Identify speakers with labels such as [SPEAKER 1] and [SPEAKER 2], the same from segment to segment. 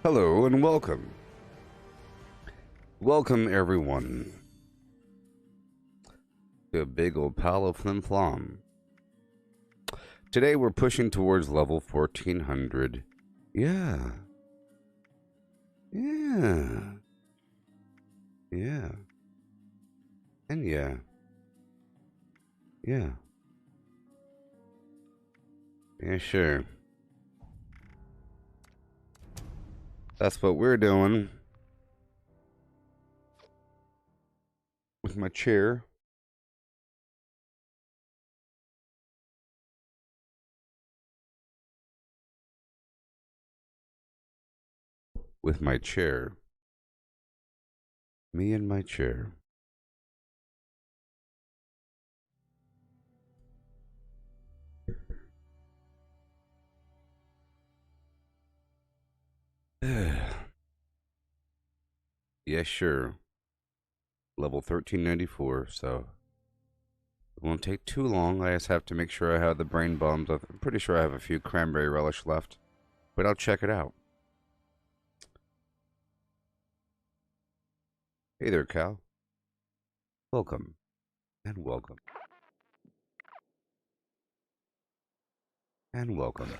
[SPEAKER 1] Hello and welcome. Welcome everyone to a big old pile of flim flom. Today we're pushing towards level 1400. Yeah. And yeah, sure. That's what we're doing with my chair. With my chair. Me and my chair. Yeah, sure. Level 1394, so it won't take too long. I just have to make sure I have the brain bombs. I'm pretty sure I have a few cranberry relish left, but I'll check it out. Hey there, Cal. Welcome. And welcome. And welcome.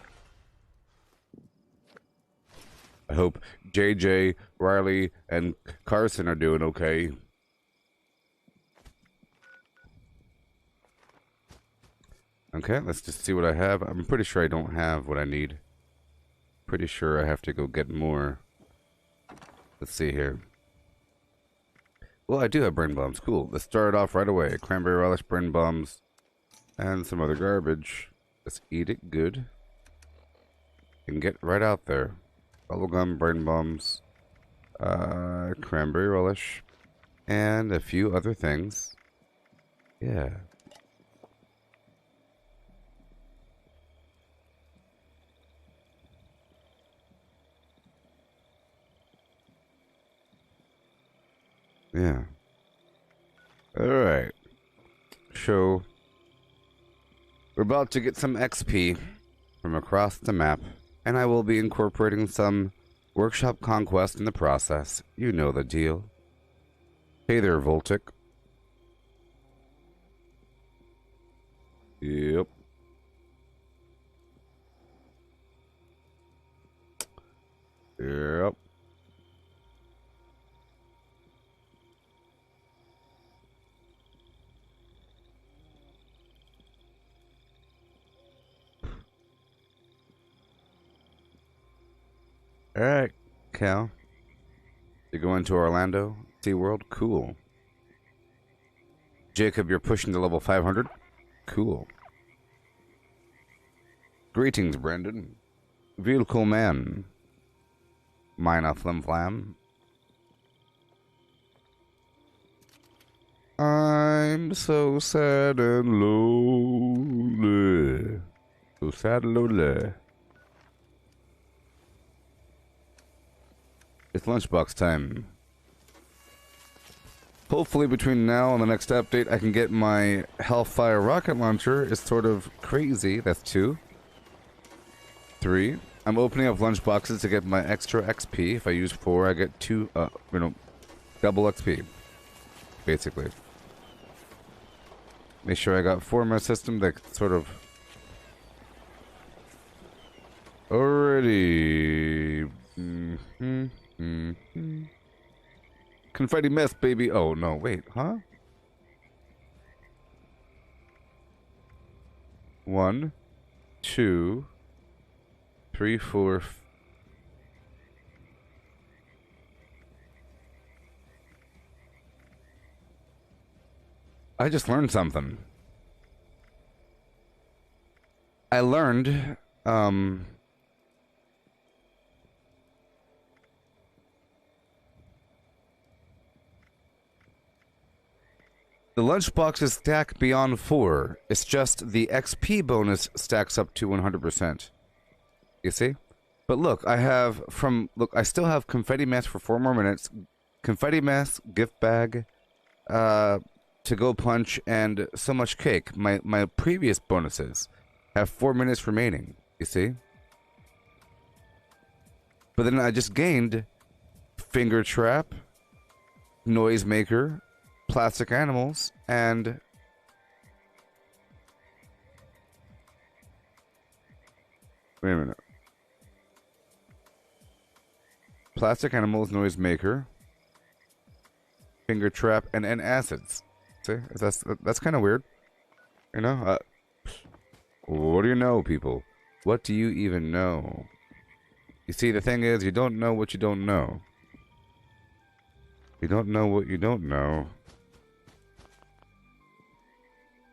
[SPEAKER 1] I hope JJ, Riley, and Carson are doing okay. Okay, let's just see what I have. I'm pretty sure I don't have what I need. Pretty sure I have to go get more. Let's see here. Well, I do have brain bombs. Cool. Let's start it off right away. Cranberry relish, brain bombs, and some other garbage. Let's eat it good. And get right out there. Bubblegum, brain bombs, cranberry relish, and a few other things. Yeah. Yeah. Alright. So, we're about to get some XP from across the map, and I will be incorporating some workshop conquest in the process. You know the deal. Hey there, Voltic. Yep. Yep. Alright, Cal. You going to Orlando? SeaWorld? Cool. Jacob, you're pushing to level 500? Cool. Greetings, Brandon. Vehicle man. Mina Flim Flam. I'm so sad and lonely. So sad and lonely. It's lunchbox time. Hopefully between now and the next update I can get my Hellfire rocket launcher. It's sort of crazy. That's 2. 3. I'm opening up lunchboxes to get my extra XP. If I use 4, I get 2, double XP. Basically. Make sure I got 4 in my system that sort of... Already. Confetti mess, baby. Oh, no, wait, huh? 1, 2, 3, 4. I just learned something. I learned, the lunchboxes stack beyond 4. It's just the XP bonus stacks up to 100%. You see? But look, I still have confetti mask for 4 more minutes. Confetti mask, gift bag, to-go punch, and so much cake. My previous bonuses have 4 minutes remaining. You see? But then I just gained finger trap, noisemaker, plastic animals, and wait a minute. Plastic animals, noisemaker, finger trap, and acids. See, that's kind of weird. You know, what do you know, people? What do you even know? You see, the thing is, you don't know what you don't know. You don't know what you don't know.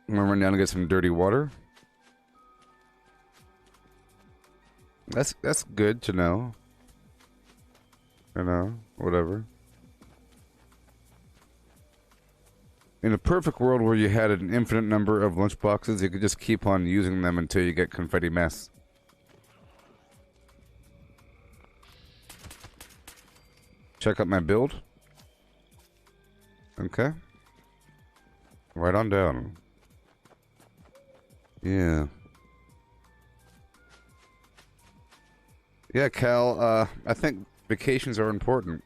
[SPEAKER 1] I'm gonna run down and get some dirty water. That's good to know. You know, whatever. In a perfect world where you had an infinite number of lunchboxes, you could just keep on using them until you get confetti mess. Check out my build. Okay. Right on down. Yeah. Yeah, Cal, I think vacations are important.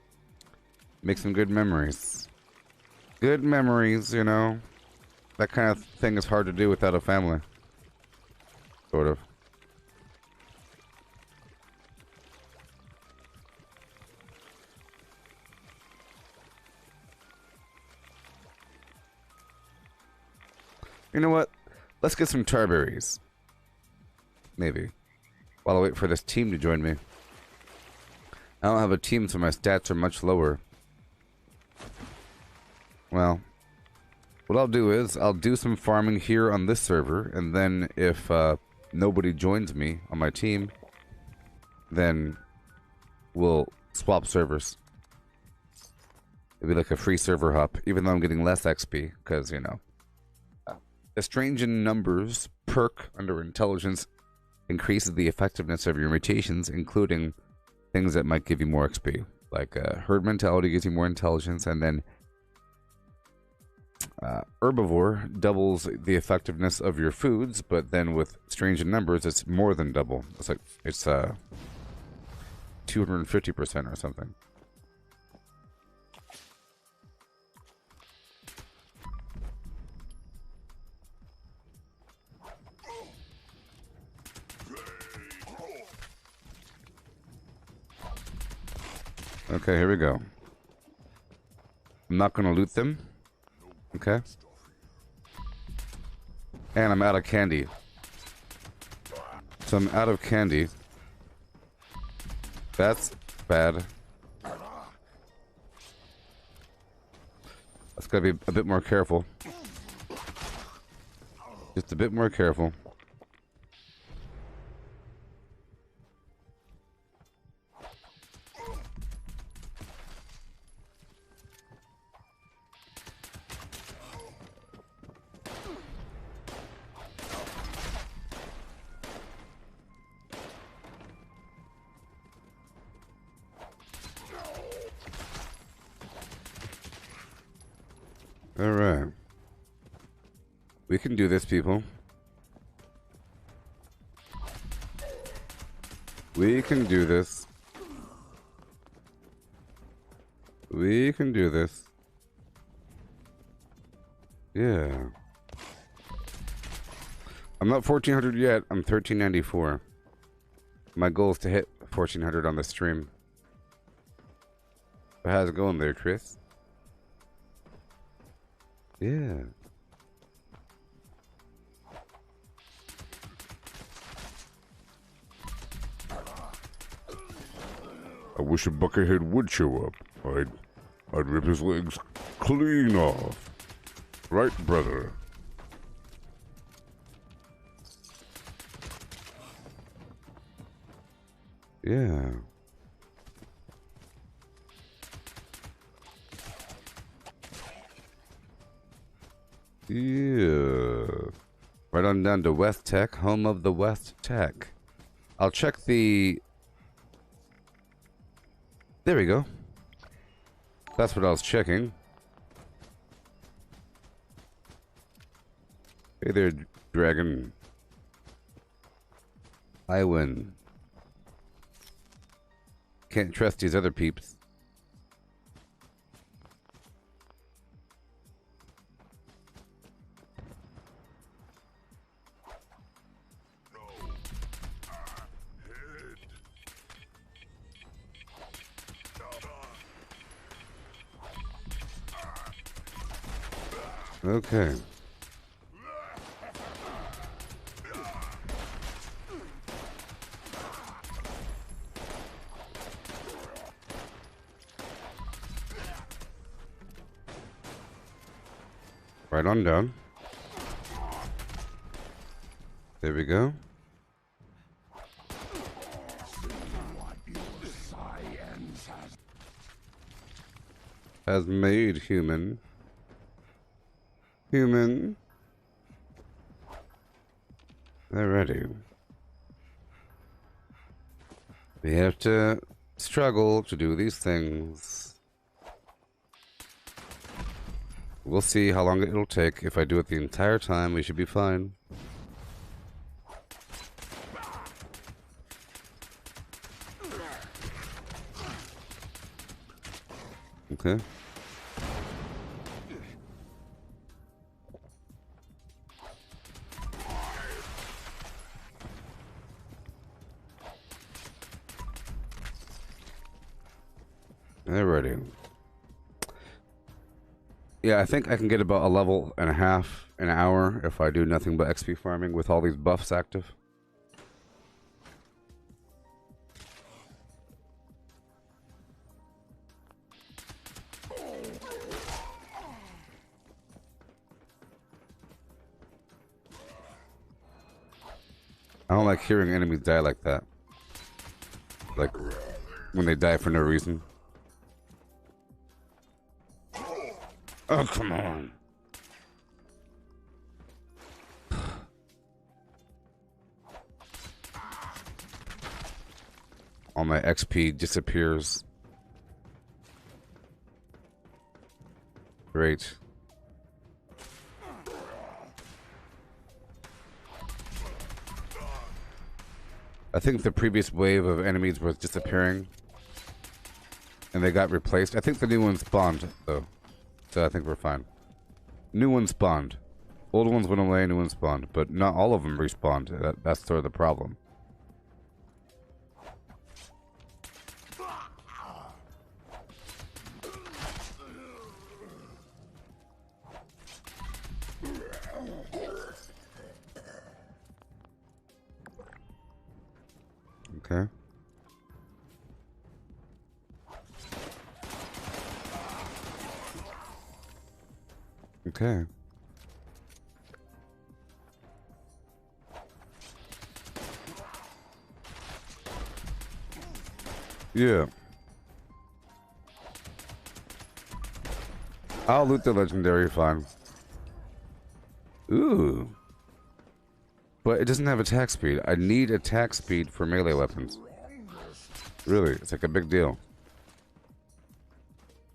[SPEAKER 1] Make some good memories. Good memories, you know. That kind of thing is hard to do without a family. Sort of. You know what? Let's get some tarberries. Maybe. While I wait for this team to join me. I don't have a team, so my stats are much lower. Well, what I'll do is, I'll do some farming here on this server, and then if nobody joins me on my team, then we'll swap servers. It'll be like a free server hop, even though I'm getting less XP, because, you know. A strange in numbers perk under intelligence increases the effectiveness of your mutations, including things that might give you more XP. Like herd mentality gives you more intelligence, and then herbivore doubles the effectiveness of your foods, but then with strange in numbers, it's more than double. It's like, it's 250% or something. Okay, here we go. I'm not gonna loot them. Okay. And I'm out of candy. So I'm out of candy. That's bad. That's gotta be a bit more careful. Just a bit more careful. Alright. We can do this, people. We can do this. We can do this. Yeah. I'm not 1400 yet. I'm 1394. My goal is to hit 1400 on the stream. But how's it going there, Chris? Yeah. I wish a buckethead would show up. I'd rip his legs clean off. Right, brother? Yeah. Yeah. Right on down to West Tech, home of the West Tech. I'll check the... There we go. That's what I was checking. Hey there, dragon. I win. Can't trust these other peeps. Okay. Right on down. There we go. Has made human. Human. They're ready. We have to struggle to do these things. We'll see how long it'll take. If I do it the entire time, we should be fine. Okay. They're ready. Yeah, I think I can get about a level and a half an hour if I do nothing but XP farming with all these buffs active. I don't like hearing enemies die like that. Like, when they die for no reason. Oh, come on. All my XP disappears. Great. I think the previous wave of enemies was disappearing. And they got replaced. I think the new ones spawned, though. So I think we're fine. New ones spawned. Old ones went away, new ones spawned. But not all of them respawned. That's sort of the problem. Okay. Okay. Yeah. I'll loot the legendary, fine. Ooh. But it doesn't have attack speed. I need attack speed for melee weapons. Really, it's like a big deal.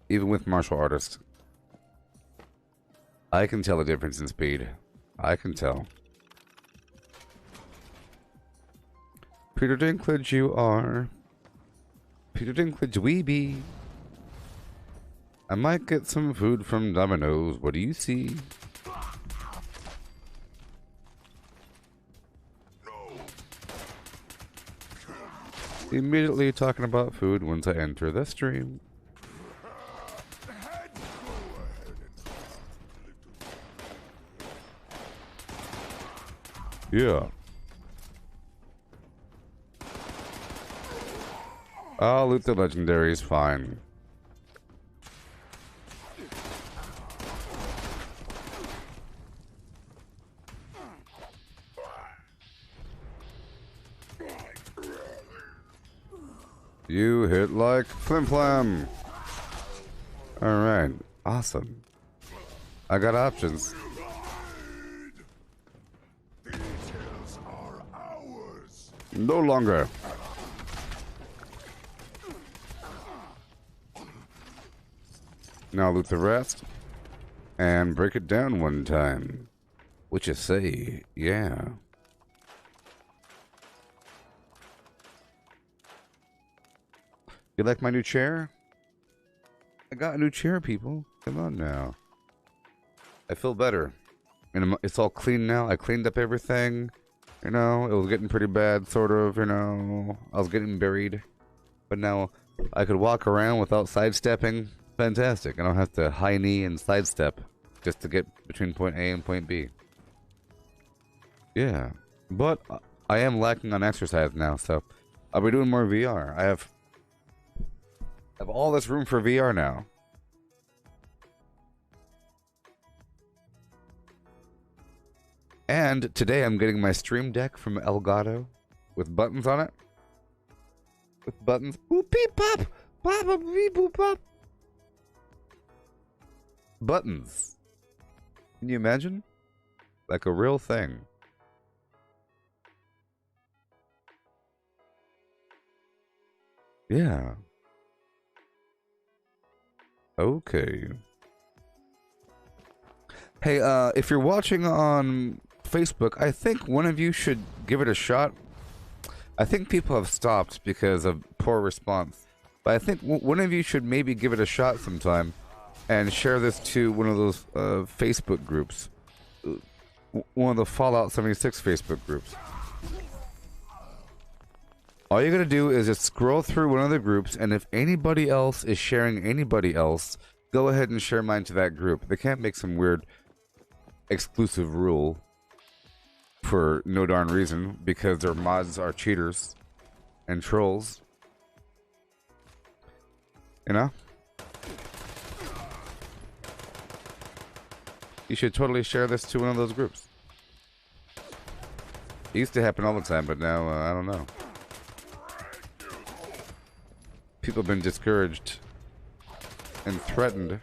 [SPEAKER 1] Even with martial artists. I can tell the difference in speed. I can tell. Peter Dinklage, you are. Peter Dinklage, weeby. I might get some food from Domino's. What do you see? Immediately talking about food once I enter the stream. Yeah. I'll loot the legendaries, fine. You hit like flim flam. Alright, awesome. I got options. No longer. Now loot the rest and break it down one time. What you say? Yeah. You like my new chair? I got a new chair, people. Come on now. I feel better. And it's all clean now. I cleaned up everything. You know, it was getting pretty bad, sort of, you know. I was getting buried. But now I could walk around without sidestepping. Fantastic. I don't have to high knee and sidestep just to get between point A and point B. Yeah. But I am lacking on exercise now, so I'll be doing more VR. I have all this room for VR now. And today I'm getting my Stream Deck from Elgato with buttons on it. With buttons. Boop beep pop. Pop beep boop pop. Buttons. Can you imagine? Like a real thing. Yeah. Okay. Hey, if you're watching on Facebook, I think one of you should give it a shot. I think people have stopped because of poor response. But I think one of you should maybe give it a shot sometime and share this to one of those Facebook groups. One of the Fallout 76 Facebook groups. All you're going to do is just scroll through one of the groups, and if anybody else is sharing anybody else, go ahead and share mine to that group. They can't make some weird exclusive rule for no darn reason because their mods are cheaters and trolls. You know? You should totally share this to one of those groups. It used to happen all the time, but now, I don't know. People have been discouraged and threatened.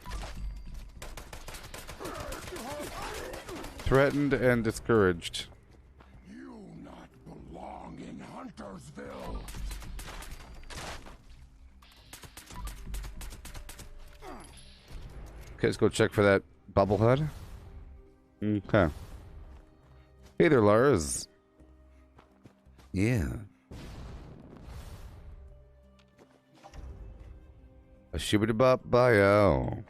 [SPEAKER 1] Threatened and discouraged.
[SPEAKER 2] You not belong in Huntersville.
[SPEAKER 1] Okay, let's go check for that bobblehead. Okay. Hey there, Lars. Yeah. A shibbity-bop bio.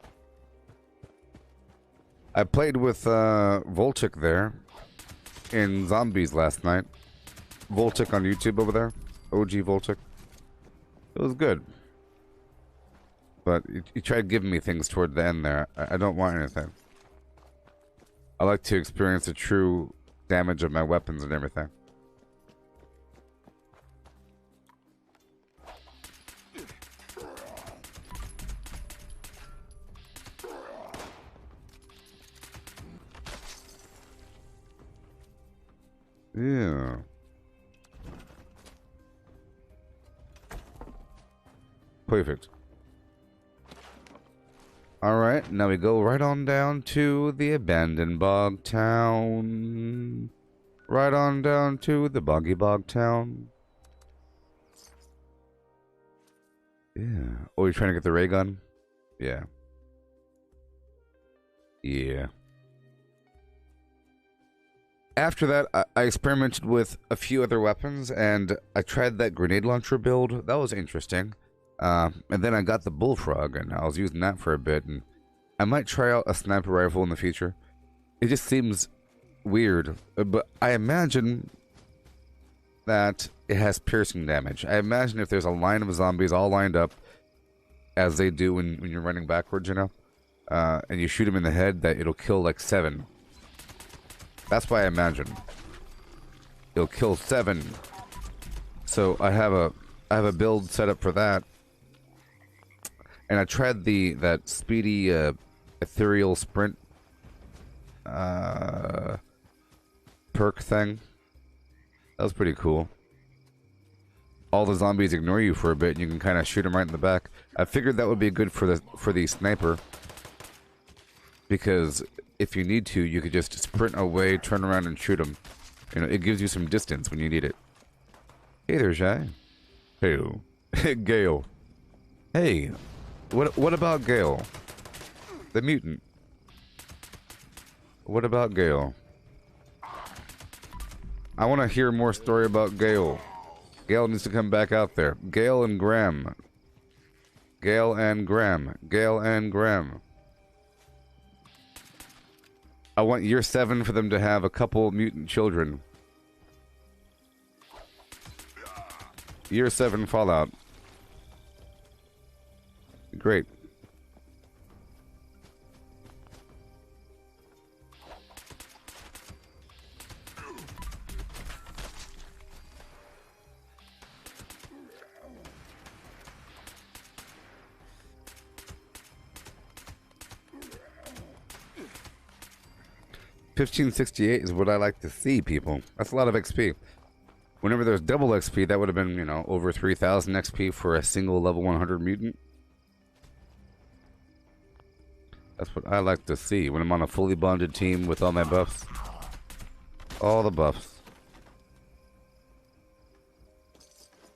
[SPEAKER 1] I played with Voltic there in Zombies last night. Voltic on YouTube over there. OG Voltic. It was good. But he tried giving me things toward the end there. I don't want anything. I like to experience the true damage of my weapons and everything. Yeah. Perfect. Alright, now we go right on down to the abandoned bog town. Right on down to the boggy bog town. Yeah. Oh, you're trying to get the ray gun? Yeah. Yeah. After that, I experimented with a few other weapons, and I tried that grenade launcher build. That was interesting. And then I got the bullfrog, and I was using that for a bit, and I might try out a sniper rifle in the future. It just seems weird, but I imagine that it has piercing damage. I imagine if there's a line of zombies all lined up, as they do when you're running backwards, you know, and you shoot them in the head, that it'll kill like 7. That's why I imagine it'll kill 7. So I have a build set up for that, and I tried that speedy ethereal sprint perk thing. That was pretty cool. All the zombies ignore you for a bit, and you can kind of shoot them right in the back. I figured that would be good for the sniper, because if you need to, you could just sprint away, turn around, and shoot them. You know, it gives you some distance when you need it. Hey there, Shy. Hey, Gale. Hey, what about Gale? The mutant. What about Gale? I want to hear more story about Gale. Gale needs to come back out there. Gale and Graham. Gale and Graham. Gale and Graham. I want year 7 for them to have a couple mutant children. Year 7 Fallout. Great. $15.68 is what I like to see, people. That's a lot of XP. Whenever there's double XP, that would have been, you know, over 3,000 XP for a single level 100 mutant. That's what I like to see when I'm on a fully bonded team with all my buffs. All the buffs.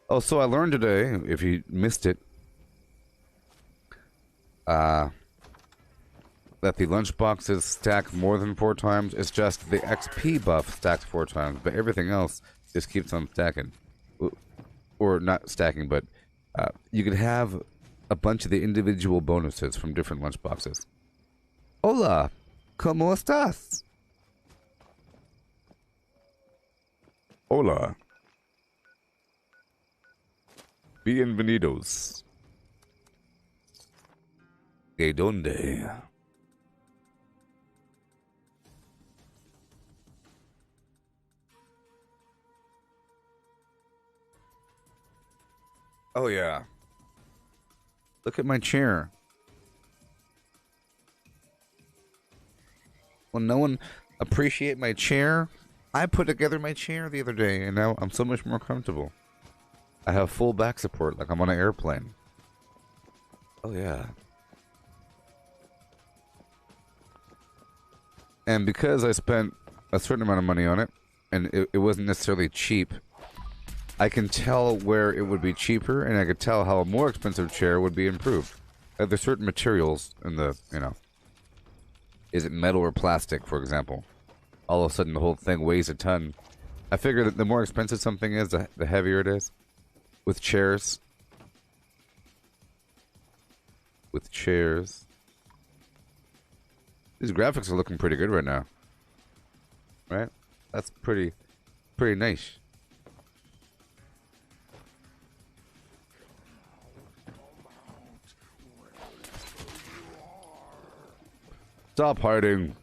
[SPEAKER 1] Oh, so I learned today, if you missed it, that the lunchboxes stack more than 4 times. It's just the XP buff stacks 4 times, but everything else just keeps on stacking. Or not stacking, but you could have a bunch of the individual bonuses from different lunchboxes. Hola, ¿cómo estás? Hola. Bienvenidos. ¿De dónde? Oh, yeah. Look at my chair. Will no one appreciate my chair? I put together my chair the other day, and now I'm so much more comfortable. I have full back support, like I'm on an airplane. Oh, yeah. And because I spent a certain amount of money on it, and it wasn't necessarily cheap, I can tell where it would be cheaper, and I could tell how a more expensive chair would be improved. There's certain materials in the, you know, is it metal or plastic, for example? All of a sudden, the whole thing weighs a ton. I figure that the more expensive something is, the heavier it is. With chairs. With chairs. These graphics are looking pretty good right now. Right? That's pretty nice. Stop hiding.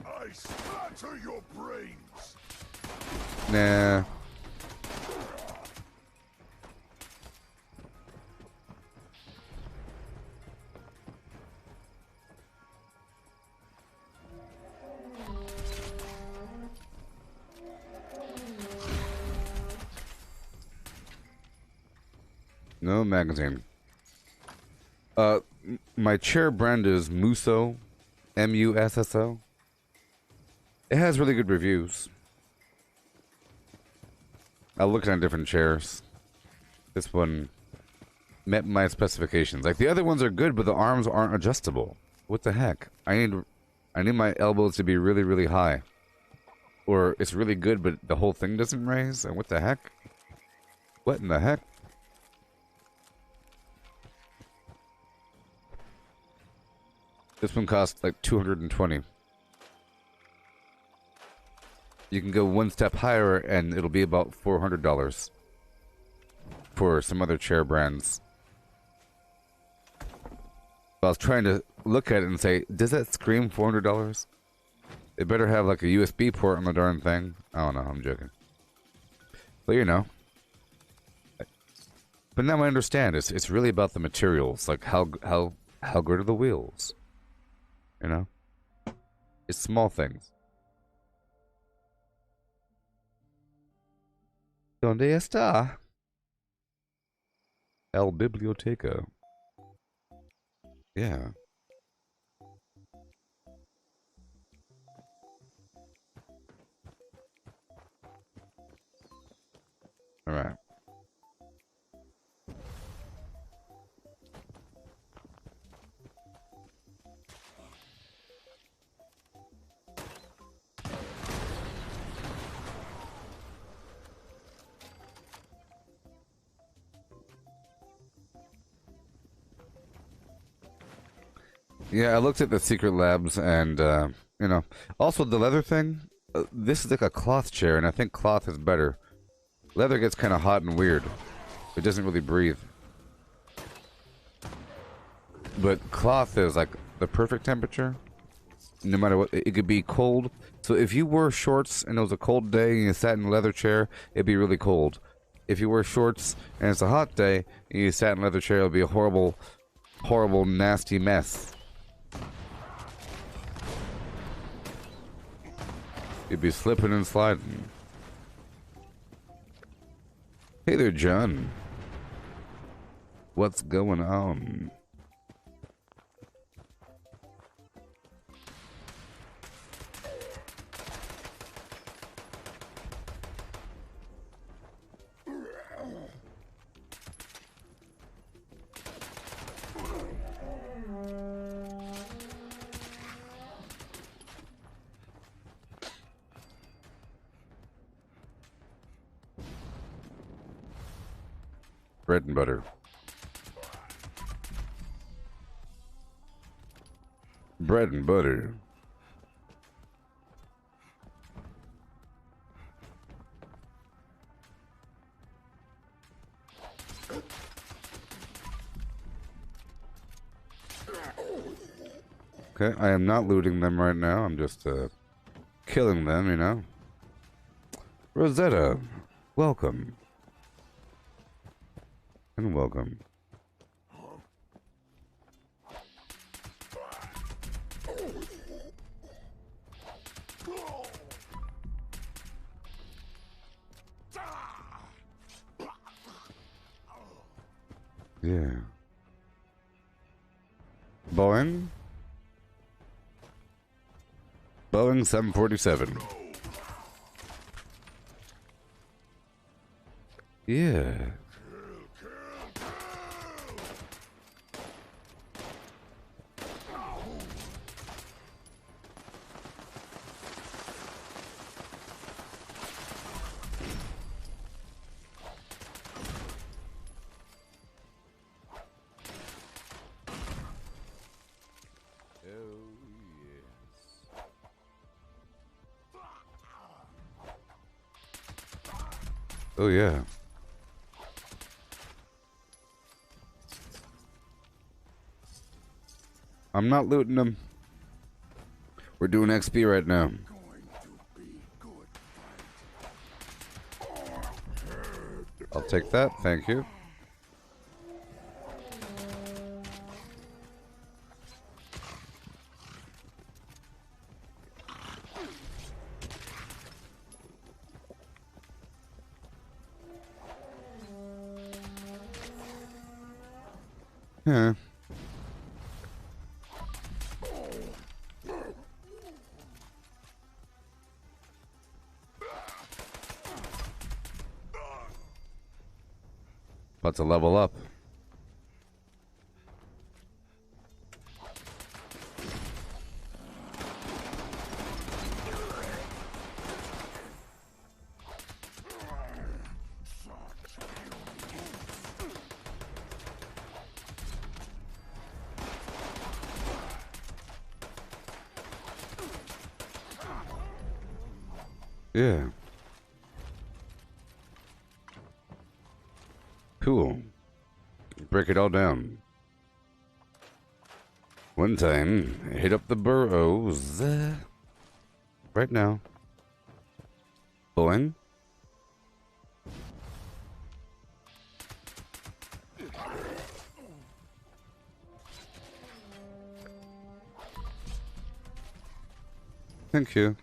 [SPEAKER 2] I splatter your brains.
[SPEAKER 1] Nah. No magazine. My chair brand is Musso, M-U-S-S-O. It has really good reviews. I looked at different chairs. This one met my specifications. Like the other ones are good, but the arms aren't adjustable. What the heck? I need my elbows to be really, really high. Or it's really good, but the whole thing doesn't raise. And what the heck? What in the heck? This one costs like $220. You can go one step higher and it'll be about $400 for some other chair brands. I was trying to look at it and say, does that scream $400? It better have like a USB port on the darn thing. I don't know, I'm joking. But you know. But now I understand. It's really about the materials, like how good are the wheels? You know? It's small things. ¿Dónde está? El biblioteca. Yeah. All right. Yeah, I looked at the secret labs and, you know, also the leather thing. This is like a cloth chair, and I think cloth is better. Leather gets kind of hot and weird. It doesn't really breathe. But cloth is like the perfect temperature. No matter what, it could be cold. So if you wore shorts and it was a cold day and you sat in a leather chair, it'd be really cold. If you wear shorts and it's a hot day and you sat in a leather chair, it'll be a horrible, horrible, nasty mess. You'd be slipping and sliding. Hey there, John. What's going on? Bread and butter. Bread and butter. Okay, I am not looting them right now. I'm just killing them, you know. Rosetta, welcome. And welcome. Yeah. Boeing? Boeing 747. Yeah. Oh, yeah. I'm not looting them. We're doing XP right now. I'll take that, thank you. Yeah. About to level up. Yeah. Cool. Break it all down. One time, hit up the burrows. Right now. Boing. Thank you.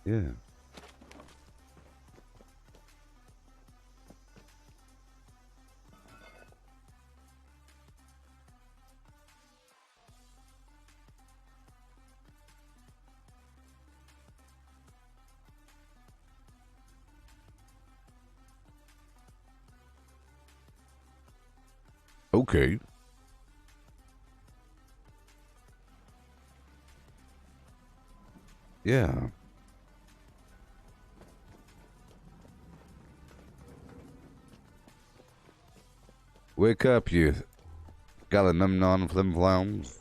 [SPEAKER 1] Yeah. Okay. Yeah. Wake up, you gallimemnon flimflams.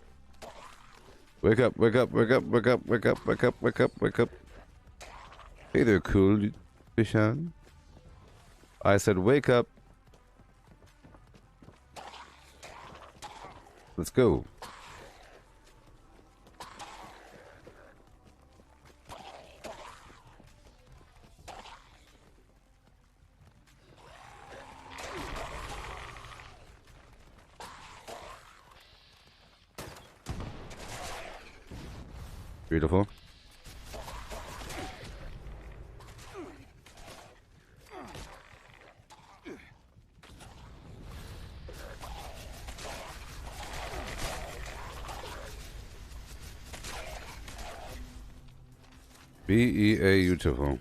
[SPEAKER 1] Wake up, wake up, wake up, wake up, wake up, wake up, wake up, wake up. Hey there, cool Bishan. I said wake up. Let's go. Beautiful. Beautiful.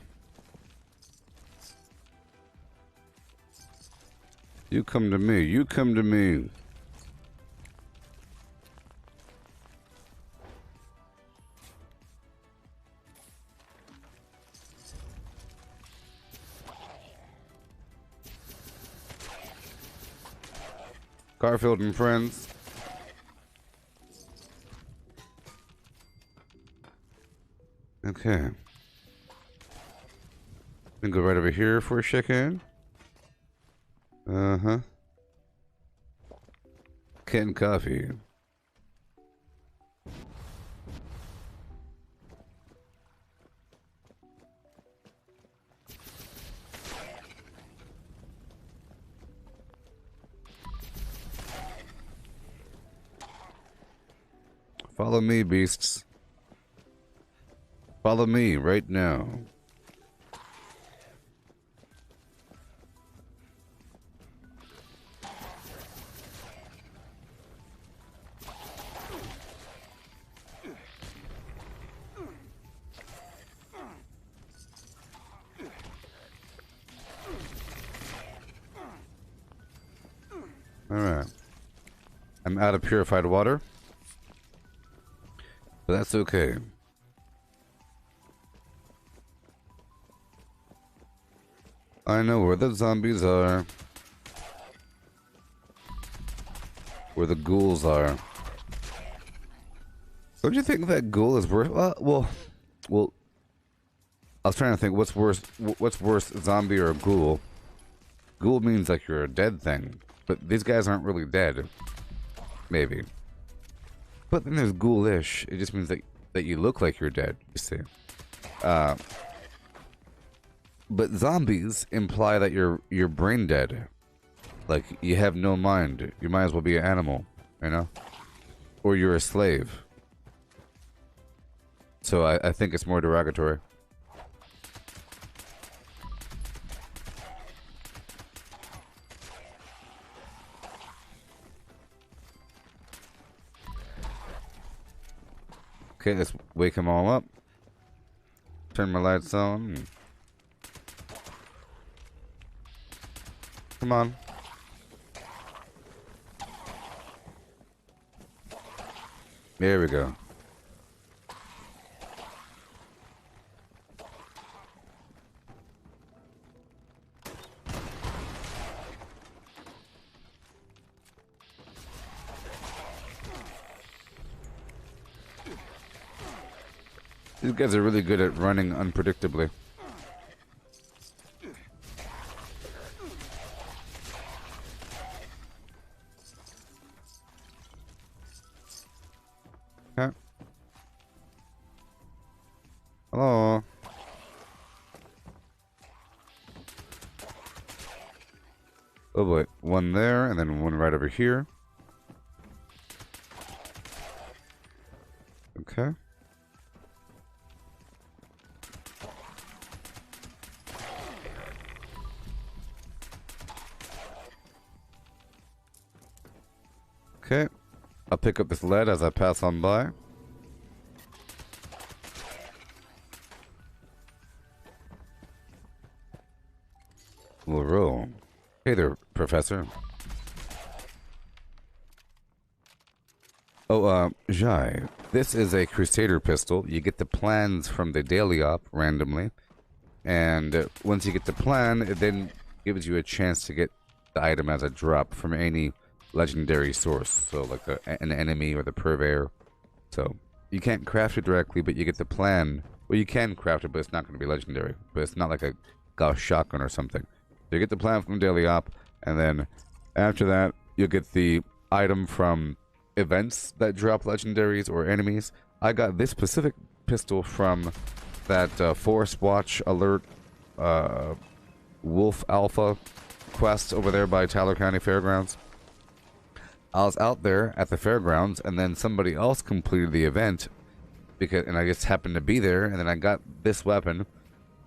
[SPEAKER 1] You come to me. You come to me. Garfield and friends. Okay. We can go right over here for a second. Uh-huh. Getting coffee. Follow me, beasts. Follow me right now. Alright. I'm out of purified water. But that's okay. I know where the zombies are. Where the ghouls are. Don't you think that ghoul is worse? Well, I was trying to think what's worse, zombie or a ghoul? Ghoul means like you're a dead thing. But these guys aren't really dead. Maybe. But then there's ghoulish. It just means that you look like you're dead, you see. But zombies imply that you're brain dead. Like, you have no mind. You might as well be an animal, you know? Or you're a slave. So I think it's more derogatory. Okay, let's wake them all up. Turn my lights on. Come on. There we go. These guys are really good at running unpredictably. Okay. Hello. Oh boy, one there and then one right over here. Okay. Okay, I'll pick up this lead as I pass on by. We'll roll. Hey there, Professor. Oh, Jai, this is a Crusader pistol. You get the plans from the daily op randomly. And once you get the plan, it then gives you a chance to get the item as a drop from any legendary source. So like an enemy or the purveyor. So you can't craft it directly, but you get the plan. Well, you can craft it, but it's not going to be legendary. But it's not like a Gauss shotgun or something. So you get the plan from Daily Op, and then after that, you'll get the item from events that drop legendaries or enemies. I got this specific pistol from that Forest Watch Alert Wolf Alpha quest over there by Tyler County Fairgrounds. I was out there at the fairgrounds, and then somebody else completed the event, and I just happened to be there, and then I got this weapon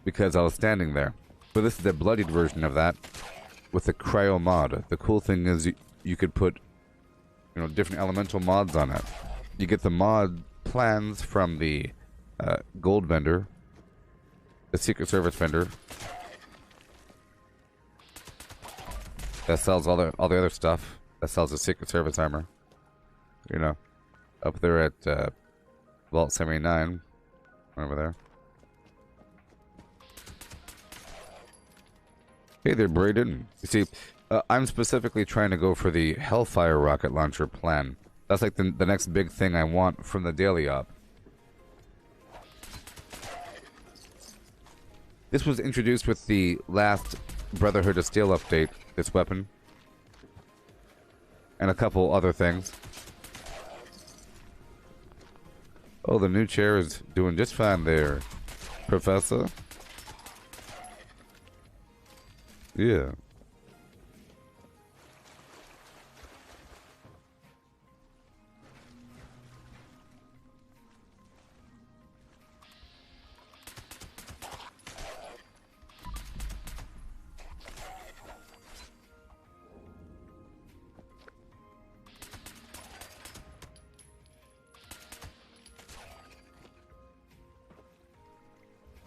[SPEAKER 1] because I was standing there. But this is a bloodied version of that with the cryo mod. The cool thing is you could put, you know, different elemental mods on it. You get the mod plans from the gold vendor, the Secret Service vendor that sells all the other stuff. That sells the Secret Service armor. You know, up there at Vault 79, over there. Hey there, Brayden. You see, I'm specifically trying to go for the Hellfire rocket launcher plan. That's like the next big thing I want from the Daily Op. This was introduced with the last Brotherhood of Steel update, this weapon. And a couple other things. Oh, the new chair is doing just fine there, Professor. Yeah.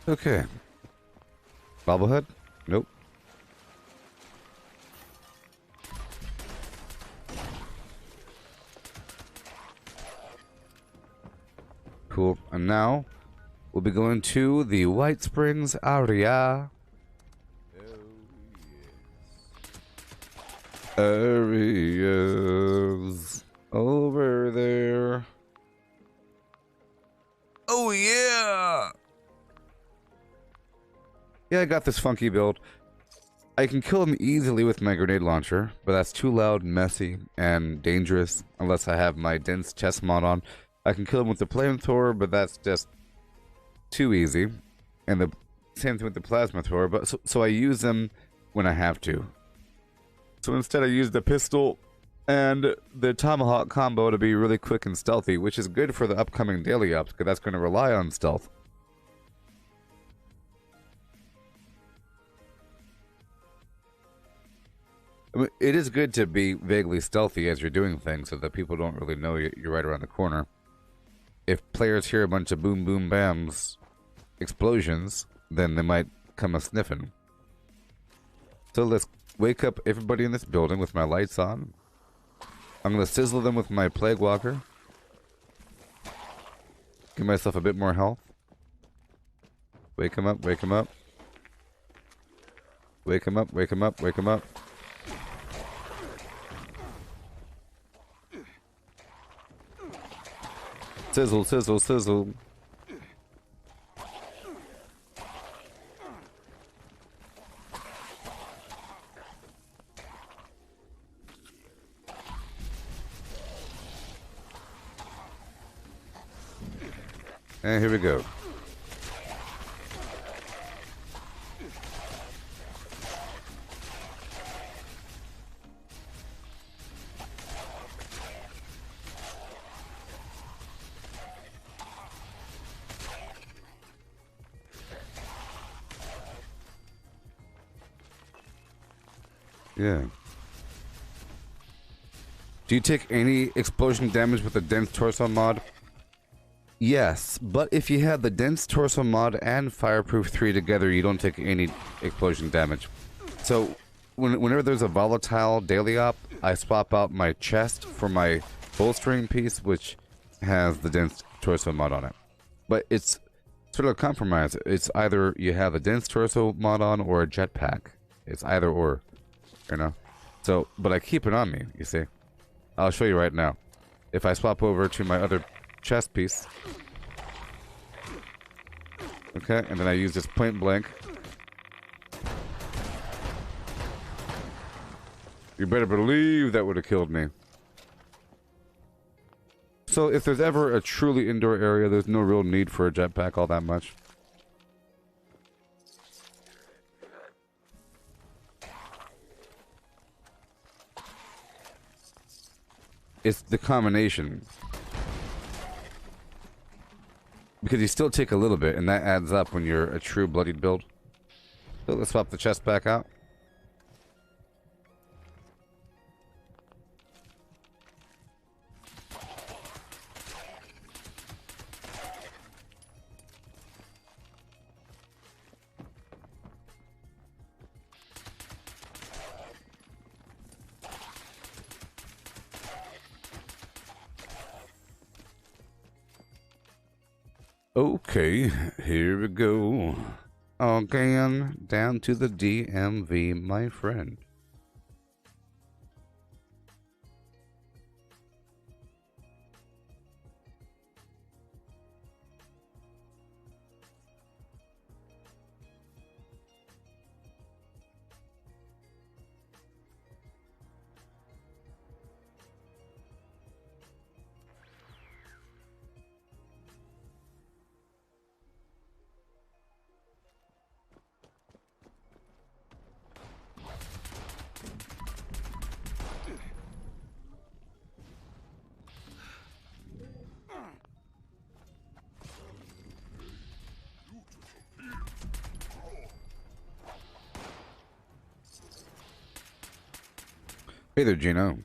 [SPEAKER 1] Okay. Bobblehead? Nope. Cool. And now we'll be going to the White Springs area. Areas over there. Oh yeah. Yeah, I got this funky build. I can kill him easily with my grenade launcher, but that's too loud, messy, and dangerous unless I have my dense chest mod on. I can kill him with the flamethrower, but that's just too easy. And the same thing with the plasma thrower, but so I use them when I have to. So instead I use the pistol and the tomahawk combo to be really quick and stealthy, which is good for the upcoming daily ups, because that's going to rely on stealth. I mean, it is good to be vaguely stealthy as you're doing things so that people don't really know you're right around the corner. If players hear a bunch of boom boom bams, explosions, then they might come a sniffing. So let's wake up everybody in this building with my lights on. I'm going to sizzle them with my Plague Walker. Give myself a bit more health. Wake them up, wake them up. Wake them up, wake them up, wake them up. Sizzle, sizzle, sizzle. And here we go. Yeah. Do you take any explosion damage with the dense torso mod? Yes, but if you have the dense torso mod and fireproof 3 together, you don't take any explosion damage. So whenever there's a volatile daily op, I swap out my chest for my bolstering piece, which has the dense torso mod on it. But it's sort of a compromise. It's either you have a dense torso mod on or a jetpack. It's either or, you know. So, but I keep it on me, you see. I'll show you right now. If I swap over to my other chest piece. Okay, and then I use this point blank. You better believe that would have killed me. So if there's ever a truly indoor area, there's no real need for a jetpack all that much. It's the combination. Because you still take a little bit, and that adds up when you're a true bloodied build. So let's swap the chest back out. Okay, here we go. Again, down to the DMV, my friend. Hey there, Gino.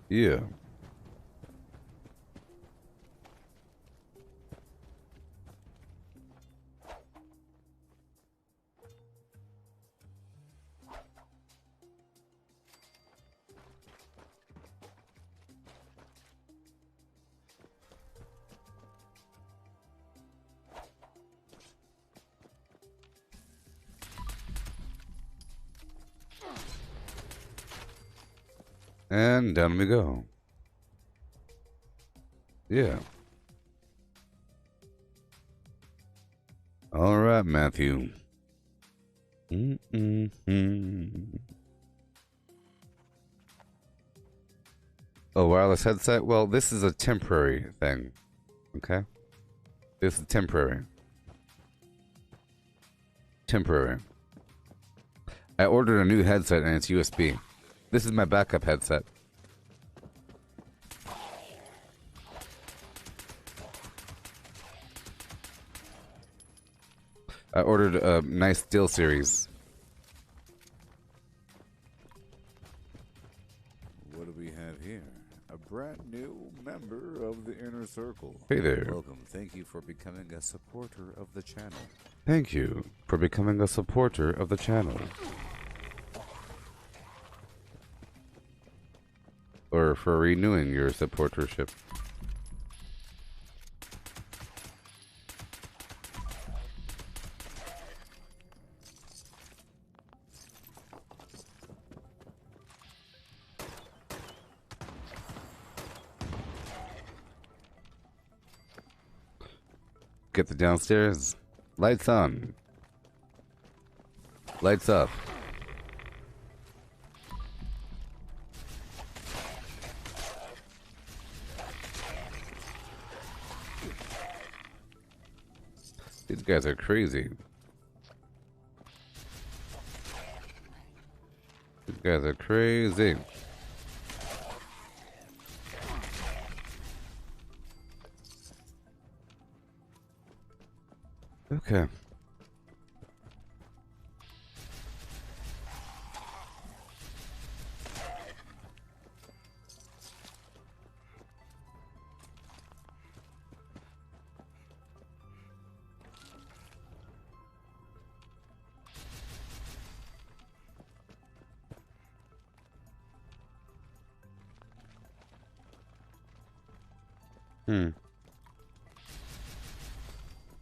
[SPEAKER 1] Yeah. And down we go. Yeah. All right, Matthew. Oh, wireless headset? Well, this is a temporary thing. Okay? This is temporary. Temporary. I ordered a new headset and it's USB. This is my backup headset. I ordered a nice Steel Series.
[SPEAKER 3] What do we have here? A brand new member of the Inner Circle.
[SPEAKER 1] Hey there.
[SPEAKER 3] Welcome. Thank you for becoming a supporter of the channel.
[SPEAKER 1] Thank you for becoming a supporter of the channel. Or for renewing your supportership. Get the downstairs. Lights on. Lights up. These guys are crazy. These guys are crazy. Okay.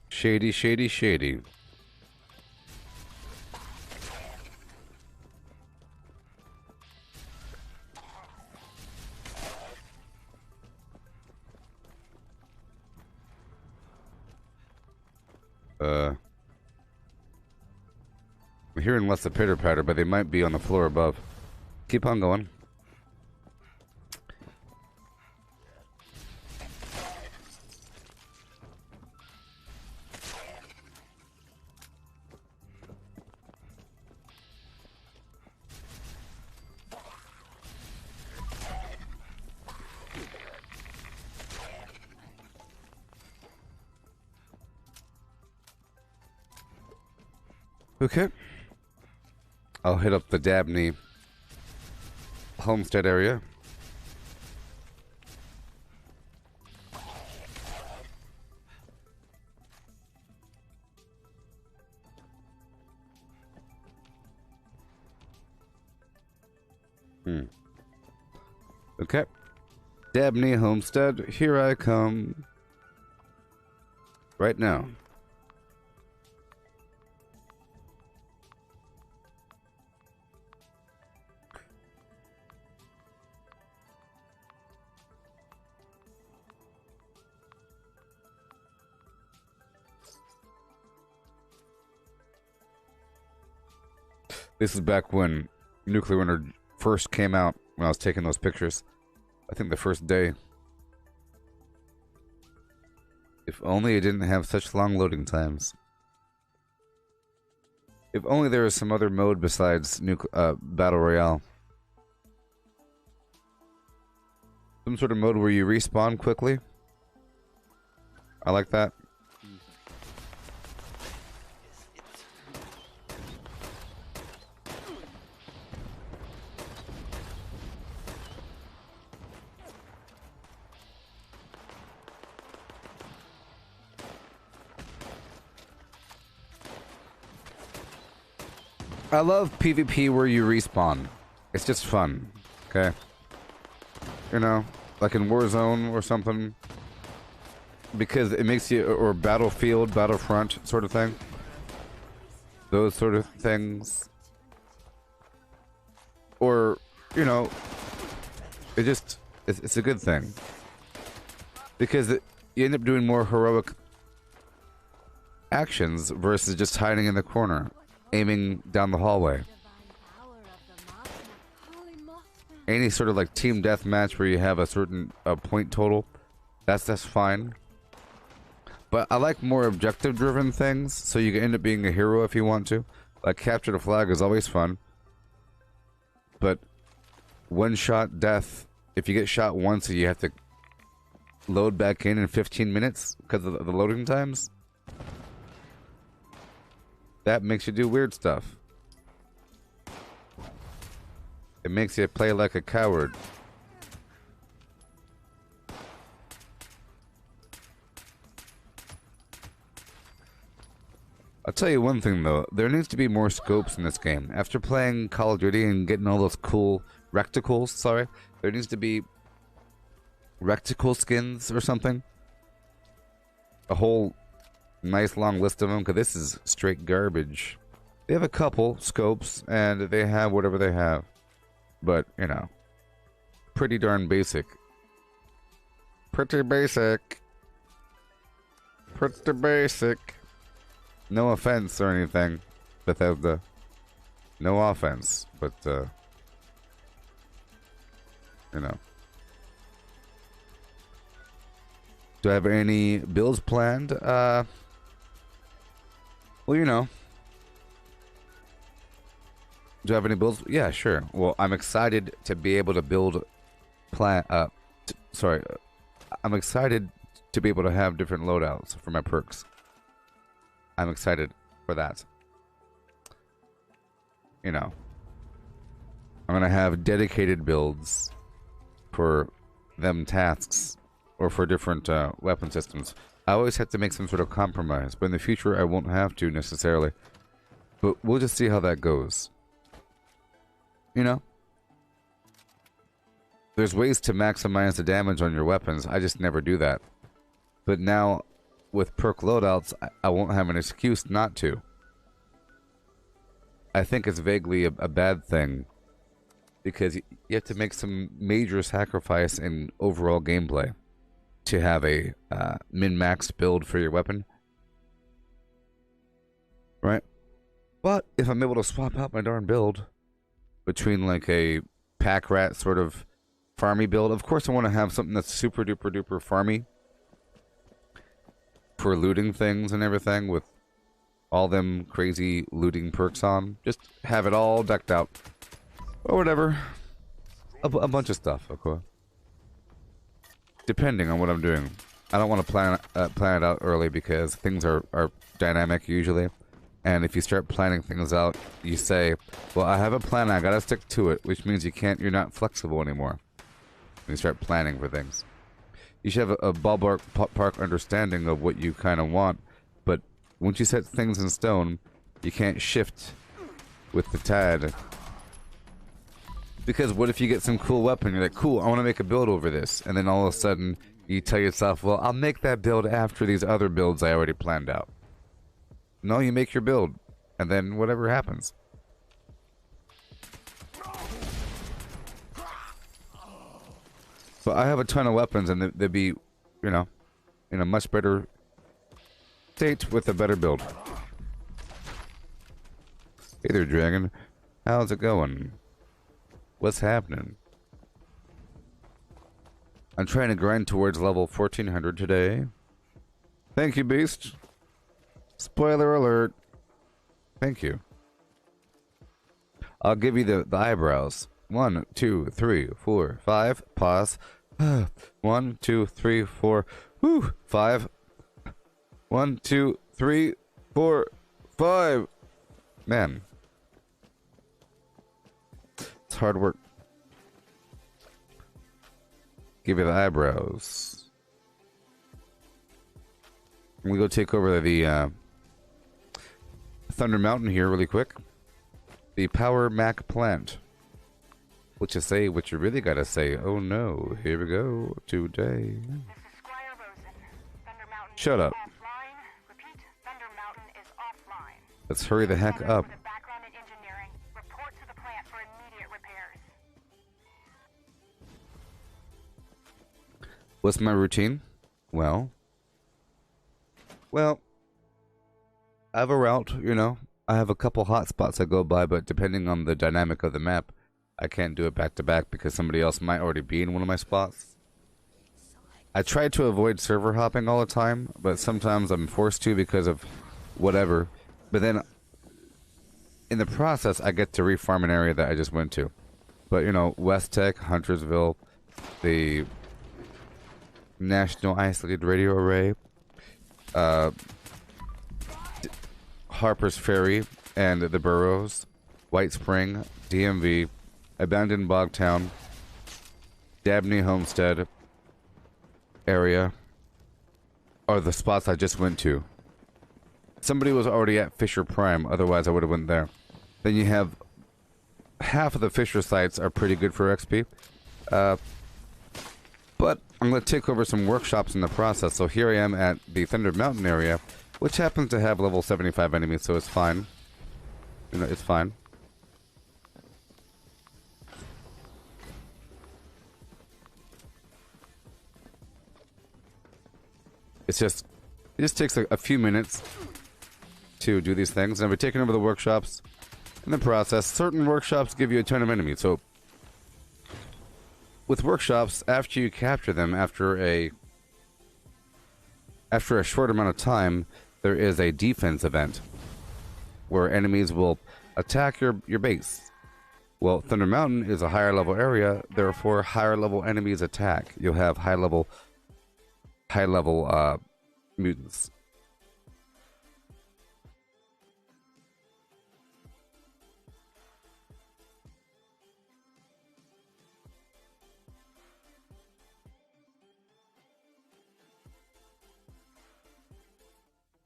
[SPEAKER 1] Shady, shady, shady. I'm hearing less of pitter patter, but they might be on the floor above. Keep on going. Okay. I'll hit up the Dabney homestead area. Okay. Dabney homestead, here I come. Right now. This is back when nuclear winter first came out, when I was taking those pictures. I think the first day. If only it didn't have such long loading times. If only there was some other mode besides Battle Royale. Some sort of mode where you respawn quickly. I like that. I love PvP where you respawn. It's just fun, okay? You know, like in Warzone or something. Because it makes you, or Battlefield, Battlefront sort of thing. Those sort of things. Or, you know, it's a good thing. Because you end up doing more heroic actions versus just hiding in the corner. Aiming down the hallway. Any sort of like team deathmatch where you have a certain point total, that's fine. But I like more objective driven things, so you can end up being a hero if you want to. Like capture the flag is always fun. But one shot death, if you get shot once you have to load back in 15 minutes because of the loading times. That makes you do weird stuff. It makes you play like a coward. I'll tell you one thing though, there needs to be more scopes in this game. After playing Call of Duty and getting all those cool reticles, there needs to be reticle skins or something. A whole nice long list of them, because this is straight garbage. They have a couple scopes, and they have whatever they have. But, you know, pretty darn basic. Pretty basic. Pretty basic. No offense or anything, Bethesda. No offense, but, you know. Do I have any builds planned? Well, you know. Do I have any builds? Yeah, sure. Well, I'm excited to be able to build I'm excited to be able to have different loadouts for my perks. I'm excited for that. You know. I'm going to have dedicated builds for them tasks or for different weapon systems. I always have to make some sort of compromise, but in the future I won't have to necessarily. But we'll just see how that goes. You know? There's ways to maximize the damage on your weapons, I just never do that. But now, with perk loadouts, I won't have an excuse not to. I think it's vaguely a bad thing, because you have to make some major sacrifice in overall gameplay to have a min-maxed build for your weapon. But if I'm able to swap out my darn build between like a pack rat sort of farmy build, of course I want to have something that's super duper duper farmy for looting things and everything with all them crazy looting perks on. Just have it all decked out. Or whatever. A bunch of stuff, of course. Depending on what I'm doing. I don't want to plan it out early because things are dynamic usually. And if you start planning things out, you say, well, I have a plan, I gotta stick to it, which means you're not flexible anymore. When you start planning for things. You should have a ballpark understanding of what you kind of want, but once you set things in stone, you can't shift with the tide. Because what if you get some cool weapon, you're like, cool, I want to make a build over this, and then all of a sudden, you tell yourself, well, I'll make that build after these other builds I already planned out. No, you make your build, and then whatever happens. But I have a ton of weapons, and they'd be, you know, in a much better state with a better build. Hey there, dragon. How's it going? What's happening? I'm trying to grind towards level 1400 today. Thank you, Beast. Spoiler alert. Thank you. I'll give you the eyebrows. 1, 2, 3, 4, 5. Pause. 1, 2, 3, 4. Woo! 5. 1, 2, 3, 4, 5. Man. It's hard work. Give you the eyebrows. We go take over the Thunder Mountain here really quick. The Power Mac plant. What you say, what you really gotta say. Oh no, here we go today.
[SPEAKER 4] This is Squire Rosen. Thunder Mountain
[SPEAKER 1] Shut up.
[SPEAKER 4] offline. Repeat, Thunder Mountain is offline.
[SPEAKER 1] Let's hurry the heck up.
[SPEAKER 4] With a background in engineering, report to the plant for immediate repairs.
[SPEAKER 1] What's my routine? Well, I have a route, you know. I have a couple hot spots I go by, but depending on the dynamic of the map, I can't do it back to back because somebody else might already be in one of my spots. I try to avoid server hopping all the time, but sometimes I'm forced to because of whatever. But then, in the process, I get to refarm an area that I just went to. But, you know, West Tech, Huntersville, the National Isolated Radio Array, Harper's Ferry and the Burrows, White Spring, DMV, Abandoned Bogtown, Dabney Homestead area are the spots I just went to. Somebody was already at Fisher Prime, otherwise I would have went there. Then you have half of the Fisher sites are pretty good for XP. But I'm going to take over some workshops in the process. So here I am at the Thunder Mountain area, which happens to have level 75 enemies, so it's fine. You know, it's fine. It just takes a few minutes to do these things. And we're taking over the workshops in the process. Certain workshops give you a ton of enemies. So with workshops, after you capture them, after a short amount of time, there is a defense event where enemies will attack your base. Well, Thunder Mountain is a higher level area, therefore higher level enemies attack. You'll have high level mutants.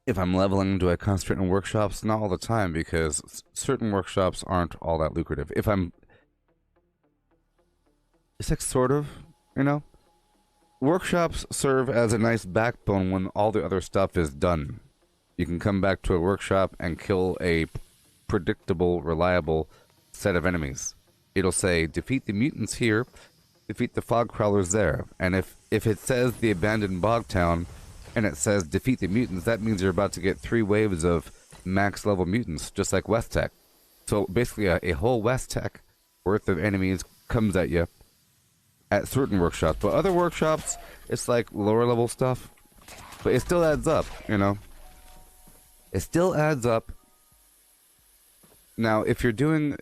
[SPEAKER 1] If I'm leveling, do I concentrate on workshops? Not all the time, because certain workshops aren't all that lucrative. It's like sort of, you know? Workshops serve as a nice backbone when all the other stuff is done. You can come back to a workshop and kill a predictable, reliable set of enemies. It'll say, defeat the mutants here, defeat the fog crawlers there. And if it says the abandoned bog town, and it says defeat the mutants, that means you're about to get 3 waves of max level mutants, just like West Tech. So basically, a whole West Tech worth of enemies comes at you at certain workshops. But other workshops, it's like lower level stuff. But it still adds up, you know? It still adds up. Now, if you're doing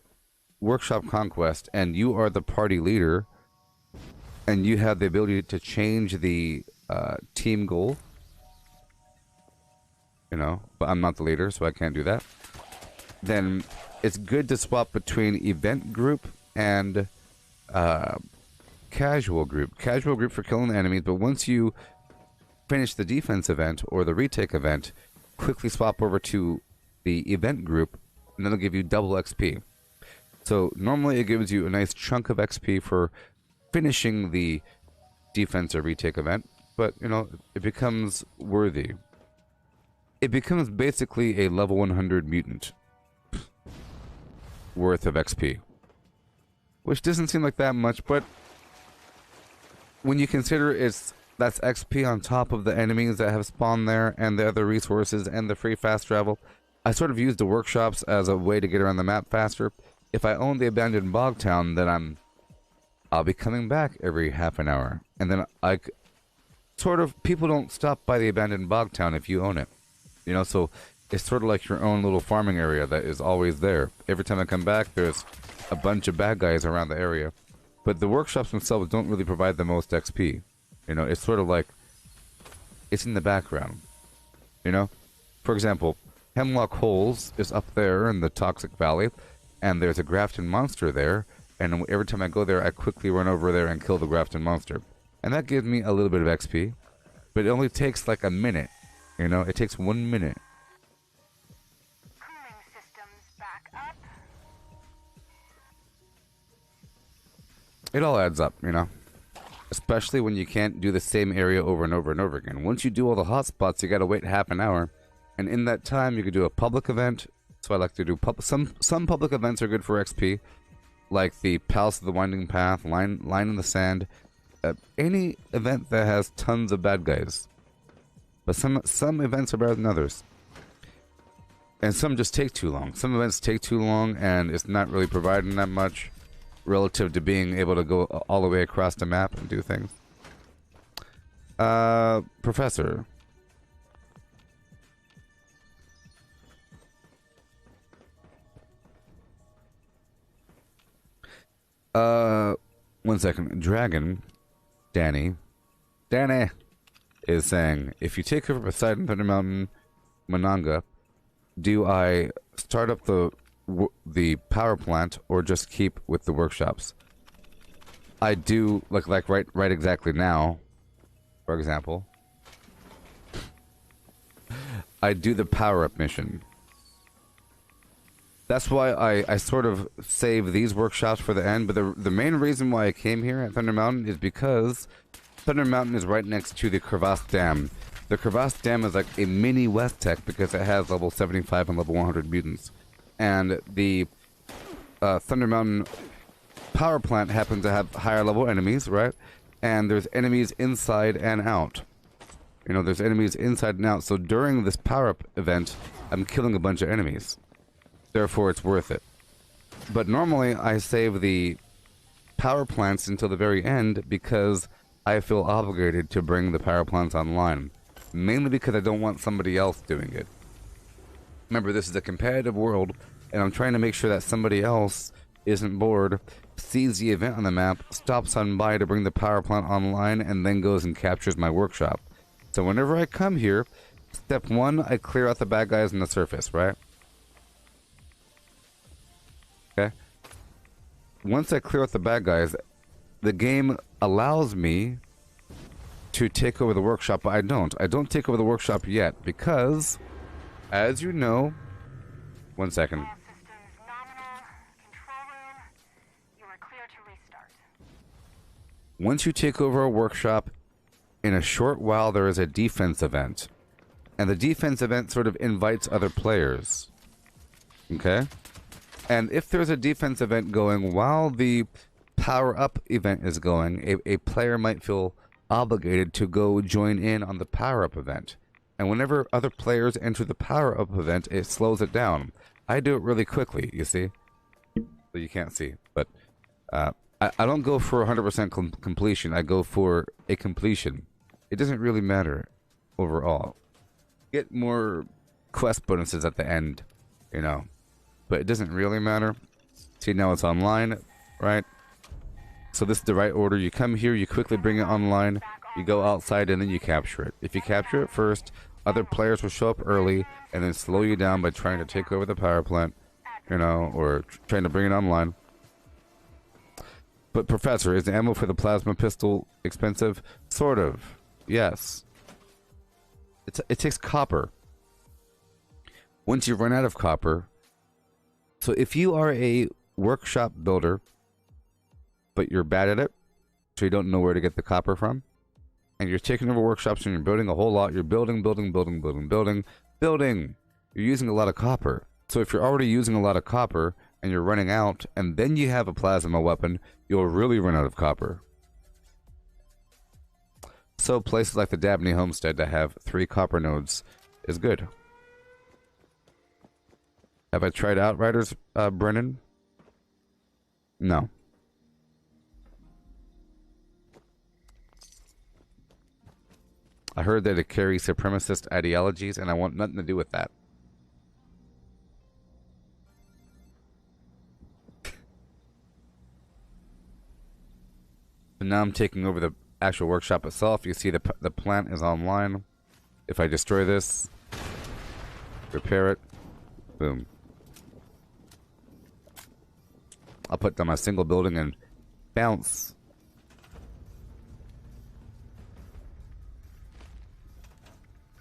[SPEAKER 1] workshop conquest and you are the party leader and you have the ability to change the team goal, you know, but I'm not the leader, so I can't do that, then it's good to swap between event group and casual group. Casual group for killing the enemies, but once you finish the defense event or the retake event, quickly swap over to the event group, and that'll give you double XP. So normally it gives you a nice chunk of XP for finishing the defense or retake event, but you know, it becomes worthy. It becomes basically a level 100 mutant worth of XP, which doesn't seem like that much, but when you consider that's XP on top of the enemies that have spawned there and the other resources and the free fast travel. I sort of use the workshops as a way to get around the map faster. If I own the abandoned bog town, then I'll be coming back every half an hour, and then people don't stop by the abandoned bog town if you own it, you know. So it's sort of like your own little farming area that is always there. Every time I come back, there's a bunch of bad guys around the area, but the workshops themselves don't really provide the most XP. You know, it's sort of like it's in the background, you know. For example, Hemlock Holes is up there in the Toxic Valley, and there's a Grafton monster there, and every time I go there, I quickly run over there and kill the Grafton monster. And that gives me a little bit of XP, but it only takes like a minute, you know? It takes 1 minute.
[SPEAKER 4] Cooling systems back up.
[SPEAKER 1] It all adds up, you know? Especially when you can't do the same area over and over and over again. Once you do all the hotspots, you gotta wait half an hour. And in that time, you could do a public event. So I like to do some public events are good for XP, like the Palace of the Winding Path, Line in the Sand, any event that has tons of bad guys. But some events are better than others, and some just take too long. Some events take too long, and it's not really providing that much relative to being able to go all the way across the map and do things. Professor. One second. Dragon, Danny is saying, if you take over Poseidon, Thunder Mountain, Mananga, do I start up the power plant or just keep with the workshops? I do like right exactly now, for example. I do the power up mission. That's why I sort of save these workshops for the end, but the main reason why I came here at Thunder Mountain is because Thunder Mountain is right next to the Crevasse Dam. The Crevasse Dam is like a mini West Tech because it has level 75 and level 100 mutants. And the Thunder Mountain power plant happens to have higher level enemies, right? And there's enemies inside and out. You know, there's enemies inside and out. So during this power-up event, I'm killing a bunch of enemies. Therefore, it's worth it. But normally, I save the power plants until the very end because I feel obligated to bring the power plants online. Mainly because I don't want somebody else doing it. Remember, this is a competitive world, and I'm trying to make sure that somebody else isn't bored, sees the event on the map, stops on by to bring the power plant online, and then goes and captures my workshop. So whenever I come here, step one, I clear out the bad guys on the surface, right? Okay. Once I clear out the bad guys, the game allows me to take over the workshop, but I don't. I don't take over the workshop yet because, as you know, one second.
[SPEAKER 4] All systems nominal. Control room. You are clear to restart.
[SPEAKER 1] Once you take over a workshop, in a short while there is a defense event. And the defense event sort of invites other players. Okay? And if there's a defense event going while the power-up event is going, a player might feel obligated to go join in on the power-up event. and whenever other players enter the power-up event, it slows it down. I do it really quickly, you see? So you can't see, but I don't go for 100% completion. I go for a completion. It doesn't really matter overall. Get more quest bonuses at the end, you know, but it doesn't really matter. See, now it's online, right? So this is the right order. You come here, you quickly bring it online, you go outside, and then you capture it. If you capture it first, other players will show up early and then slow you down by trying to take over the power plant, you know, or trying to bring it online. But Professor, is the ammo for the plasma pistol expensive? Sort of. Yes. It takes copper. Once you run out of copper, so if you are a workshop builder, but you're bad at it, so you don't know where to get the copper from, and you're taking over workshops and you're building a whole lot, you're building. You're using a lot of copper. So if you're already using a lot of copper and you're running out, and then you have a plasma weapon, you'll really run out of copper. So places like the Dabney Homestead that have 3 copper nodes is good. Have I tried Outriders, Brennan? No. I heard that it carries supremacist ideologies, and I want nothing to do with that. So now I'm taking over the actual workshop itself. You see the plant is online. If I destroy this, repair it, boom. I'll put down my single building and bounce.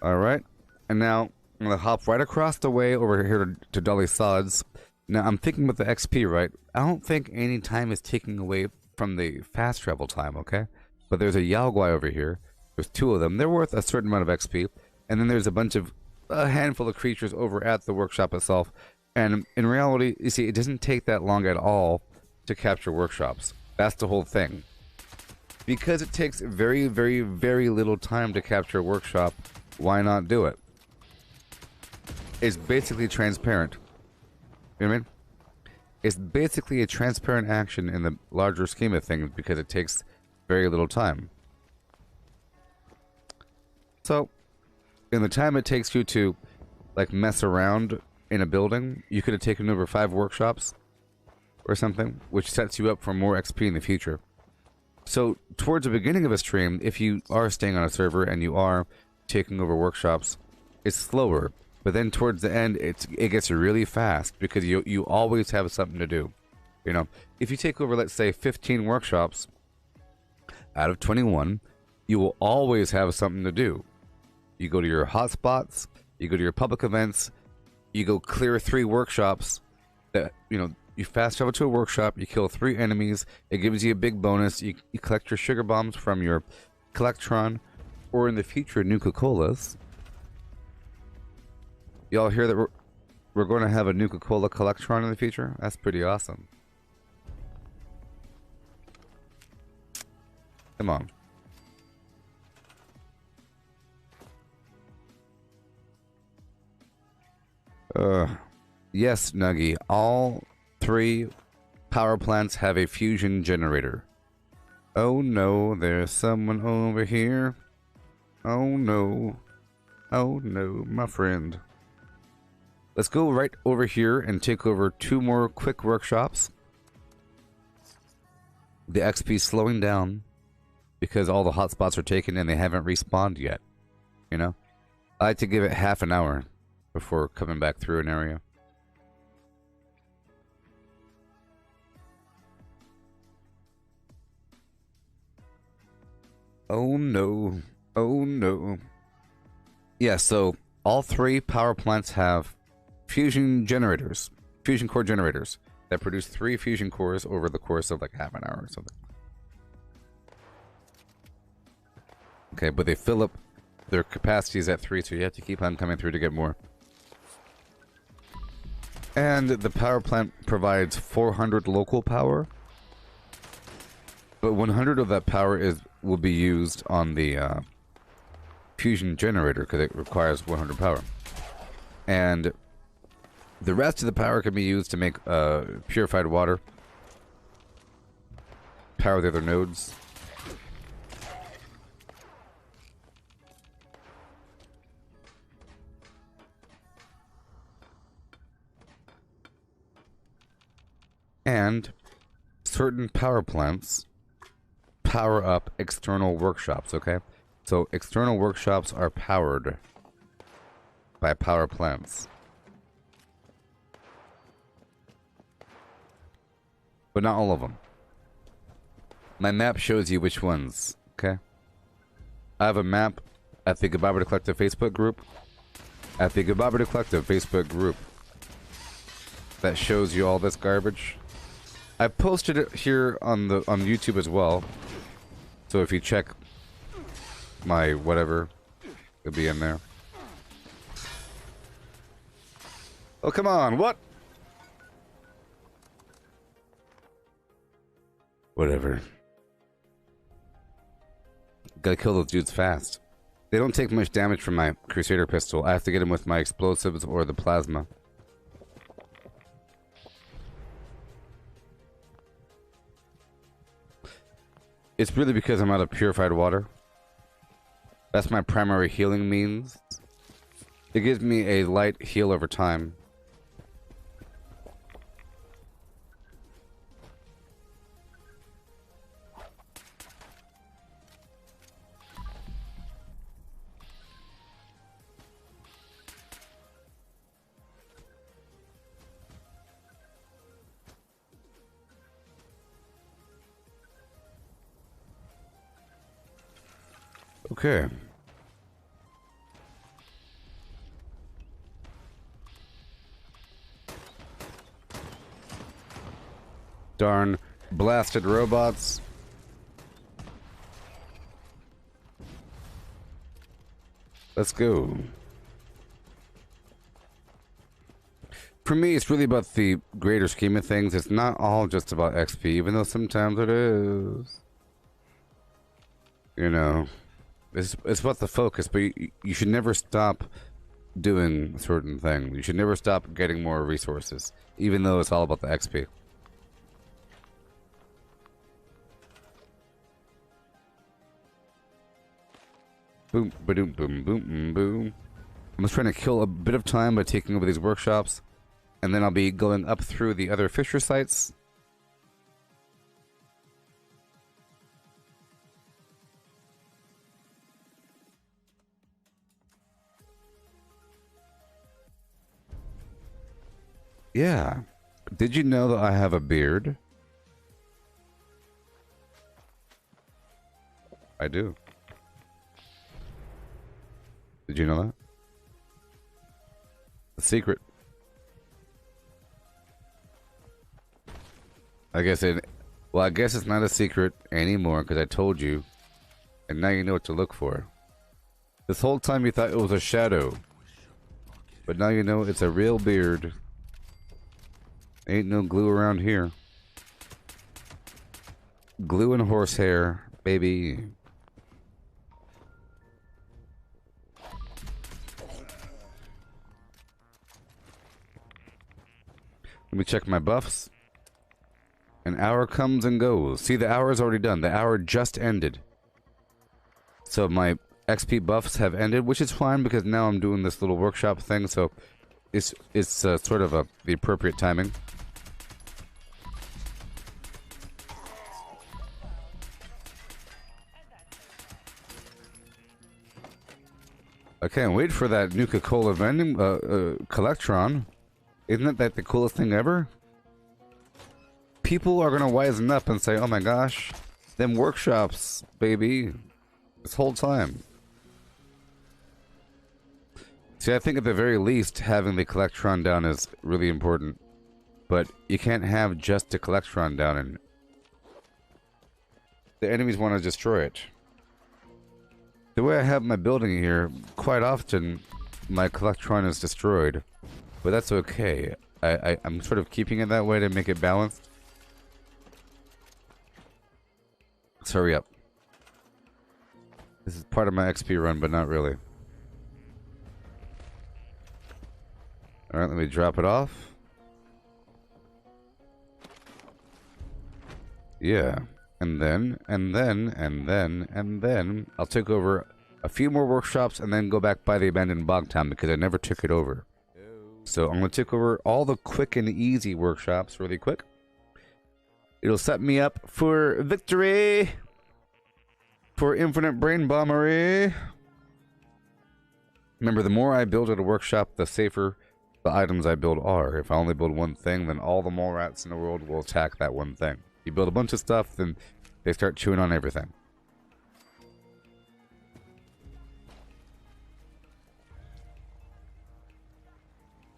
[SPEAKER 1] Alright, and now I'm going to hop right across the way over here to Dolly Sods. Now I'm thinking with the XP, right? I don't think any time is taking away from the fast travel time, okay? But there's a Yaogwai over here. There's 2 of them. They're worth a certain amount of XP. And then there's a handful of creatures over at the workshop itself. And in reality, you see, it doesn't take that long at all to capture workshops. That's the whole thing. Because it takes very, very, very little time to capture a workshop, why not do it? It's basically transparent. You know what I mean? It's basically a transparent action in the larger scheme of things because it takes very little time. So, in the time it takes you to, like, mess around in a building, you could have taken over 5 workshops or something, which sets you up for more XP in the future. So, towards the beginning of a stream, if you are staying on a server and you are taking over workshops, it's slower. But then towards the end, it gets really fast because you always have something to do. You know, if you take over, let's say, 15 workshops out of 21, you will always have something to do. You go to your hotspots, you go to your public events, you go clear 3 workshops that, you know, you fast travel to a workshop, you kill 3 enemies, it gives you a big bonus, you collect your sugar bombs from your Collectron, or in the future, Nuka-Colas. Y'all hear that we're going to have a Nuka-Cola Collectron in the future? That's pretty awesome. Come on. Yes, Nuggy. All 3 power plants have a fusion generator. Oh no, there's someone over here. Oh no. Oh no, my friend. Let's go right over here and take over 2 more quick workshops. The XP is slowing down because all the hotspots are taken and they haven't respawned yet. You know? I like to give it half an hour before coming back through an area. Oh no. Oh no. Yeah, so all 3 power plants have fusion generators, fusion core generators that produce 3 fusion cores over the course of like half an hour or something. Okay, but they fill up their capacities at 3, so you have to keep on coming through to get more. And the power plant provides 400 local power, but 100 of that power will be used on the fusion generator because it requires 100 power. And the rest of the power can be used to make purified water. Power the other nodes. And certain power plants power up external workshops, okay? So external workshops are powered by power plants. But not all of them. My map shows you which ones, okay? I have a map at the Gooboberti Collective Facebook group. At the Gooboberti Collective Facebook group that shows you all this garbage. I posted it here on YouTube as well. So if you check my whatever, it'll be in there. Oh, come on, what? Whatever. Gotta kill those dudes fast. They don't take much damage from my Crusader pistol. I have to get them with my explosives or the plasma. It's really because I'm out of purified water. That's my primary healing means. It gives me a light heal over time. Okay. Darn blasted robots. Let's go. For me, it's really about the greater scheme of things. It's not all just about XP, even though sometimes it is. You know. It's about the focus, but you should never stop doing certain things. You should never stop getting more resources, even though it's all about the XP. Boom, ba-doom, boom, boom, boom. I'm just trying to kill a bit of time by taking over these workshops, and then I'll be going up through the other fisher sites. Yeah. Did you know that I have a beard? I do. Did you know that? The secret. I guess it's not a secret anymore because I told you. And now you know what to look for. This whole time you thought it was a shadow. But now you know it's a real beard. Ain't no glue around here. Glue and horsehair, baby. Let me check my buffs. An hour comes and goes. See, the hour is already done. The hour just ended. So my XP buffs have ended, which is fine because now I'm doing this little workshop thing. So it's sort of the appropriate timing. I can't wait for that Nuka-Cola vending Collectron. Isn't that the coolest thing ever? People are gonna wisen up and say, "Oh my gosh, them workshops, baby!" This whole time. See, I think at the very least, having the Collectron down is really important. But you can't have just a Collectron down, and the enemies want to destroy it. The way I have my building here, quite often my Collectron is destroyed. But that's okay. I'm sort of keeping it that way to make it balanced. Let's hurry up. This is part of my XP run, but not really. Alright, let me drop it off. Yeah. And then I'll take over a few more workshops and then go back by the abandoned bog town because I never took it over. So I'm going to take over all the quick and easy workshops really quick. It'll set me up for victory! For infinite brain bombery! Remember, the more I build at a workshop, the safer the items I build are. If I only build one thing, then all the mole rats in the world will attack that one thing. You build a bunch of stuff, then they start chewing on everything.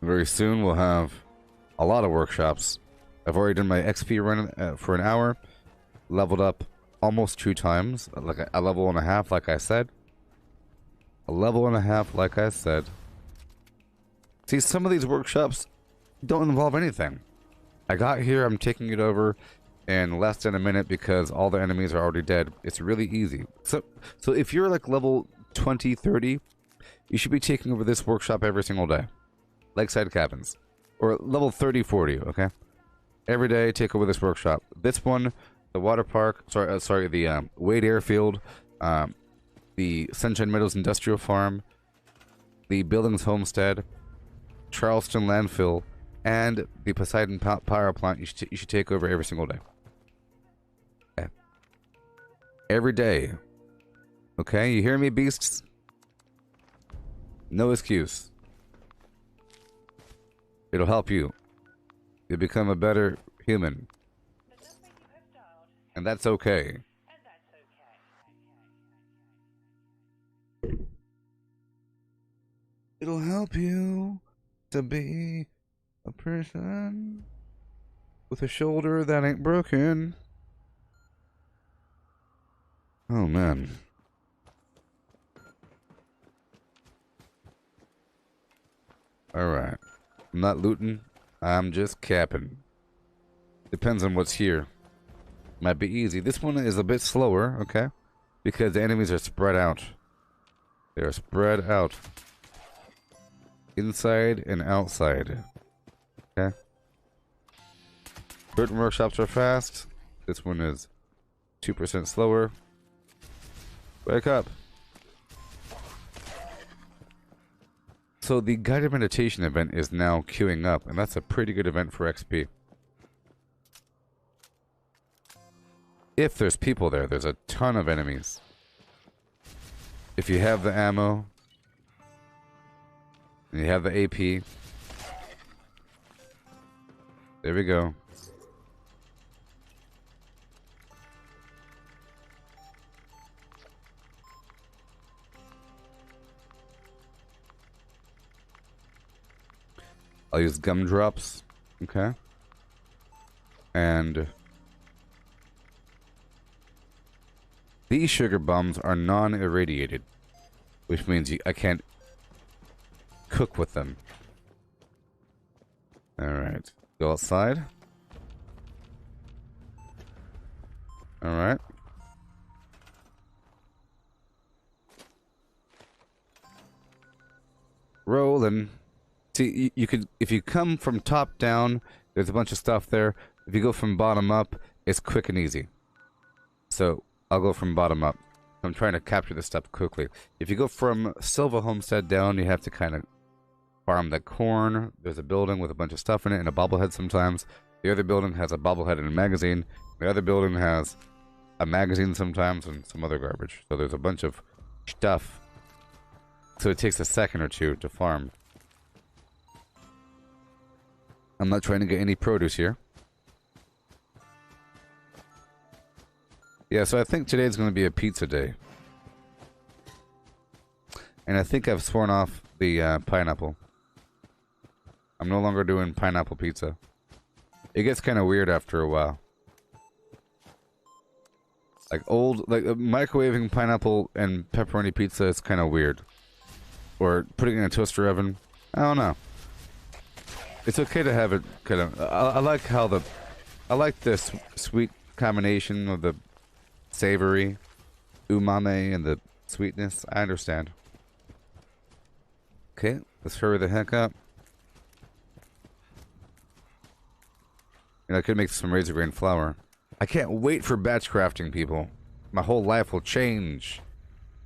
[SPEAKER 1] Very soon we'll have a lot of workshops. I've already done my XP run for an hour. Leveled up almost 2 times. Like a level and a half, like I said. A level and a half, like I said. See, some of these workshops don't involve anything. I got here, I'm taking it over in less than a minute because all the enemies are already dead. It's really easy. So if you're like level 20, 30, you should be taking over this workshop every single day. Lakeside Cabins. Or level 30, 40, okay? Every day, take over this workshop. This one, the water park, the Wade Airfield, the Sunshine Meadows Industrial Farm, the Billings Homestead, Charleston Landfill, and the Poseidon Power Plant you should take over every single day. Okay. Every day. Okay, you hear me, beasts? No excuse. It'll help you. You'll become a better human. And that's okay. It'll help you to be a person with a shoulder that ain't broken. Oh, man. Alright. I'm not looting. I'm just capping. Depends on what's here. Might be easy. This one is a bit slower, okay? Because the enemies are spread out. They are spread out. Inside and outside. Okay? Certain workshops are fast. This one is 2% slower. Wake up. So the guided meditation event is now queuing up, and that's a pretty good event for XP. If there's people there, there's a ton of enemies. If you have the ammo, and you have the AP, there we go. I'll use gumdrops, okay? And these sugar bombs are non-irradiated, which means I can't cook with them. Alright, go outside. Alright. Rolling. See, you could, if you come from top down, there's a bunch of stuff there. If you go from bottom up, it's quick and easy. So, I'll go from bottom up. I'm trying to capture this stuff quickly. If you go from Silva Homestead down, you have to kind of farm the corn. There's a building with a bunch of stuff in it and a bobblehead sometimes. The other building has a bobblehead and a magazine. The other building has a magazine sometimes and some other garbage. So there's a bunch of stuff. So it takes a second or two to farm. I'm not trying to get any produce here. Yeah, so I think today's going to be a pizza day. And I think I've sworn off the pineapple. I'm no longer doing pineapple pizza. It gets kind of weird after a while. Like microwaving pineapple and pepperoni pizza is kind of weird. Or putting it in a toaster oven. I don't know. It's okay to have it kind of... I like how I like this sweet combination of the savory, umami, and the sweetness. I understand. Okay, let's hurry the heck up. And I could make some razor grain flour. I can't wait for batch crafting, people. My whole life will change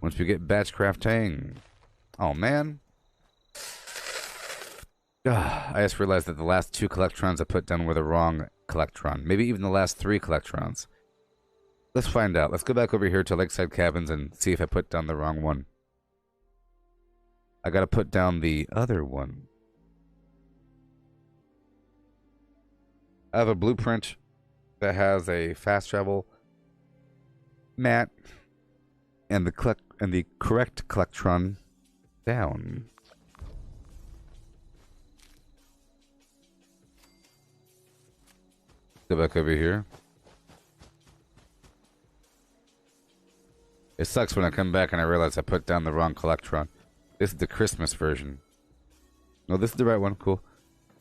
[SPEAKER 1] once we get batch crafting. Oh, man. I just realized that the last 2 collectrons I put down were the wrong collectron. Maybe even the last 3 collectrons. Let's find out. Let's go back over here to Lakeside Cabins and see if I put down the wrong one. I gotta put down the other one. I have a blueprint that has a fast travel mat and the correct collectron down. Go back over here. It sucks when I come back and I realize I put down the wrong collectron. This is the Christmas version. No, this is the right one. Cool.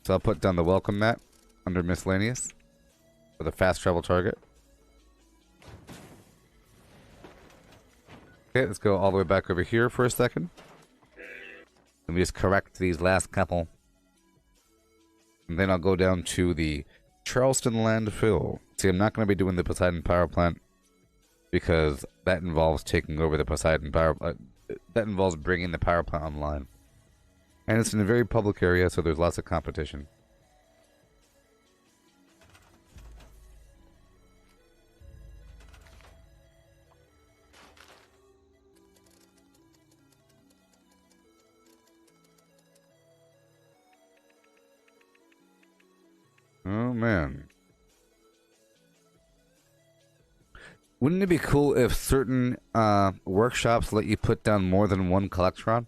[SPEAKER 1] So I'll put down the welcome mat under miscellaneous for the fast travel target. Okay, let's go all the way back over here for a second. Let me just correct these last couple. And then I'll go down to the Charleston landfill. See, I'm not going to be doing the Poseidon power plant because that involves taking over the Poseidon power plant. That involves bringing the power plant online. And it's in a very public area, so there's lots of competition. Oh, man. Wouldn't it be cool if certain workshops let you put down more than one collectron?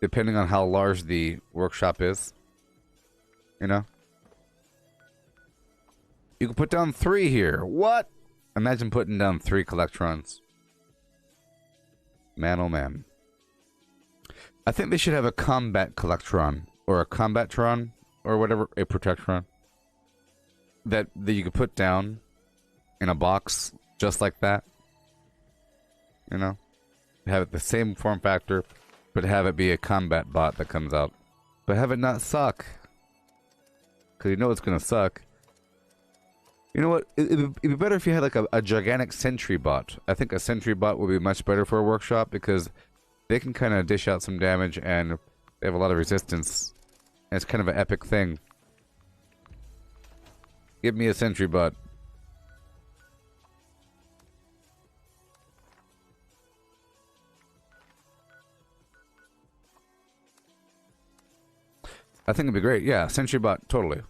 [SPEAKER 1] Depending on how large the workshop is. You know? You can put down 3 here. What? Imagine putting down 3 collectrons. Man, oh man. I think they should have a combat collectron. Or a combattron. Or whatever, a protectron. That you could put down in a box just like that. You know? Have it the same form factor, but have it be a combat bot that comes out. But have it not suck. Because you know it's going to suck. You know what? It'd be better if you had like a gigantic sentry bot. I think a sentry bot would be much better for a workshop because they can kind of dish out some damage and they have a lot of resistance. And it's kind of an epic thing. Give me a sentry bot. I think it'd be great. Yeah, sentry bot, totally.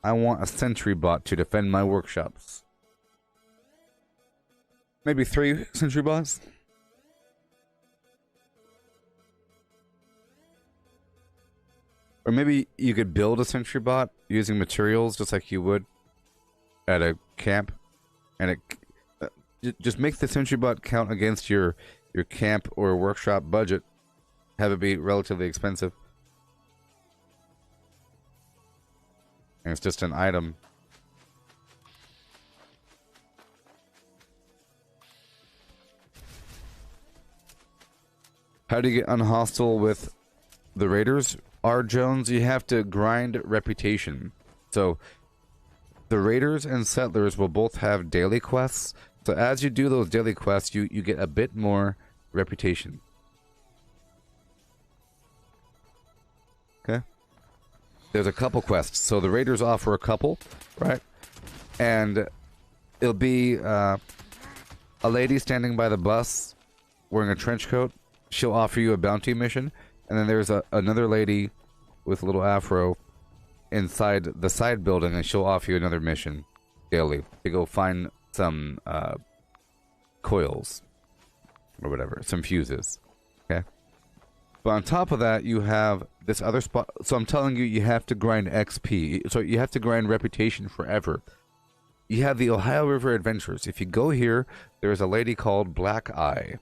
[SPEAKER 1] I want a sentry bot to defend my workshops. Maybe 3 sentry bots? Or maybe you could build a sentry bot using materials just like you would at a camp. And it just make the sentry bot count against your camp or workshop budget. Have it be relatively expensive. And it's just an item. How do you get unhostile with the raiders? R. Jones, you have to grind reputation. So, the raiders and settlers will both have daily quests. So as you do those daily quests, you get a bit more reputation. Okay? There's a couple quests. So the raiders offer a couple, right? And it'll be a lady standing by the bus wearing a trench coat. She'll offer you a bounty mission. And then there's another lady with a little afro inside the side building, and she'll offer you another mission daily to go find some coils or whatever, some fuses. Okay? But on top of that, you have this other spot. So I'm telling you, you have to grind XP. So you have to grind reputation forever. You have the Ohio River Adventures. If you go here, there's a lady called Black Eye.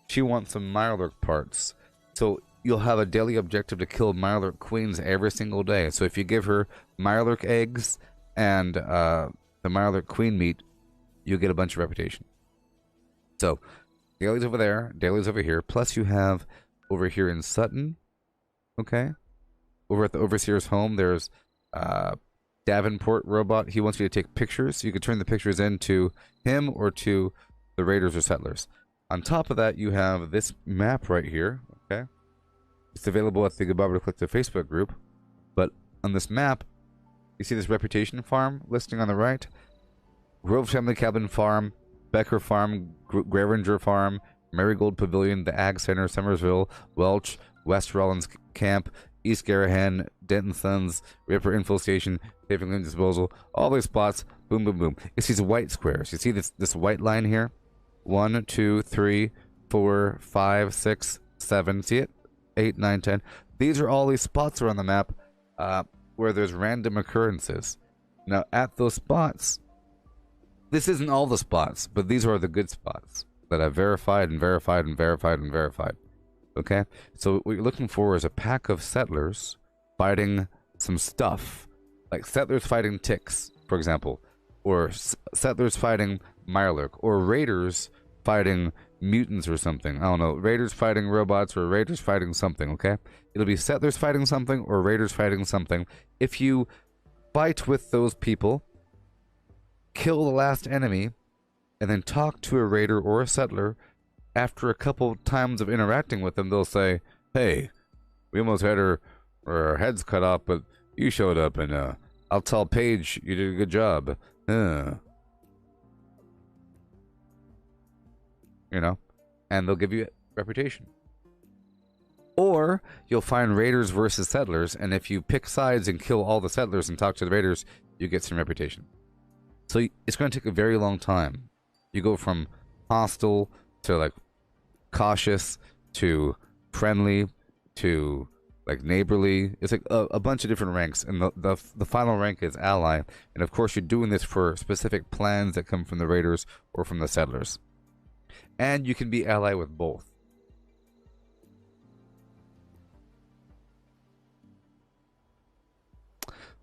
[SPEAKER 1] She wants some Mirelurk parts. So you'll have a daily objective to kill Mirelurk queens every single day. So if you give her Mirelurk eggs and the Mirelurk queen meat, you get a bunch of reputation. So, Daly's over there, Daly's over here. Plus, you have over here in Sutton, okay? Over at the Overseer's home, there's Davenport robot. He wants you to take pictures. You can turn the pictures into him or to the raiders or settlers. On top of that, you have this map right here, okay? It's available at the Gooboberti Collective Facebook group. But on this map, you see this reputation farm listing on the right. Grove Family Cabin Farm, Becker Farm, Gravenger Farm, Marigold Pavilion, the Ag Center, Somersville, Welch, West Rollins Camp, East Garahan, Denton Sons, Ripper Info Station, Paving Lane Disposal, all these spots, boom, boom, boom. It's these white squares. You see this white line here? 1, 2, 3, 4, 5, 6, 7. See it? 8, 9, 10. These are all these spots around the map where there's random occurrences. Now, at those spots, this isn't all the spots, but these are the good spots that I've verified and verified and verified and verified. Okay? So what you're looking for is a pack of settlers fighting some stuff. Like settlers fighting ticks, for example. Or settlers fighting Mirelurk. Or raiders fighting mutants or something. I don't know. Raiders fighting robots or raiders fighting something, okay? It'll be settlers fighting something or raiders fighting something. If you fight with those people, kill the last enemy, and then talk to a raider or a settler, after a couple times of interacting with them, they'll say, hey, we almost had our heads cut off, but you showed up, and I'll tell Paige you did a good job. You know? And they'll give you reputation. Or you'll find raiders versus settlers, and if you pick sides and kill all the settlers and talk to the raiders, you get some reputation. So it's going to take a very long time. You go from hostile to like cautious to friendly to like neighborly. It's like a bunch of different ranks, and the final rank is ally. And of course, you're doing this for specific plans that come from the raiders or from the settlers. And you can be ally with both.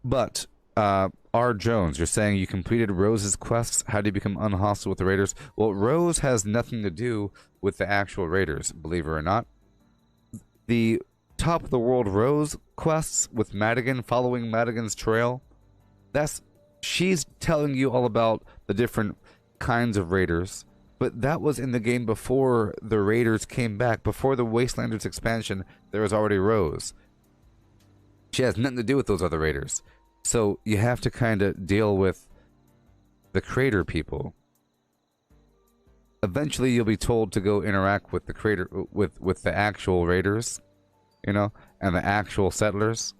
[SPEAKER 1] But R. Jones, you're saying you completed Rose's quests. How do you become unhostile with the raiders? Well, Rose has nothing to do with the actual raiders, believe it or not. The top of the world Rose quests with Madigan, following Madigan's trail, she's telling you all about the different kinds of raiders. But that was in the game before the raiders came back. Before the Wastelanders expansion, there was already Rose. She has nothing to do with those other raiders. So you have to kind of deal with the crater people. Eventually you'll be told to go interact with the crater with the actual raiders, you know, and the actual settlers.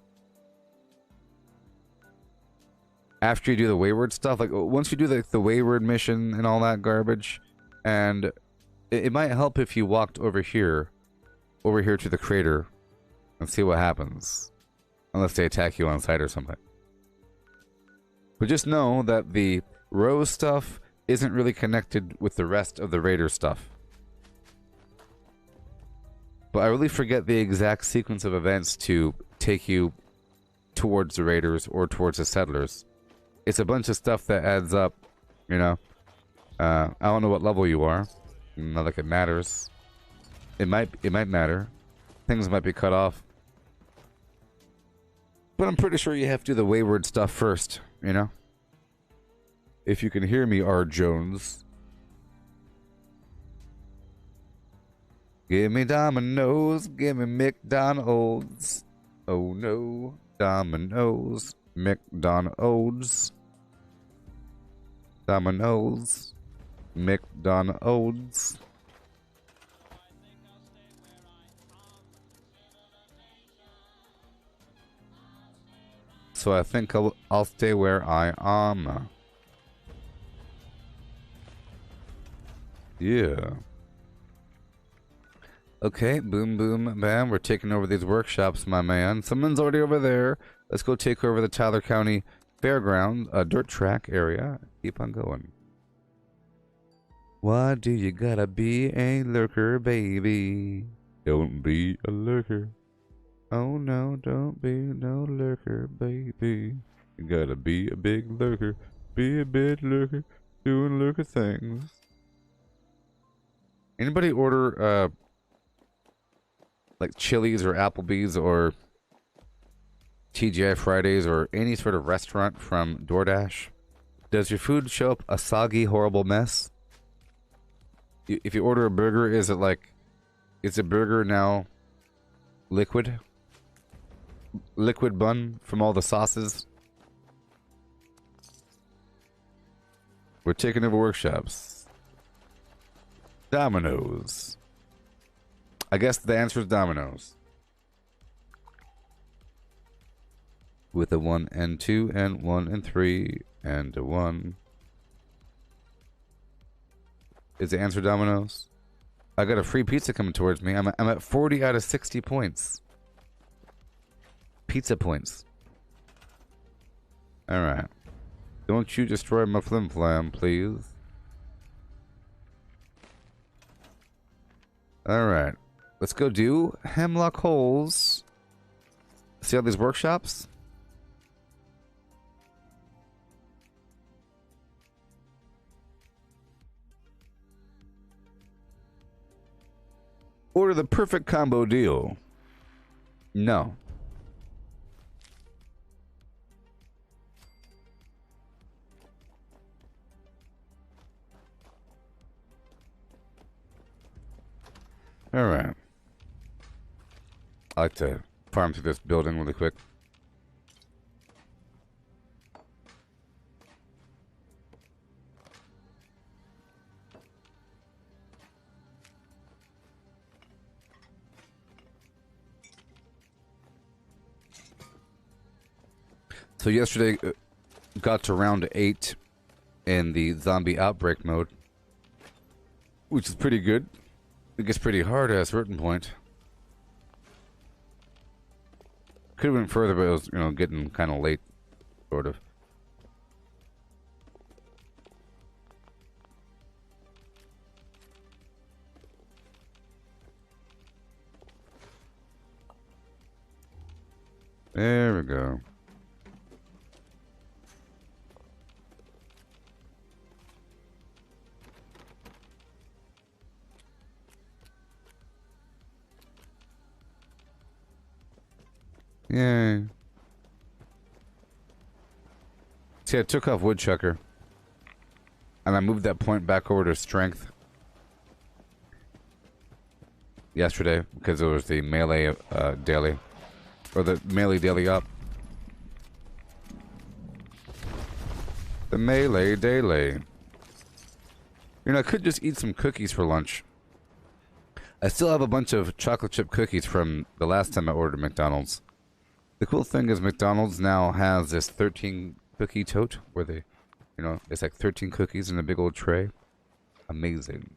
[SPEAKER 1] After you do the wayward stuff, like once you do the wayward mission and all that garbage, and it might help if you walked over here to the crater and see what happens. Unless they attack you on sight or something. But just know that the Rose stuff isn't really connected with the rest of the Raider stuff. But I really forget the exact sequence of events to take you towards the Raiders or towards the Settlers. It's a bunch of stuff that adds up, you know. I don't know what level you are. Not like it matters. It might matter. Things might be cut off. But I'm pretty sure you have to do the wayward stuff first, you know? If you can hear me, R. Jones. Give me Domino's, give me McDonald's. Oh no, Domino's, McDonald's. Domino's, McDonald's. So I think I'll stay where I am. Yeah. Okay, boom, boom, bam. We're taking over these workshops, my man. Someone's already over there. Let's go take over the Tyler County Fairground, dirt track area. Keep on going. Why do you gotta be a lurker, baby? Don't be a lurker. Oh no, don't be no lurker, baby. You gotta be a big lurker. Be a big lurker. Doing Luca things. Anybody order like Chili's or Applebee's or TGI Fridays or any sort of restaurant from DoorDash? Does your food show up a soggy, horrible mess? If you order a burger, is it like, is a burger now liquid? Liquid bun from all the sauces? We're taking over workshops. Dominoes. I guess the answer is Dominoes. With a 1 and 2 and 1 and 3 and a 1. Is the answer Domino's? I got a free pizza coming towards me. I'm at 40 out of 60 points. Pizza points. Alright. Don't you destroy my flim flam, please. Alright. Let's go do Hemlock Holes. See all these workshops? Order the perfect combo deal. No. Alright. I like to farm through this building really quick. So yesterday, got to round 8 in the zombie outbreak mode, which is pretty good. It gets pretty hard at a certain point. Could have went further, but it was, you know, getting kind of late, sort of. There we go. Yay. See, I took off Woodchucker. And I moved that point back over to Strength. Yesterday, because it was the melee daily. Or the melee daily up. The melee daily. You know, I could just eat some cookies for lunch. I still have a bunch of chocolate chip cookies from the last time I ordered McDonald's. The cool thing is McDonald's now has this 13 cookie tote where they, you know, it's like 13 cookies in a big old tray. Amazing.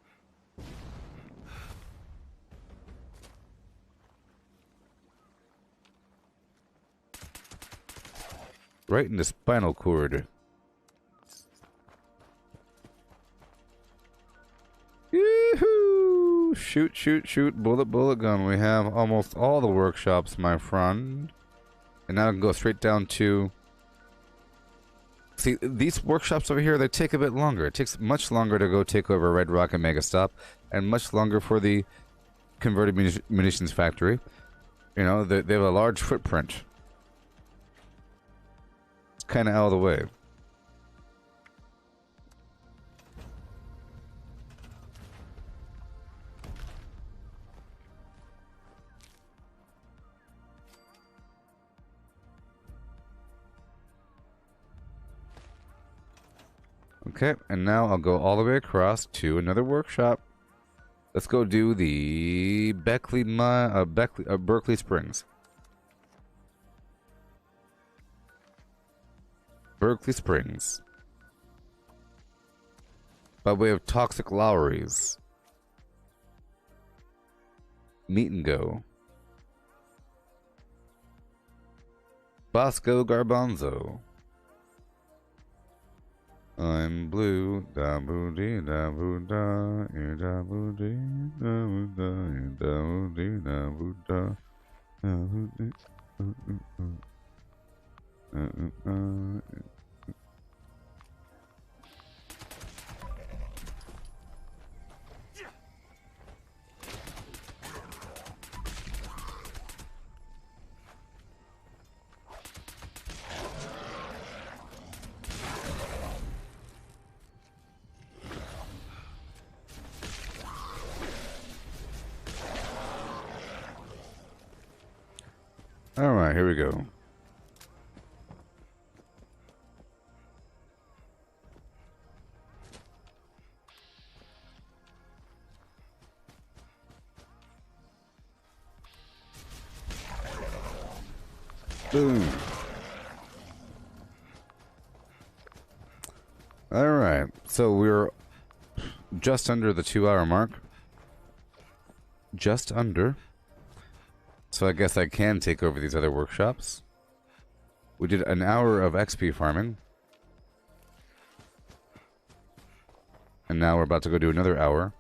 [SPEAKER 1] Right in the spinal cord. Yoo-hoo! Shoot, shoot, shoot. Bullet, bullet gun. We have almost all the workshops, my friend. And now I can go straight down to... See, these workshops over here, they take a bit longer. It takes much longer to go take over Red Rock and Mega Stop, and much longer for the converted munitions factory. You know, they have a large footprint. It's kind of out of the way. Okay, and now I'll go all the way across to another workshop. Let's go do the Berkeley Springs. Berkeley Springs. By way of Toxic Lowries. Meet and Go. Bosco Garbanzo. I'm blue, da boo dee da boo da, da boo dee da boo da, da boo dee da boo da, da boo dee. Alright, here we go. Boom. Alright, so we're just under the 2-hour mark. Just under. So I guess I can take over these other workshops. We did an hour of XP farming. And now we're about to go do another hour.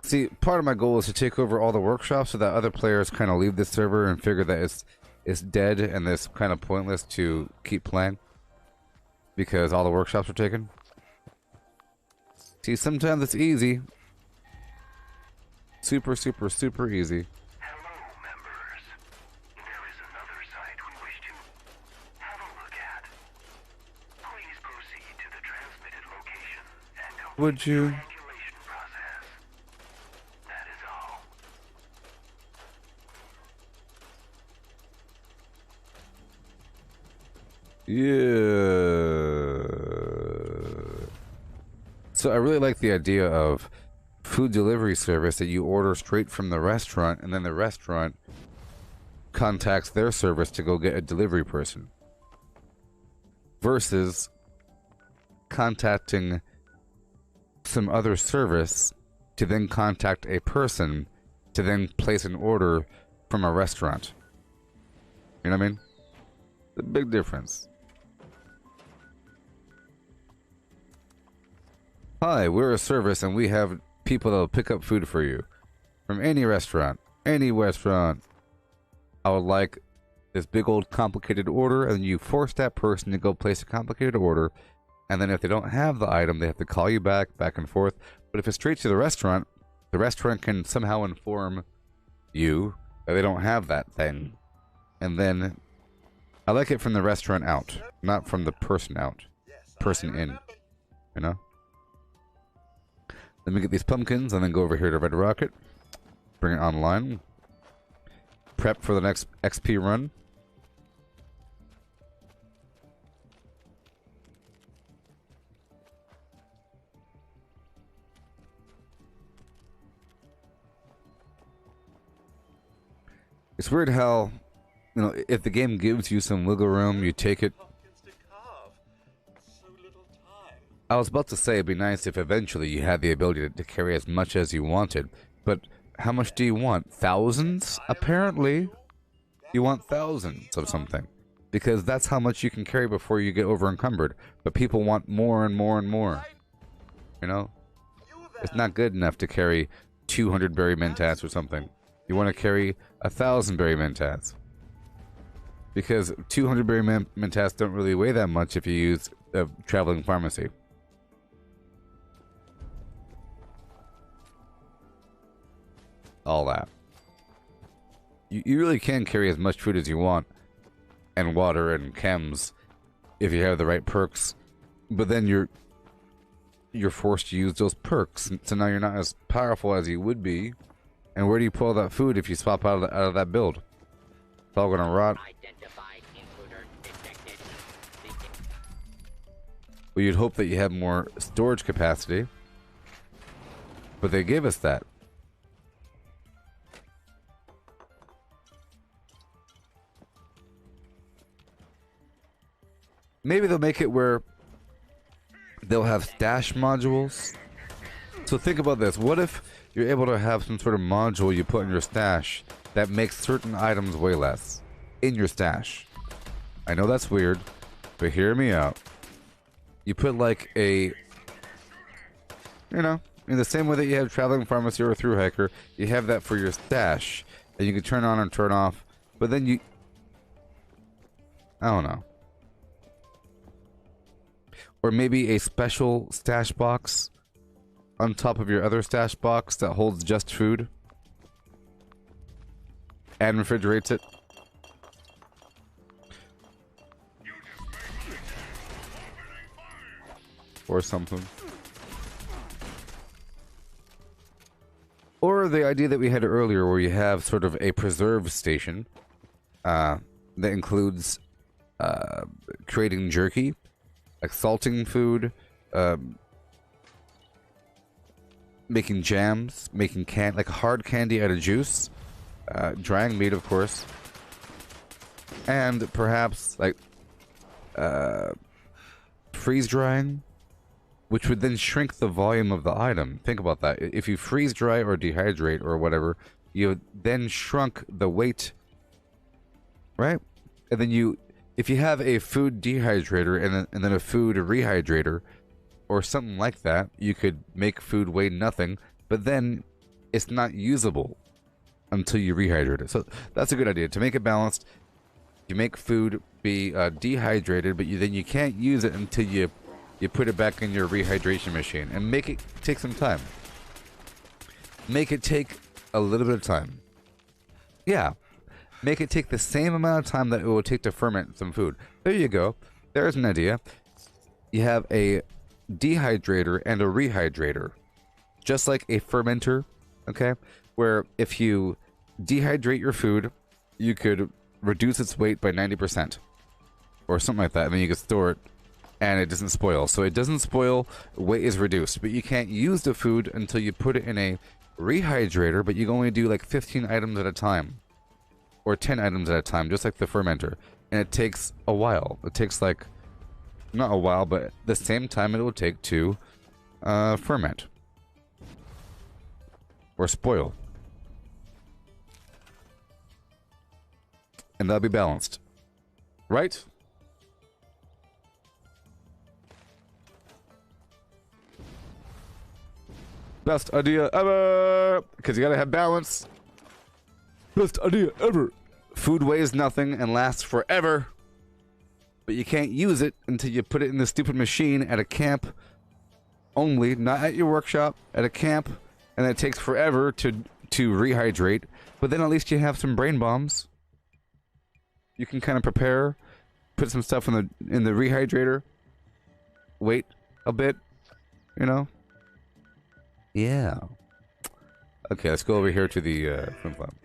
[SPEAKER 1] See, part of my goal is to take over all the workshops so that other players kind of leave the server and figure that it's dead and it's kind of pointless to keep playing. Because all the workshops are taken. See, sometimes it's easy. Super, super, super easy.
[SPEAKER 2] Hello, members. There is another site we wish to have a look at. Please proceed to the transmitted location and complete
[SPEAKER 1] Would you?
[SPEAKER 2] the triangulation process. That is all.
[SPEAKER 1] Yeah. So I really like the idea of food delivery service that you order straight from the restaurant and then the restaurant contacts their service to go get a delivery person versus contacting some other service to then contact a person to then place an order from a restaurant. You know what I mean? The big difference. Hi, we're a service and we have people that will pick up food for you from any restaurant. Any restaurant. I would like this big old complicated order, and you force that person to go place a complicated order, and then if they don't have the item, they have to call you back and forth. But if it's straight to the restaurant can somehow inform you that they don't have that thing. And then I like it from the restaurant out, not from the person out. Person in. You know? Let me get these pumpkins and then go over here to Red Rocket. Bring it online. Prep for the next XP run. It's weird how, you know, if the game gives you some wiggle room, you take it. I was about to say it'd be nice if eventually you had the ability to carry as much as you wanted, but how much do you want? Thousands? Apparently, you want thousands of something, because that's how much you can carry before you get over encumbered. But people want more and more and more. You know, it's not good enough to carry 200 berry mentats or something. You want to carry 1,000 berry mentats, because 200 berry mentats don't really weigh that much if you use a traveling pharmacy. All that. You really can carry as much food as you want, and water and chems, if you have the right perks. But then you're forced to use those perks, so now you're not as powerful as you would be. And where do you pull that food if you swap out of that build? It's all gonna rot. Well, you'd hope that you have more storage capacity, but they gave us that. Maybe they'll make it where they'll have stash modules. So think about this. What if you're able to have some sort of module you put in your stash that makes certain items weigh less in your stash? I know that's weird, but hear me out. You put like a, you know, in the same way that you have traveling pharmacy or a through hiker, you have that for your stash that you can turn on and turn off. But then I don't know. Or maybe a special stash box on top of your other stash box that holds just food and refrigerates it. Or something. Or the idea that we had earlier where you have sort of a preserve station that includes creating jerky, like salting food, making jams, making like hard candy out of juice, drying meat, of course, and perhaps like freeze drying, which would then shrink the volume of the item. Think about that. If you freeze dry or dehydrate or whatever, you then shrunk the weight, right? And then if you have a food dehydrator and then a food rehydrator or something like that, you could make food weigh nothing, but then it's not usable until you rehydrate it. So that's a good idea. To make it balanced, you make food be dehydrated, but then you can't use it until you put it back in your rehydration machine, and make it take some time. Make it take a little bit of time. Yeah. Make it take the same amount of time that it will take to ferment some food. There you go. There's an idea. You have a dehydrator and a rehydrator. Just like a fermenter, okay? Where if you dehydrate your food, you could reduce its weight by 90%. Or something like that, and then you could store it and it doesn't spoil. So it doesn't spoil, weight is reduced. But you can't use the food until you put it in a rehydrator, but you can only do like 15 items at a time. Or 10 items at a time, just like the fermenter. And it takes a while. It takes like, not a while, but the same time it will take to ferment. Or spoil. And that'll be balanced. Right? Best idea ever! Because you gotta have balance. Best idea ever! Food weighs nothing and lasts forever. But you can't use it until you put it in the stupid machine at a camp. Only, not at your workshop, at a camp. And it takes forever to rehydrate. But then at least you have some brain bombs. You can kind of prepare. Put some stuff in the rehydrator. Wait a bit. You know? Yeah. Okay, let's go over here to the flim flop.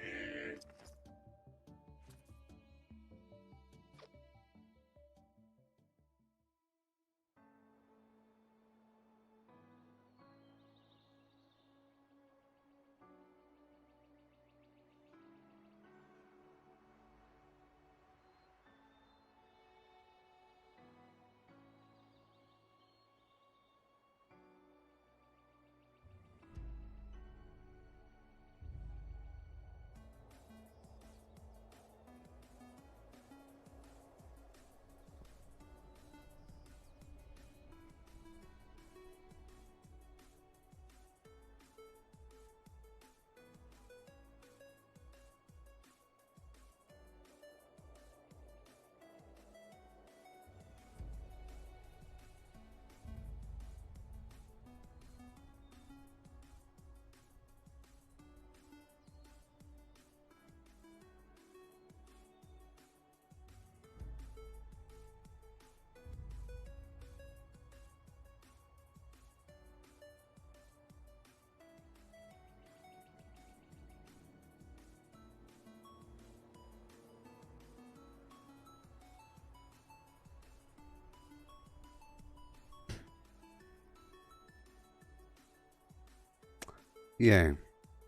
[SPEAKER 1] Yeah.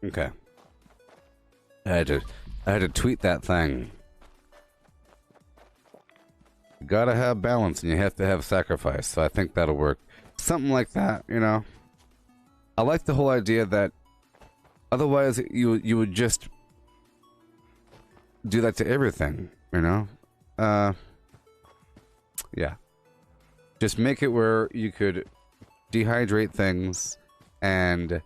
[SPEAKER 1] Okay. I had to tweet that thing. You gotta have balance and you have to have sacrifice, so I think that'll work. Something like that, you know. I like the whole idea that otherwise you would just do that to everything, you know? Yeah. Just make it where you could dehydrate things and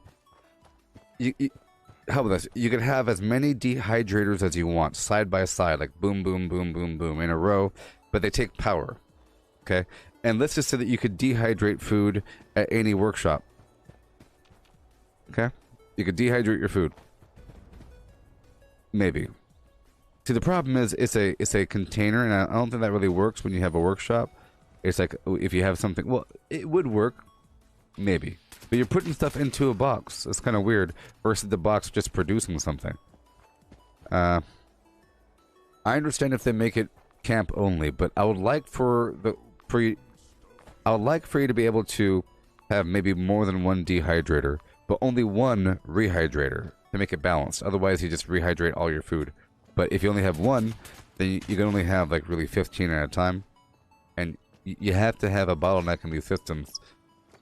[SPEAKER 1] how about this? You could have as many dehydrators as you want, side by side, like boom, boom, boom, boom, boom, in a row, but they take power, okay? And let's just say that you could dehydrate food at any workshop, okay? You could dehydrate your food. Maybe. See, the problem is it's a container, and I don't think that really works when you have a workshop. It's like, if you have something, well, it would work, Maybe. But you're putting stuff into a box. That's kind of weird. Versus the box just producing something. I understand if they make it camp only, but I would like for you to be able to have maybe more than one dehydrator, but only one rehydrator to make it balanced. Otherwise, you just rehydrate all your food. But if you only have one, then you can only have like really 15 at a time. And you have to have a bottleneck in these systems.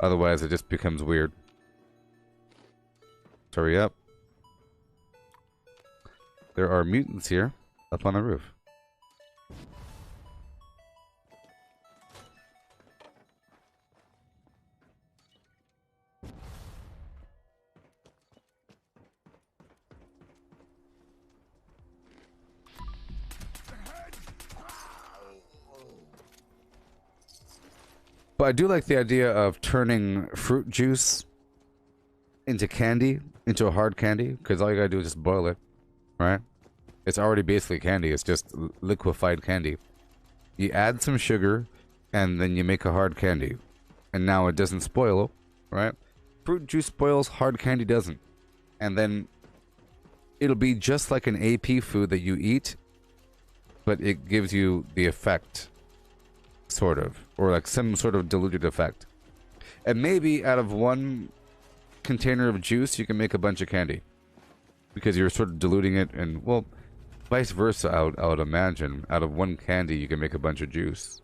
[SPEAKER 1] Otherwise, it just becomes weird. So hurry up. There are mutants here up on the roof. But I do like the idea of turning fruit juice into candy, into a hard candy, because all you gotta do is just boil it, right? It's already basically candy, it's just liquefied candy. You add some sugar, and then you make a hard candy. And now it doesn't spoil, right? Fruit juice spoils, hard candy doesn't. And then it'll be just like an AP food that you eat, but it gives you the effect. Sort of. Or like some sort of diluted effect. And maybe out of one container of juice, you can make a bunch of candy. Because you're sort of diluting it, and, well, vice versa, I would imagine. Out of one candy, you can make a bunch of juice.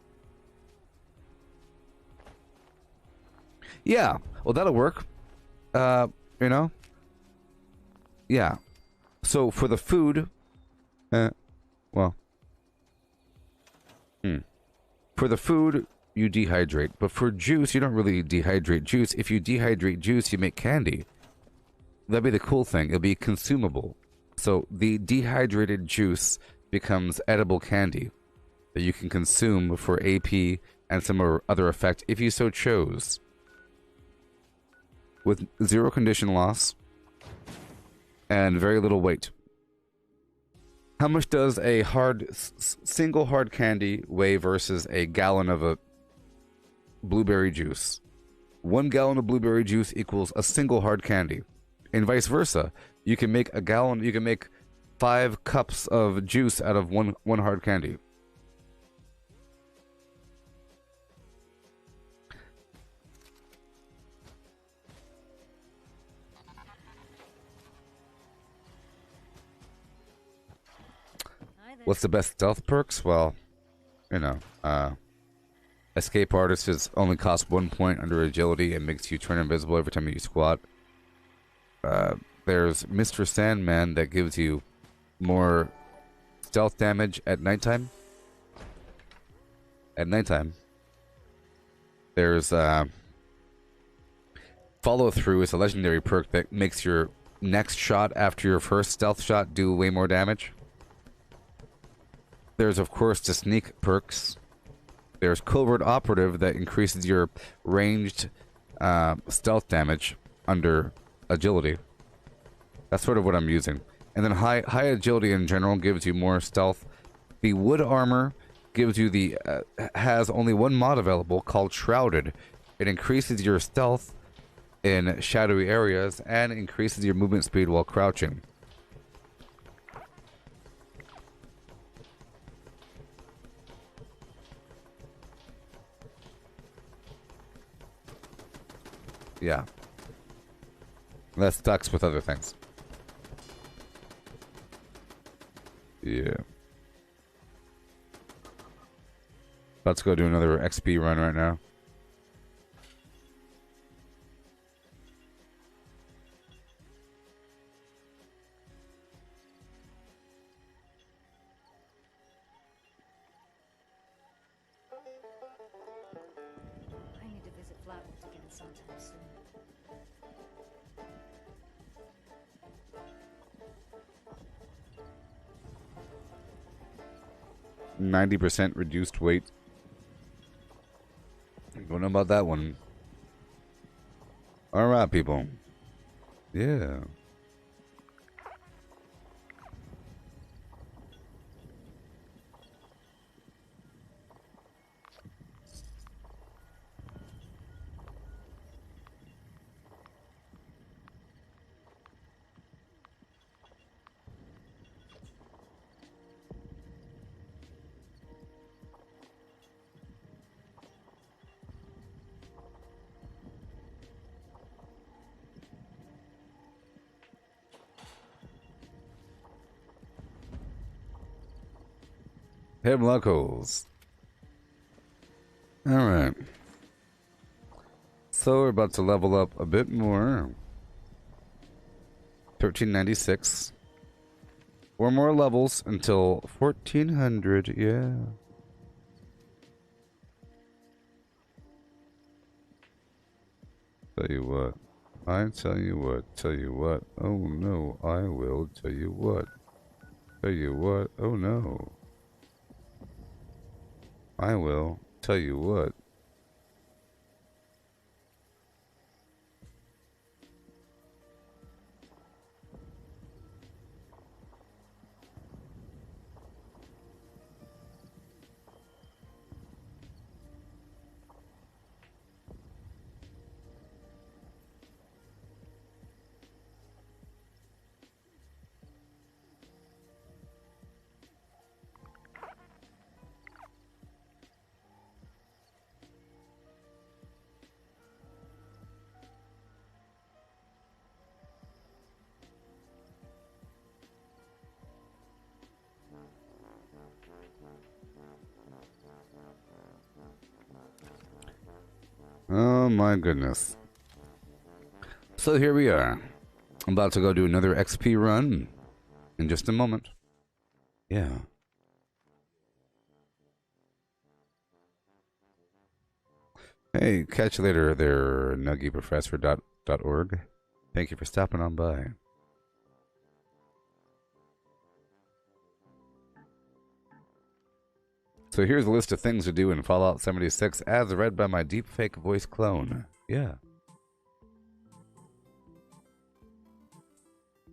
[SPEAKER 1] Yeah. Well, that'll work. You know? Yeah. So, for the food... well... For the food, you dehydrate. But for juice, you don't really dehydrate juice. If you dehydrate juice, you make candy. That'd be the cool thing. It'll be consumable. So the dehydrated juice becomes edible candy that you can consume for AP and some other effect if you so chose. With zero condition loss and very little weight. How much does a single hard candy weigh versus a gallon of a blueberry juice? 1 gallon of blueberry juice equals a single hard candy. And vice versa. You can make 5 cups of juice out of one hard candy. What's the best stealth perks? Well, you know, Escape Artist only costs 1 point under agility and makes you turn invisible every time you squat. There's Mr. Sandman that gives you more stealth damage at nighttime. There's Follow Through is a legendary perk that makes your next shot after your first stealth shot do way more damage. There's, of course, the sneak perks. There's Covert Operative that increases your ranged stealth damage under agility. That's sort of what I'm using. And then high agility in general gives you more stealth. The wood armor gives you has only one mod available called Shrouded. It increases your stealth in shadowy areas and increases your movement speed while crouching. Yeah. That stacks with other things. Yeah. Let's go do another XP run right now.
[SPEAKER 5] I need to visit Flatwoods again sometime soon.
[SPEAKER 1] 90% reduced weight. Don't know about that one. Alright, people. Yeah. Hemlock holes. Alright. So we're about to level up a bit more. 1396. 4 more levels until 1400, yeah. Tell you what. I tell you what. Oh no, I will tell you what. Tell you what. Oh no. I will tell you what. Oh my goodness. So here we are. I'm about to go do another XP run in just a moment. Yeah. Hey, catch you later there, nuggyprofessor.org. Thank you for stopping on by. So here's a list of things to do in Fallout 76 as read by my deepfake voice clone. Yeah.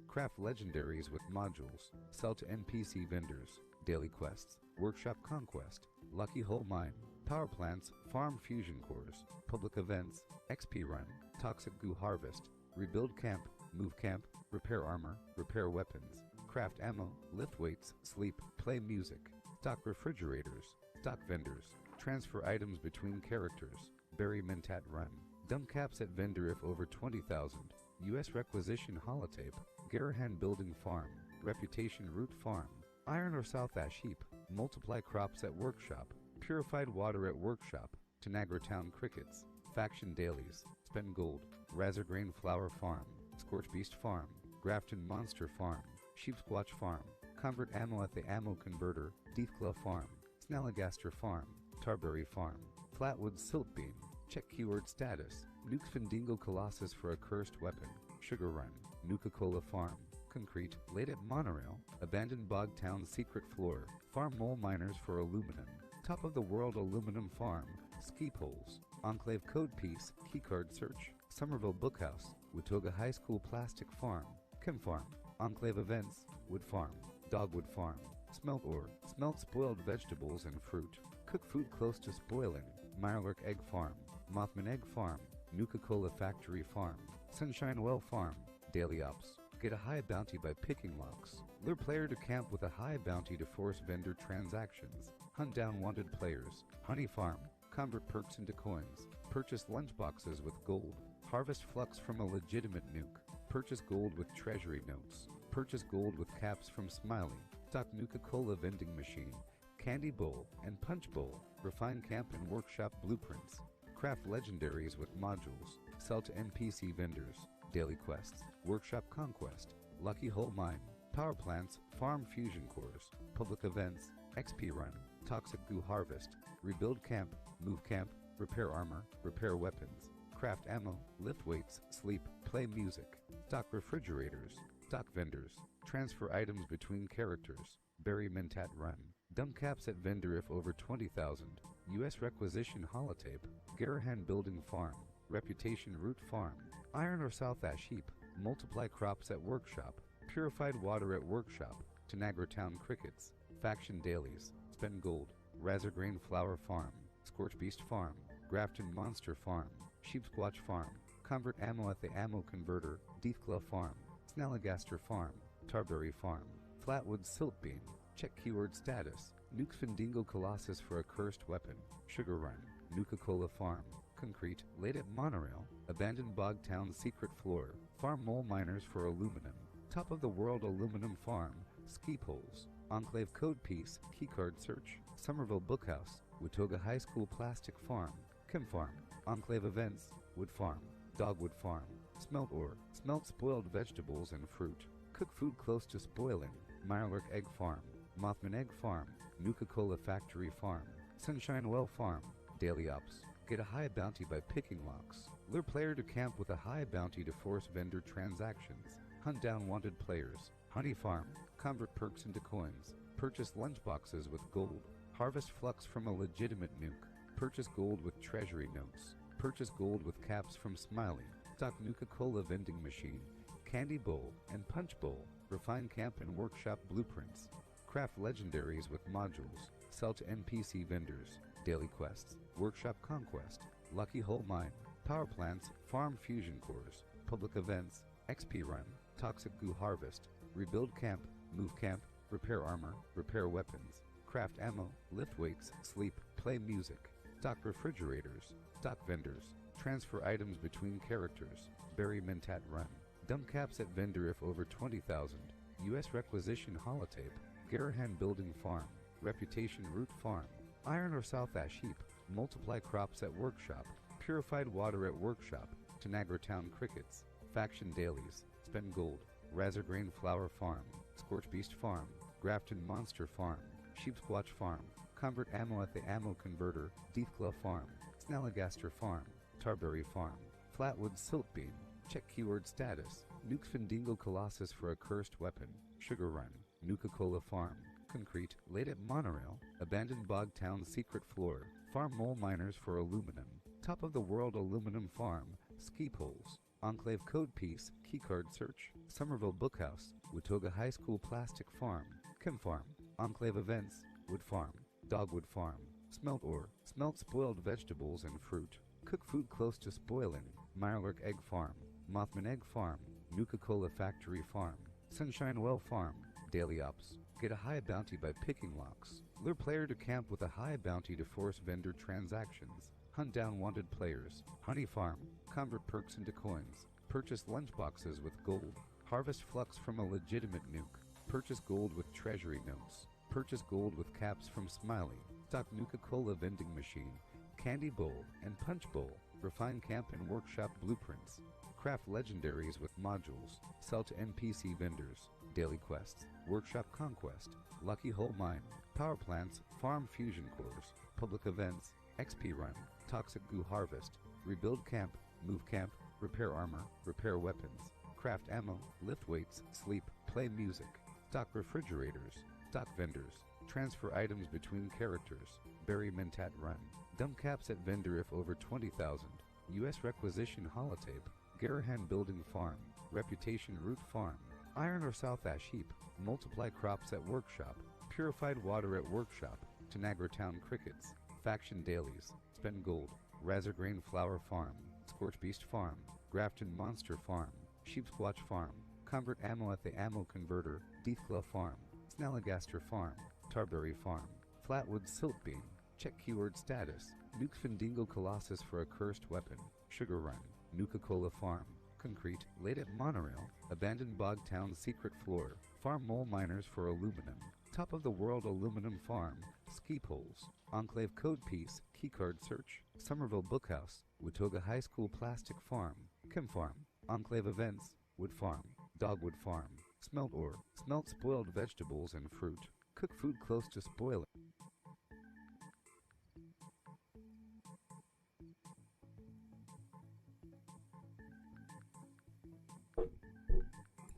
[SPEAKER 1] Craft legendaries with modules. Sell to NPC vendors. Daily quests. Workshop conquest. Lucky hole mine. Power plants. Farm fusion cores. Public events. XP run. Toxic goo harvest. Rebuild camp. Move camp. Repair armor. Repair weapons. Craft ammo. Lift weights. Sleep. Play music. Stock refrigerators. Stock vendors. Transfer items between characters. Bury Mentat run. Dump caps at vendor if over 20,000. U.S. requisition holotape. Garahan building farm. Reputation root farm. Iron or South Ash heap. Multiply crops at workshop. Purified water at workshop. Tanagra town crickets. Faction dailies. Spend gold. Razorgrain flower farm. Scorch beast farm. Grafton monster farm. Sheep squatch farm. Convert ammo at the ammo converter. Deathclaw farm. Snalligaster farm. Tarberry farm. Flatwood siltbeam. Check keyword status. Nukes Findingo Colossus for a cursed weapon. Sugar Run. Nuka-Cola Farm. Concrete. Late at Monorail. Abandoned Bog Town Secret Floor. Farm Mole Miners for Aluminum. Top of the World Aluminum Farm. Ski Poles. Enclave Code Piece. Keycard Search. Somerville Bookhouse. Watoga High School Plastic Farm. Chem Farm. Enclave Events. Wood Farm. Dogwood Farm. Smelt ore. Smelt spoiled vegetables and fruit. Cook food close to spoiling. Mirelurk Egg Farm. Mothman Egg Farm. Nuka-Cola Factory Farm. Sunshine Well Farm. Daily Ops. Get a high bounty by picking locks. Lure player to camp with a high bounty to force vendor transactions. Hunt down wanted players. Honey Farm. Convert perks into coins. Purchase lunchboxes with gold. Harvest flux from a legitimate nuke. Purchase gold with treasury notes. Purchase gold with caps from Smiley. Stock Nuka-Cola vending machine. Candy bowl and punch bowl. Refine camp and workshop blueprints. Craft legendaries with modules. Sell to NPC vendors. Daily quests. Workshop conquest. Lucky hole mine. Power plants. Farm fusion cores. Public events. XP run. Toxic goo harvest. Rebuild camp. Move camp. Repair armor. Repair weapons. Craft ammo. Lift weights. Sleep. Play music. Stock refrigerators. Stock vendors. Transfer items between characters. Bury Mentat run. Dump caps at vendor if over 20,000. U.S. requisition holotape. Garahan building farm. Reputation root farm. Iron or South Ash heap. Multiply crops at workshop. Purified water at workshop. Tanagra town crickets. Faction dailies. Spend gold. Razorgrain flower farm. Scorch beast farm. Grafton monster farm. Sheep squatch farm. Convert ammo at the ammo converter. Deathclaw farm. Snalligaster farm. Tarberry farm. Flatwood siltbeam. Check keyword status. Nukes Findingo Colossus for a cursed weapon. Sugar Run. Nuka-Cola Farm. Concrete. Late at Monorail. Abandoned Bog Town Secret Floor. Farm Mole Miners for Aluminum. Top of the World Aluminum Farm. ski poles, Enclave code piece, keycard search, Somerville Bookhouse, Watoga High School Plastic Farm, Chem Farm, Enclave events, Wood Farm, Dogwood Farm, smelt ore, smelt spoiled vegetables and fruit, cook food close to spoiling, Mirelurk Egg Farm, Mothman Egg Farm, Nuka-Cola Factory Farm, Sunshine Well Farm, Daily Ops. Get a high bounty by picking locks. Lure player to camp with a high bounty to force vendor transactions. Hunt down wanted players. Honey Farm. Convert perks into coins. Purchase lunchboxes with gold. Harvest flux from a legitimate nuke. Purchase gold with treasury notes. Purchase gold with caps from Smiley. Stock Nuka-Cola vending machine. Candy bowl and punch bowl. Refine camp and workshop blueprints. Craft legendaries with modules. Sell to NPC vendors. Daily quests. Workshop conquest. Lucky hole mine. Power plants. Farm fusion cores. Public events. XP run. Toxic goo harvest. Rebuild camp. Move camp. Repair armor. Repair weapons. Craft ammo. Lift weights. Sleep. Play music. Stock refrigerators. Stock vendors. Transfer items between characters. Bury Mentat run. Dump caps at vendor if over 20,000. U.S. requisition holotape. Garahan building farm. Reputation root farm. Iron or South Ash heap. Multiply crops at workshop. Purified water at workshop. Tanagra Town crickets. Faction dailies. Spend gold. Razorgrain flower farm. Scorch beast farm. Grafton monster farm. Sheepsquatch farm. Convert ammo at the ammo converter. Deathclaw farm. Snalligaster farm. Tarberry farm. Flatwood silt beam. Check keyword status. Nukes Findingo Colossus for a cursed weapon. Sugar run. Nuka-Cola farm. Concrete, laid at monorail, abandoned bog town secret floor, farm mole miners for aluminum, top of the world aluminum farm, ski poles, Enclave code piece, keycard search, Somerville Bookhouse, Watoga High School Plastic Farm, Chem Farm, Enclave events, Wood Farm, Dogwood Farm, smelt ore, smelt spoiled vegetables and fruit, cook food close to spoiling, Mirelurk Egg Farm, Mothman Egg Farm, Nuka-Cola Factory Farm, Sunshine Well Farm, Daily Ops. Get a high bounty by picking locks. Lure player to camp with a high bounty to force vendor transactions. Hunt down wanted players. Honey Farm. Convert perks into coins. Purchase lunchboxes with gold. Harvest flux from a legitimate nuke. Purchase gold with treasury notes. Purchase gold with caps from Smiley. Stock Nuka-Cola vending machine. Candy bowl and punch bowl. Refine camp and workshop blueprints. Craft legendaries with modules. Sell to NPC vendors. Daily quests. Workshop conquest. Lucky hole mine. Power plants. Farm fusion cores. Public events. XP run. Toxic goo harvest. Rebuild camp. Move camp. Repair armor. Repair weapons. Craft ammo. Lift weights. Sleep. Play music. Stock refrigerators. Stock vendors. Transfer items between characters. Bury Mentat run. Dump caps at vendor if over 20,000. U.S. requisition holotape. Garahan building farm. Reputation root farm. Iron or South Ash heap. Multiply crops at workshop. Purified water at workshop. Tanagra Town crickets. Faction dailies. Spend gold. Razorgrain flower farm. Scorch beast farm. Grafton monster farm. Sheepsquatch farm. Convert ammo at the ammo converter. Deathclaw farm. Snalligaster farm. Tarberry farm. Flatwood silt beam. Check keyword status. Nukes Findingo Colossus for a cursed weapon. Sugar run. Nuka-Cola farm. Concrete, laid at monorail, abandoned bog town secret floor, farm mole miners for aluminum, top of the world aluminum farm, ski poles, Enclave code piece, keycard search, Somerville Bookhouse, Watoga High School Plastic Farm, Chem Farm, Enclave events, Wood Farm, Dogwood Farm, smelt ore, smelt spoiled vegetables and fruit, cook food close to spoiling.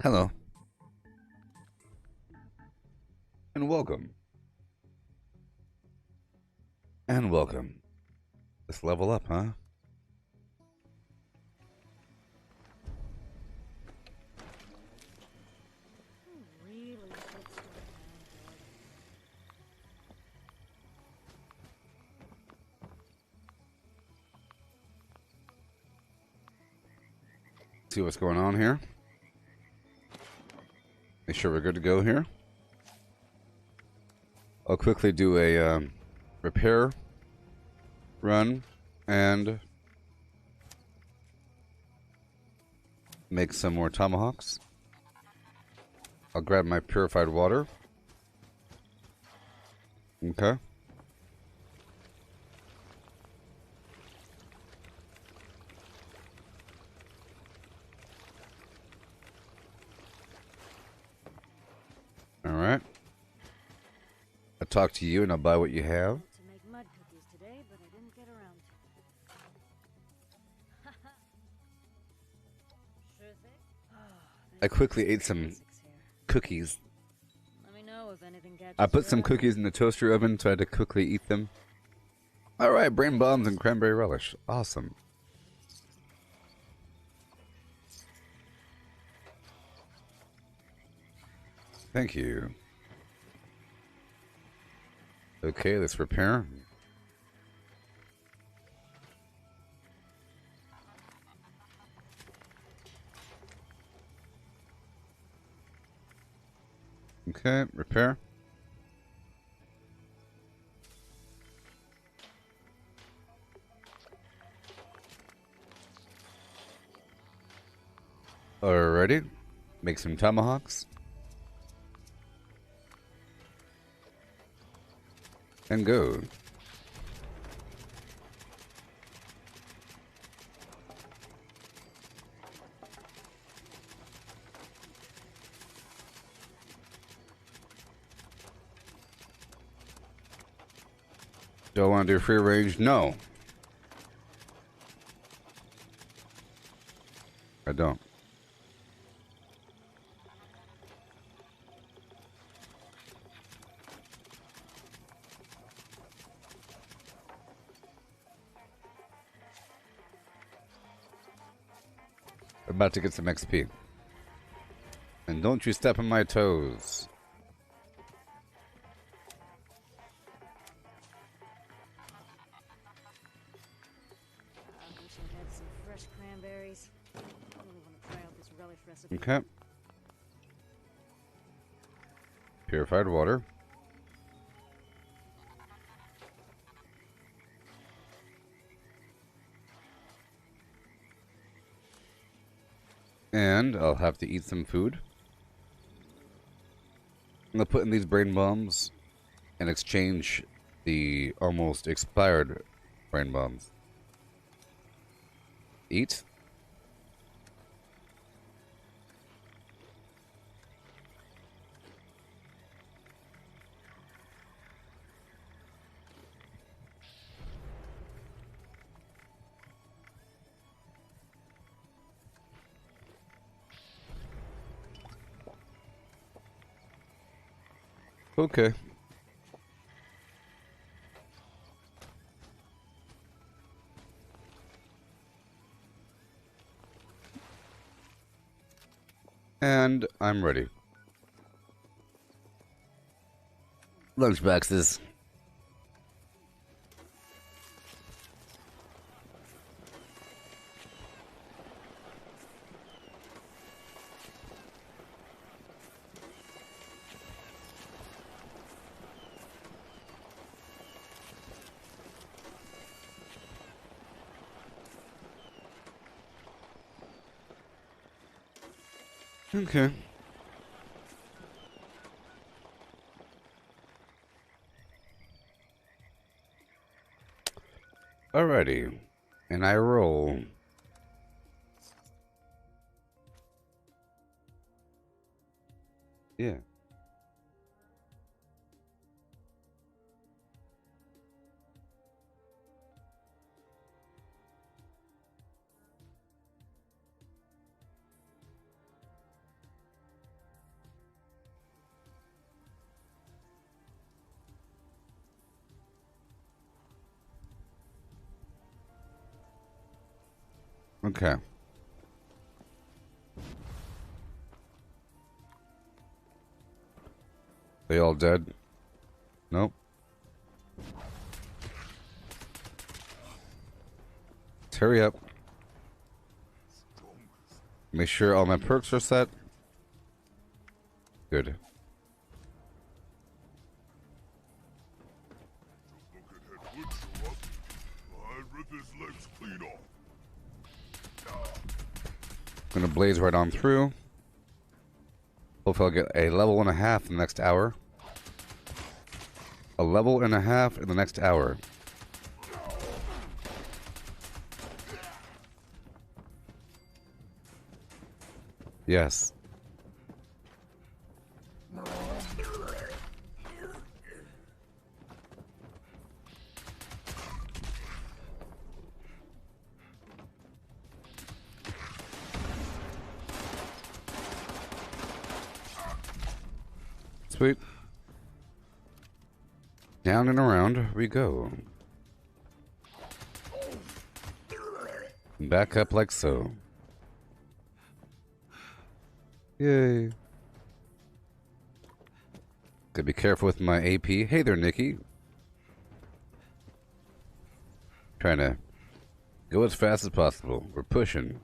[SPEAKER 1] Hello. And welcome. And welcome. Let's level up, huh?
[SPEAKER 5] Really should start
[SPEAKER 1] See what's going on here. Make sure we're good to go here. I'll quickly do a repair run and make some more tomahawks. I'll grab my purified water. Okay. Alright. I'll talk to you and I'll buy what you have.
[SPEAKER 5] To make mud cookies today, but I didn't get around to it. Sure thing.
[SPEAKER 1] I quickly ate some cookies.
[SPEAKER 5] Let me know if anything catches
[SPEAKER 1] I put
[SPEAKER 5] your
[SPEAKER 1] some
[SPEAKER 5] eye.
[SPEAKER 1] cookies in the toaster oven, so I had to quickly eat them. Alright, brain bombs and cranberry relish. Awesome. Thank you. Okay, let's repair. Okay, repair. Alrighty. Make some tomahawks. And go. Do I want to do free range? No. I don't. About to get some XP. And don't you step on my toes.
[SPEAKER 5] I wish I had some fresh cranberries. I really want to try out this relish recipe.
[SPEAKER 1] Okay. Purified water. And I'll have to eat some food. I'm gonna put in these brain bombs and exchange the almost expired brain bombs. Eat. Okay. And I'm ready. Lunchboxes. Okay. Alrighty. And I roll. Yeah. Okay. They all dead? Nope. Let's hurry up. Make sure all my perks are set. Good. Gonna blaze right on through. Hopefully I'll get a level and a half in the next hour. A level and a half in the next hour. Yes. Sweet. Down and around we go. Back up like so. Yay. Gotta be careful with my AP. Hey there, Nikki. Trying to go as fast as possible. We're pushing.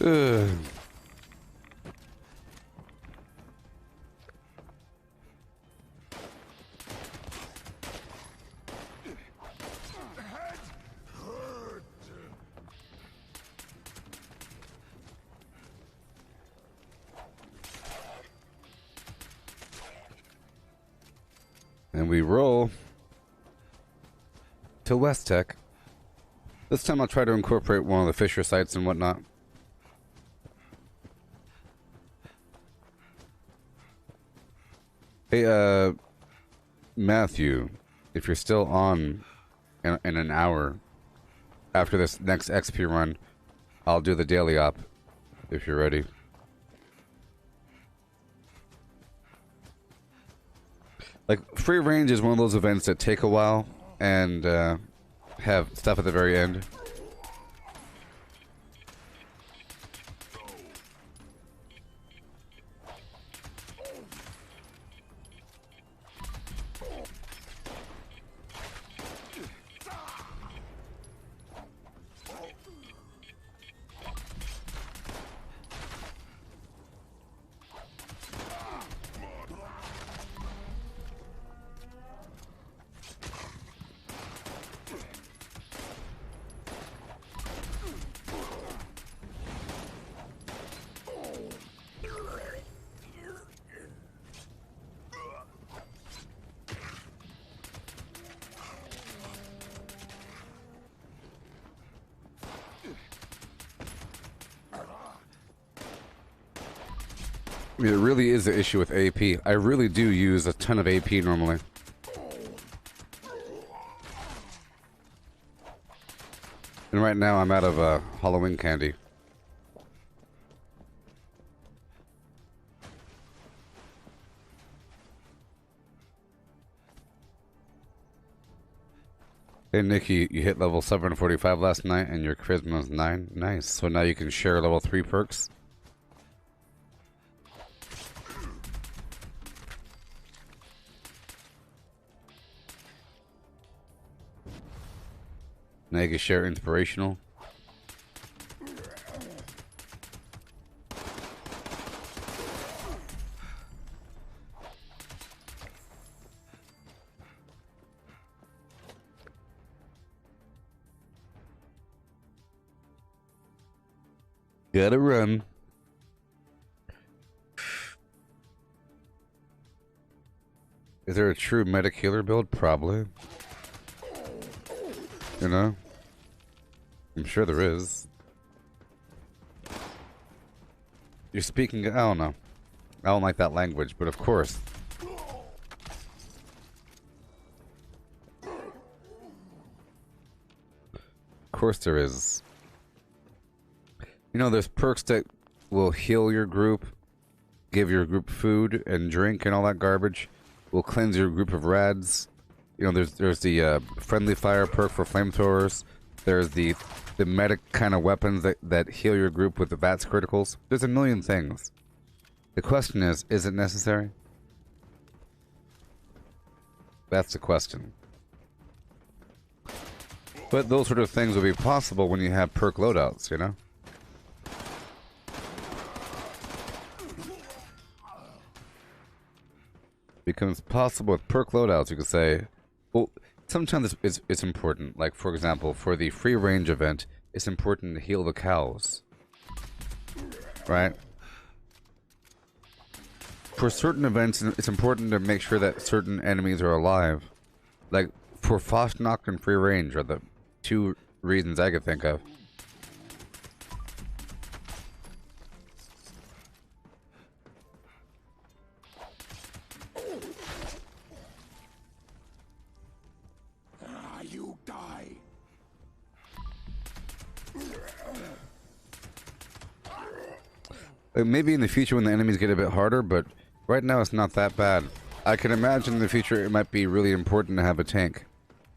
[SPEAKER 1] Ugh. And we roll to West Tech. This time I'll try to incorporate one of the Fisher sites and whatnot. Hey, Matthew, if you're still on in an hour after this next XP run, I'll do the daily op if you're ready. Like, free range is one of those events that take a while and have stuff at the very end. I mean, it really is the issue with AP. I really do use a ton of AP normally. And right now I'm out of Halloween candy. Hey Nikki, you hit level 745 last night and your charisma was 9. Nice. So now you can share level 3 perks. Now you can share inspirational. Gotta run. Is there a true medic healer build? Probably. You know? I'm sure there is. You're speaking... I don't know. I don't like that language, but of course. Of course there is. You know, there's perks that will heal your group, give your group food and drink and all that garbage, will cleanse your group of rads. You know, there's the friendly fire perk for flamethrowers. There's the medic kind of weapons that heal your group with the VATS criticals. There's a million things. The question is it necessary? That's the question. But those sort of things will be possible when you have perk loadouts, you know? becomes possible with perk loadouts. You could say, well, sometimes it's important. Like, for example, for the free range event, it's important to heal the cows. Right? For certain events, it's important to make sure that certain enemies are alive. Like, for Fostnocht and free range are the two reasons I could think of.
[SPEAKER 3] You die.
[SPEAKER 1] Maybe in the future when the enemies get a bit harder, but right now it's not that bad. I can imagine in the future it might be really important to have a tank.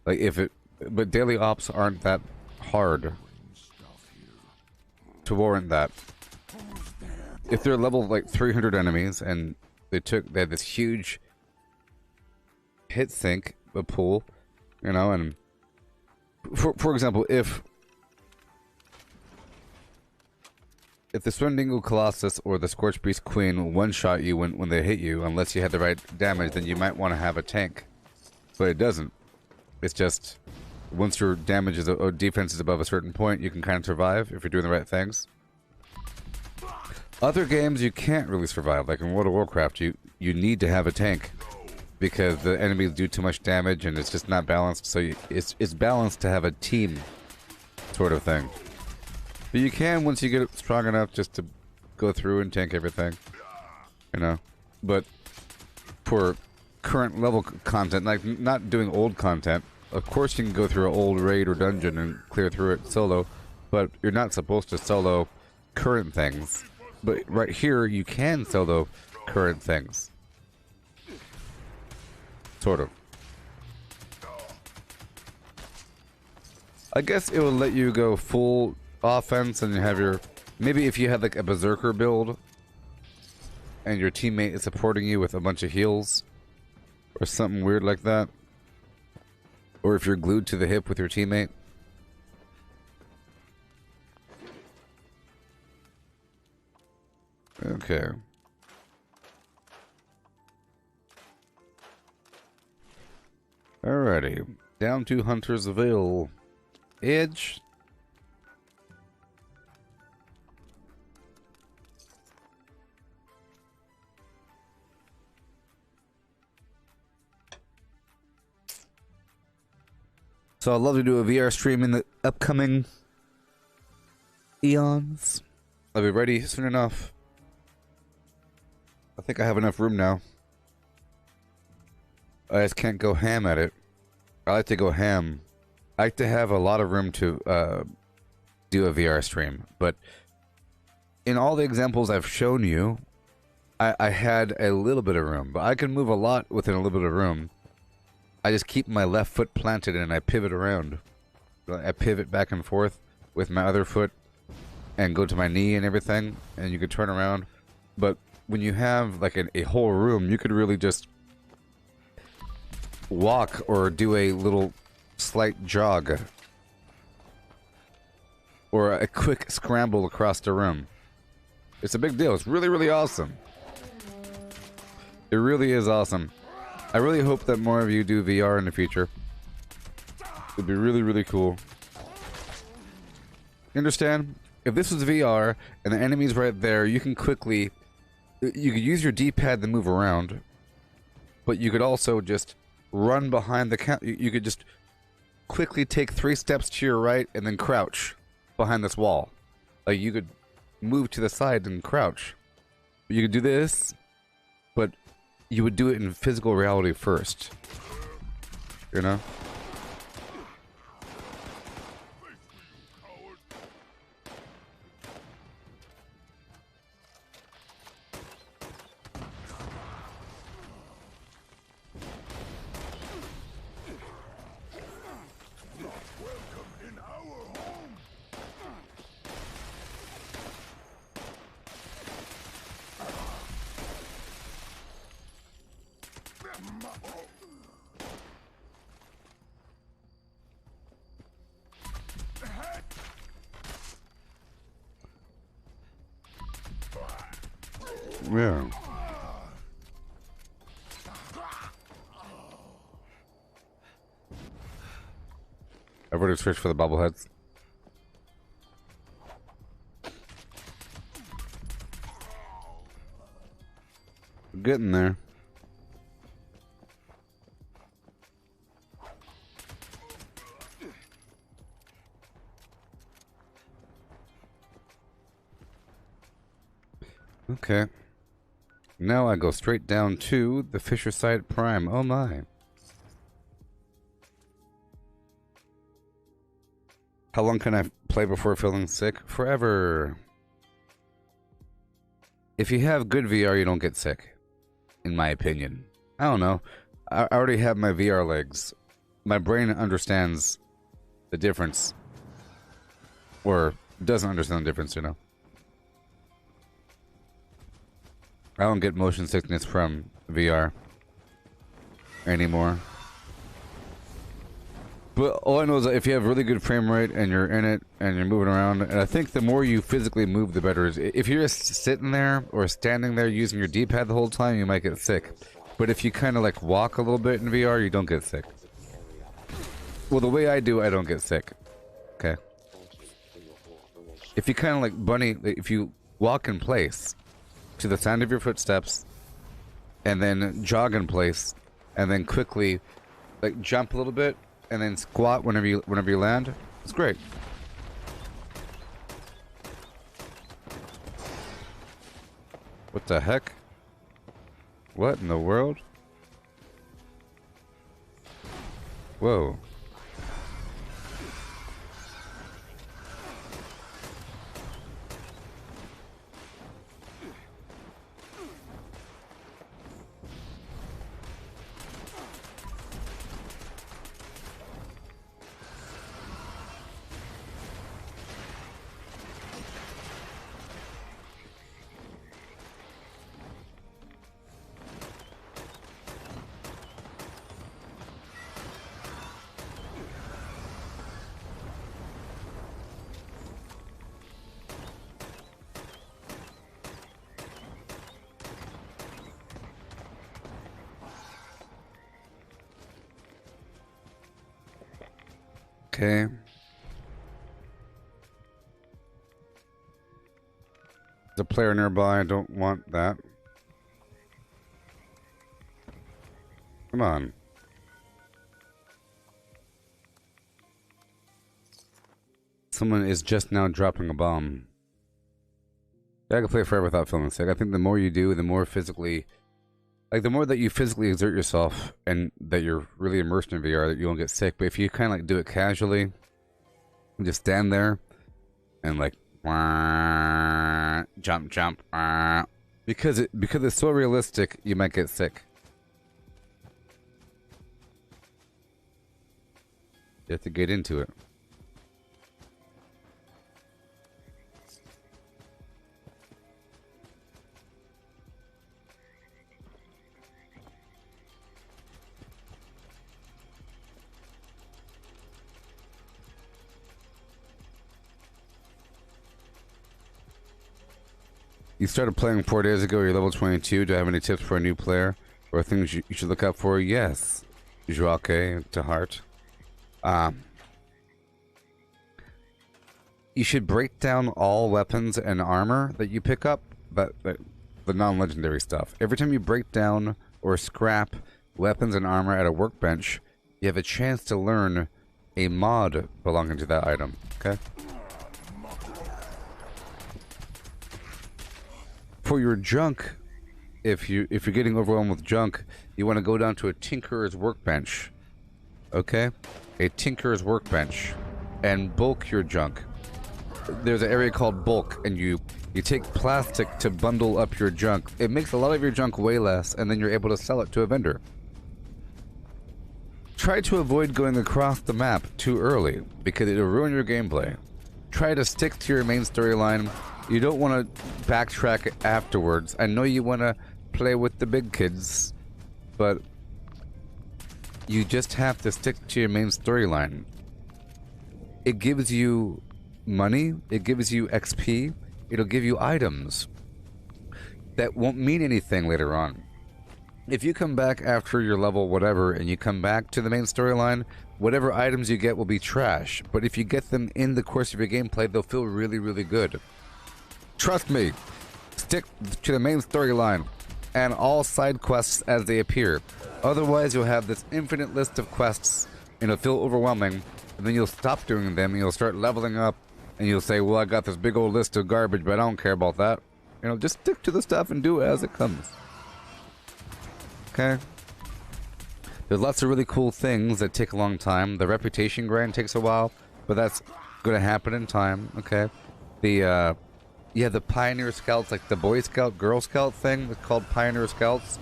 [SPEAKER 1] Like if it, but daily ops aren't that hard to warrant that. If they're level like 300 enemies and they had this huge hit sink, a pool, you know, and for example, if the Swindingle Colossus or the Scorch Beast Queen one-shot you when they hit you, unless you had the right damage, then you might want to have a tank. But it doesn't. It's just, once your damage is or defense is above a certain point, you can kind of survive if you're doing the right things. Other games you can't really survive, like in World of Warcraft, you need to have a tank. Because the enemies do too much damage and it's just not balanced, so it's balanced to have a team sort of thing. But you can, once you get strong enough, just to go through and tank everything, you know. But for current level content, like not doing old content, of course you can go through an old raid or dungeon and clear through it solo, but you're not supposed to solo current things. But right here, you can solo current things. Sort of. I guess it will let you go full offense and you have your... Maybe if you had like a berserker build and your teammate is supporting you with a bunch of heals or something weird like that. Or if you're glued to the hip with your teammate. Okay. Alrighty. Down to Hunter's Veil. Edge. So I'd love to do a VR stream in the upcoming eons. I'll be ready soon enough. I think I have enough room now. I just can't go ham at it. I like to go ham. I like to have a lot of room to do a VR stream. But in all the examples I've shown you, I had a little bit of room. But I can move a lot within a little bit of room. I just keep my left foot planted and I pivot around. I pivot back and forth with my other foot and go to my knee and everything. And you could turn around. But when you have like a whole room, you could really just walk or do a little slight jog. Or a quick scramble across the room. It's a big deal. It's really, really awesome. It really is awesome. I really hope that more of you do VR in the future. It'd be really, really cool. You understand? If this was VR and the enemy's right there, you can quickly... You could use your D-pad to move around. But you could also just run behind the... You could just quickly take 3 steps to your right and then crouch behind this wall. Like, you could move to the side and crouch. You could do this, but you would do it in physical reality first. You know? Yeah. I've already searched for the bobbleheads. We're getting there. Okay. Now I go straight down to the Fisher Site Prime. Oh my. How long can I play before feeling sick? Forever. If you have good VR, you don't get sick. In my opinion. I don't know. I already have my VR legs. My brain understands the difference. Or doesn't understand the difference, you know. I don't get motion sickness from VR anymore. But all I know is that if you have really good frame rate and you're in it and you're moving around, and I think the more you physically move, the better it is. If you're just sitting there or standing there using your D-pad the whole time, you might get sick. But if you kind of like walk a little bit in VR, you don't get sick. Well, the way I do, I don't get sick. Okay. If you kind of like if you walk in place to the sound of your footsteps, and then jog in place, and then quickly like jump a little bit, and then squat whenever you land, it's great. What the heck? What in the world? Whoa. Okay. There's a player nearby. I don't want that. Come on. Someone is just now dropping a bomb. Yeah, I can play forever without feeling sick. I think the more you do, the more physically... Like, the more that you physically exert yourself and that you're really immersed in VR, that you won't get sick. But if you kind of like do it casually, and just stand there and like jump, because it's so realistic, you might get sick. You have to get into it. You started playing 4 days ago, you're level 22. Do I have any tips for a new player? Or things you should look out for? Yes. Joake to heart. You should break down all weapons and armor that you pick up, but the non-legendary stuff. Every time you break down or scrap weapons and armor at a workbench, you have a chance to learn a mod belonging to that item. Okay? For your junk, if you're getting overwhelmed with junk, you want to go down to a tinkerer's workbench. Okay? A tinkerer's workbench. And bulk your junk. There's an area called bulk, and you take plastic to bundle up your junk. It makes a lot of your junk way less, and then you're able to sell it to a vendor. Try to avoid going across the map too early, because it'll ruin your gameplay. Try to stick to your main storyline. You don't want to backtrack afterwards. I know you want to play with the big kids, but you just have to stick to your main storyline. It gives you money, it gives you XP, it'll give you items that won't mean anything later on. If you come back after your level whatever and you come back to the main storyline, whatever items you get will be trash. But if you get them in the course of your gameplay, they'll feel really, really good. Trust me. Stick to the main storyline and all side quests as they appear. Otherwise, you'll have this infinite list of quests and it'll feel overwhelming. And then you'll stop doing them and you'll start leveling up. And you'll say, well, I got this big old list of garbage, but I don't care about that. You know, just stick to the stuff and do it as it comes. Okay? There's lots of really cool things that take a long time. The reputation grind takes a while, but that's going to happen in time. Okay? The Pioneer Scouts, like the Boy Scout, Girl Scout thing. It's called Pioneer Scouts.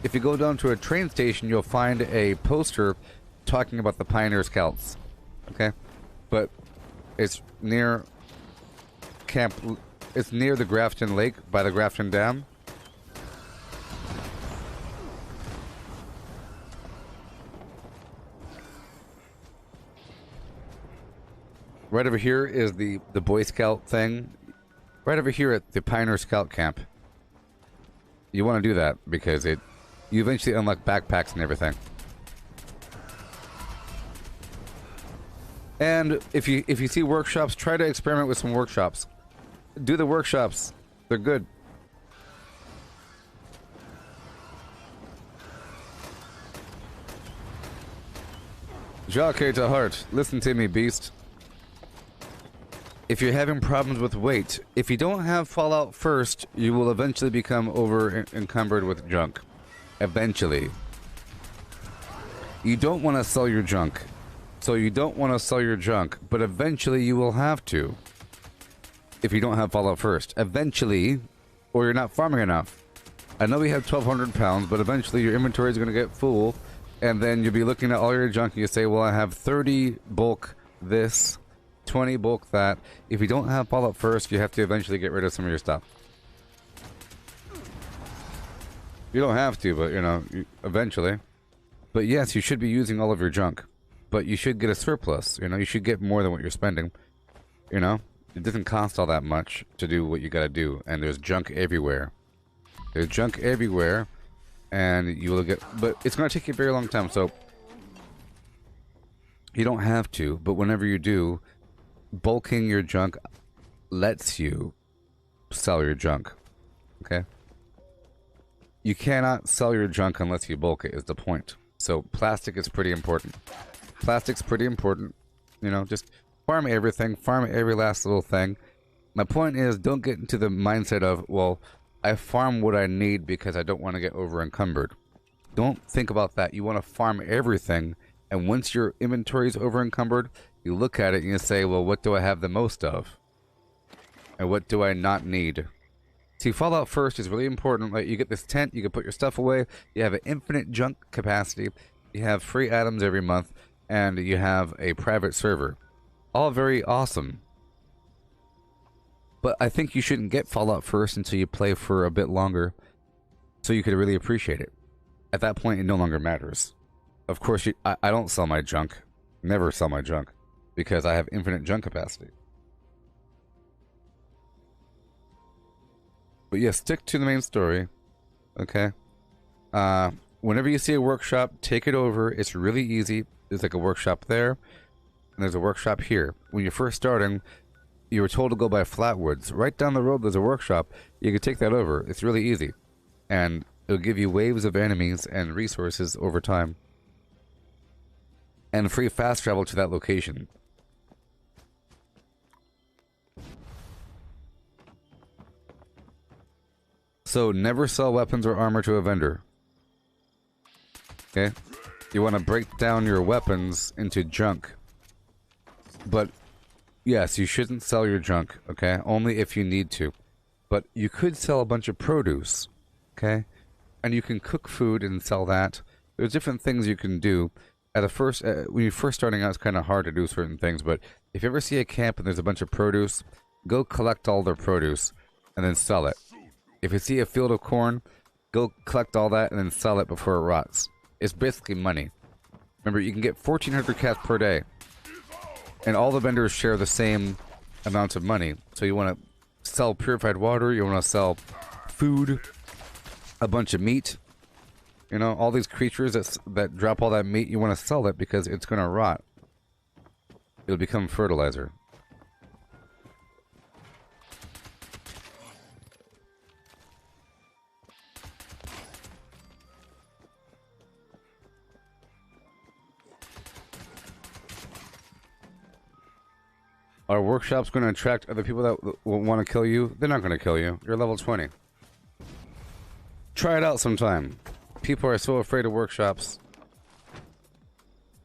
[SPEAKER 1] If you go down to a train station, you'll find a poster talking about the Pioneer Scouts. Okay? But it's near Camp... It's near the Grafton Lake, by the Grafton Dam. Right over here is the Boy Scout thing. Right over here at the Pioneer Scout Camp. You want to do that because you eventually unlock backpacks and everything. And if you see workshops, try to experiment with some workshops. Do the workshops. They're good. Jacques to heart. Listen to me, beast. If you're having problems with weight, if you don't have Fallout first, you will eventually become encumbered with junk. Eventually. You don't want to sell your junk. So you don't want to sell your junk, but eventually you will have to. If you don't have Fallout first. Eventually, or you're not farming enough. I know we have 1,200 pounds, but eventually your inventory is going to get full, and then you'll be looking at all your junk and you say, well, I have 30 bulk this, 20 bulk that. If you don't have Fallout first, you have to eventually get rid of some of your stuff. You don't have to, but, you know, eventually. But yes, you should be using all of your junk. But you should get a surplus, you know, you should get more than what you're spending, you know? It doesn't cost all that much to do what you gotta do, and there's junk everywhere. There's junk everywhere, and you will get... But it's gonna take you a very long time, so... You don't have to, but whenever you do, bulking your junk lets you sell your junk, okay? You cannot sell your junk unless you bulk it, is the point. So plastic is pretty important. Plastic's pretty important, you know, just... Farm everything, farm every last little thing. My point is, don't get into the mindset of, well, I farm what I need because I don't want to get over encumbered. Don't think about that. You want to farm everything, and once your inventory is over encumbered, you look at it and you say, well, what do I have the most of? And what do I not need? See, Fallout first is really important. Like, you get this tent, you can put your stuff away, you have an infinite junk capacity, you have free items every month, and you have a private server. All very awesome. But I think you shouldn't get Fallout first until you play for a bit longer, so you could really appreciate it. At that point, it no longer matters. Of course, I don't sell my junk. Never sell my junk. Because I have infinite junk capacity. But yeah, stick to the main story. Okay? Whenever you see a workshop, take it over. It's really easy. There's like a workshop there. And there's a workshop here. When you're first starting, you were told to go by Flatwoods. Right down the road, there's a workshop. You can take that over. It's really easy. And it'll give you waves of enemies and resources over time. And free fast travel to that location. So, never sell weapons or armor to a vendor. Okay? You want to break down your weapons into junk. But, yes, you shouldn't sell your junk, okay? Only if you need to. But you could sell a bunch of produce, okay? And you can cook food and sell that. There's different things you can do. At the first, when you're first starting out, it's kind of hard to do certain things. But if you ever see a camp and there's a bunch of produce, go collect all their produce and then sell it. If you see a field of corn, go collect all that and then sell it before it rots. It's basically money. Remember, you can get 1,400 cats per day. And all the vendors share the same amount of money. So you want to sell purified water, you want to sell food, a bunch of meat, You know, all these creatures that drop all that meat, you want to sell it because it's going to rot. It'll become fertilizer. Are workshops going to attract other people that will want to kill you? They're not going to kill you. You're level 20. Try it out sometime. People are so afraid of workshops.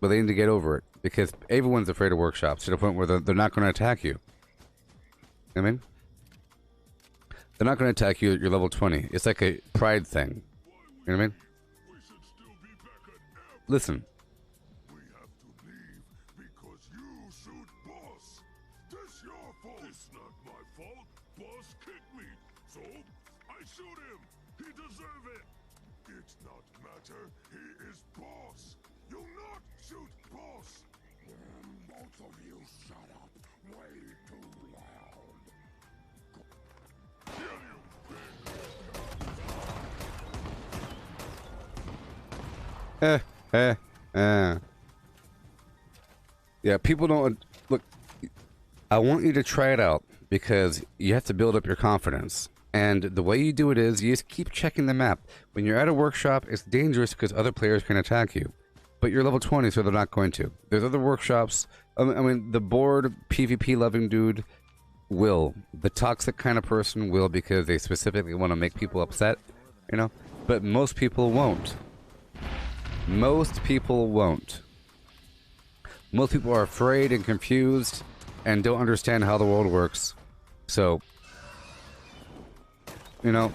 [SPEAKER 1] But they need to get over it. Because everyone's afraid of workshops to the point where they're not going to attack you. I mean? They're not going to attack you at your level 20. It's like a pride thing. You know what I mean? Listen.
[SPEAKER 3] We have to leave because you shoot boss. This your fault. It's not my fault. Boss kicked me. So I shoot him. He deserve it. It's not matter. He is boss. You not shoot boss. Both of you shut up. Way too loud. Kill you,
[SPEAKER 1] Yeah, people don't... Look, I want you to try it out because you have to build up your confidence. And the way you do it is you just keep checking the map. When you're at a workshop, it's dangerous because other players can attack you. But you're level 20, so they're not going to. There's other workshops. I mean, the bored PvP-loving dude will. The toxic kind of person will because they specifically want to make people upset, you know? But most people won't. Most people won't. Most people are afraid and confused and don't understand how the world works. So, you know...